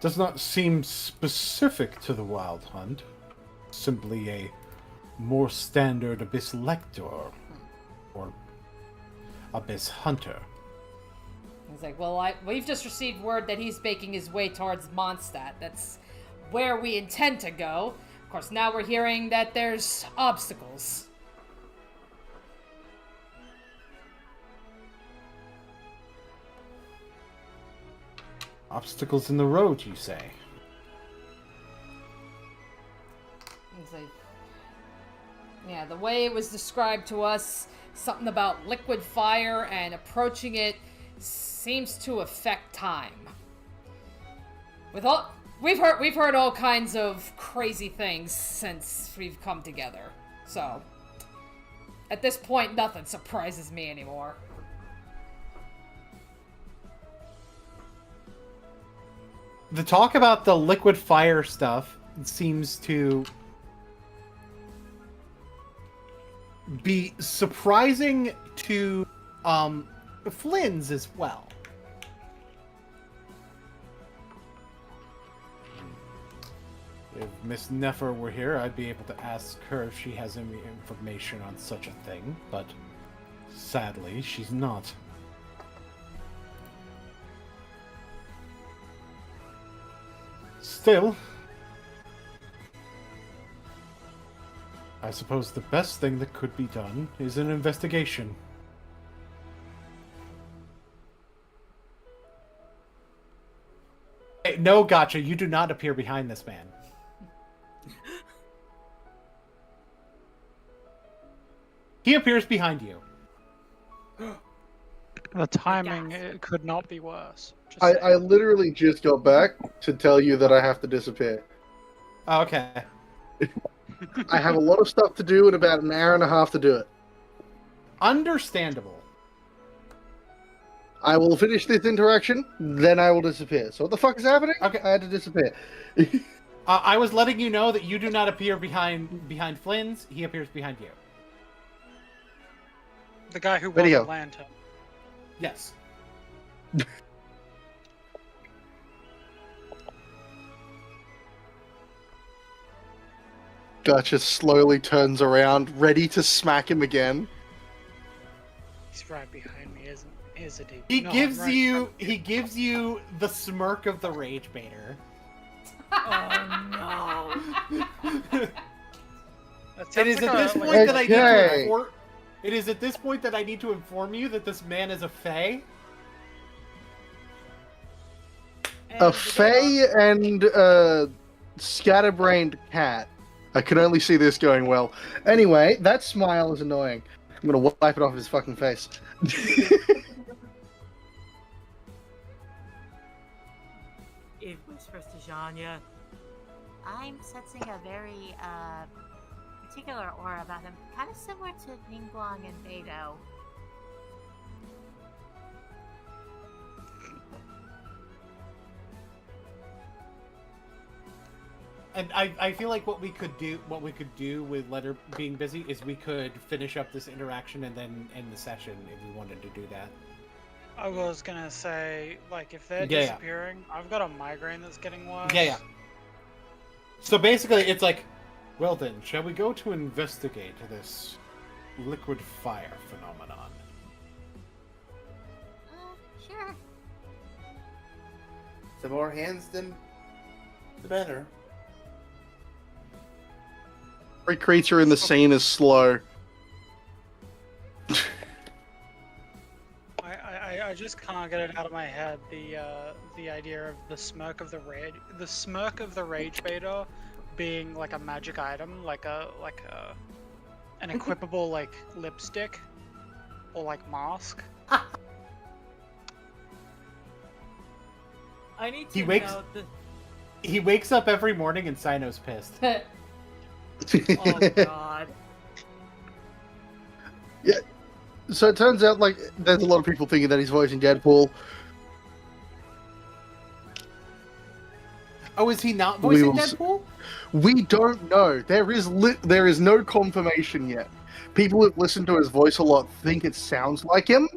Does not seem specific to the wild hunt. Simply a more standard abyss lector or abyss hunter. He's like, well, we've just received word that he's making his way towards Mondstadt. That's where we intend to go. Of course, now we're hearing that there's obstacles. Obstacles in the road, you say? He's like, yeah, the way it was described to us, something about liquid fire and approaching it seems to affect time. We've heard all kinds of crazy things since we've come together. So, at this point, nothing surprises me anymore. The talk about the liquid fire stuff seems to be surprising to Flynn's as well. If Miss Nefer were here, I'd be able to ask her if she has any information on such a thing, but sadly, she's not. Still, I suppose the best thing that could be done is an investigation. Hey, no, gotcha. You do not appear behind this man. He appears behind you. The timing it could not be worse. Just I saying. literally just got back to tell you that I have to disappear. Oh, okay. I have a lot of stuff to do in about an hour and a half to do it. Understandable. I will finish this interaction, then I will disappear. So what the fuck is happening? Okay. I had to disappear. I was letting you know that you do not appear behind Flynn's. He appears behind you. The guy who won Video. the lantern. Yes. Gotcha slowly turns around, ready to smack him again. He's right behind me, isn't he? Isn't he? He No, gives I'm right you behind he gives you the smirk of the rage baiter. Oh no. That It is sounds at like this a- point like- that I need Okay. to inform. It is at this point that I need to inform you that this man is a fae. A fae and a scatterbrained cat. I can only see this going well. Anyway, that smile is annoying. I'm gonna wipe it off his fucking face. It whispers to Janya. I'm sensing a very particular aura about him, kind of similar to Ningguang and Beidou. And I feel like what we could do with Letter being busy is we could finish up this interaction and then end the session if we wanted to do that. I was gonna say, like, if they're Yeah, yeah. disappearing, I've got a migraine that's getting worse. Yeah. So basically, it's like, well then, shall we go to investigate this liquid fire phenomenon? Sure. The more hands, then the better. Every creature in the scene is slow. I just can't get it out of my head the idea of the smirk of the rage baiter being like a magic item, like an equipable like lipstick or like mask. I need to He wakes- know the. He wakes up every morning and Sino's pissed. Oh god. So it turns out, like, there's a lot of people thinking that he's voicing Deadpool. Oh, is he not We voicing will Deadpool? We don't know. There is no confirmation yet. People who've listened to his voice a lot think it sounds like him.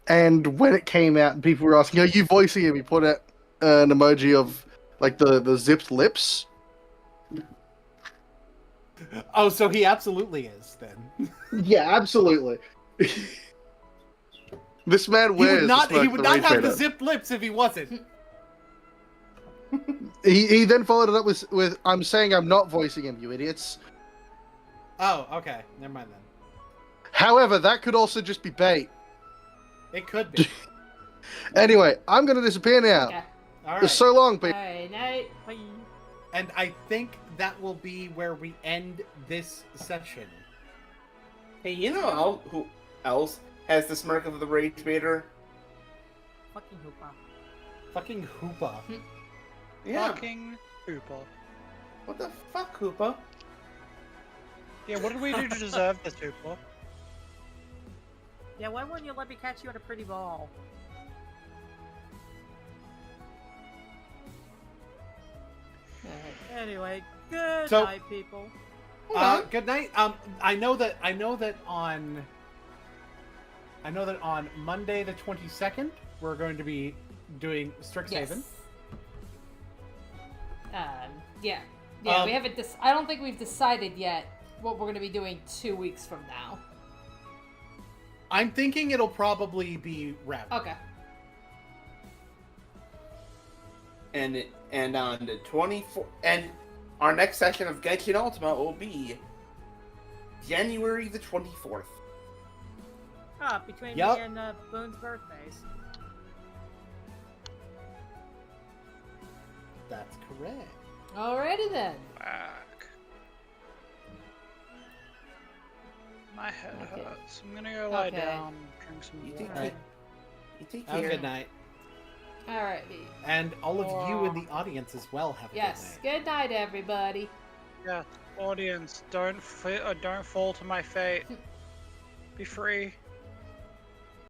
And when it came out, people were asking, "Are you voicing him?" He put out an emoji of like the zipped lips. Oh, so he absolutely is then. Yeah, absolutely. This man He wears. would not. the smoke He would the not rage have the baiter. zipped lips if he wasn't. He then followed it up with "I'm saying I'm not voicing him, you idiots." Oh, okay. Never mind then. However, that could also just be bait. It could be. Anyway, I'm gonna disappear now. Okay. All right. So long, people. Alright, night. Bye. And I think that will be where we end this session. Hey, you know who else has the smirk of the rage baiter? Fucking hoopa. Fucking Hoopa. Yeah. Fucking Hooper. What the fuck, Hoopa? Yeah, what did we do to deserve this Hooper? Yeah, why wouldn't you let me catch you at a pretty ball? Anyway, good So- night, people. Good night. I know that on Monday the 22nd we're going to be doing Strixhaven. Yes. Yeah. Yeah, we Um, haven't. I don't think we've decided yet what we're going to be doing 2 weeks from now. I'm thinking it'll probably be Ravnica. Okay. And And on the 24th, and our next session of Genshin Ultima will be January the 24th. Between Yup. me and Boone's birthdays. That's correct. Alrighty then. Back. My head Okay. hurts. I'm gonna go lie Okay. down, drink some You water. take, Alright. you take Have a care. good night. Alrighty. And all of you in the audience as well have a Yes. good night. Good night, everybody. Yeah, audience, don't fall to my fate. Be free.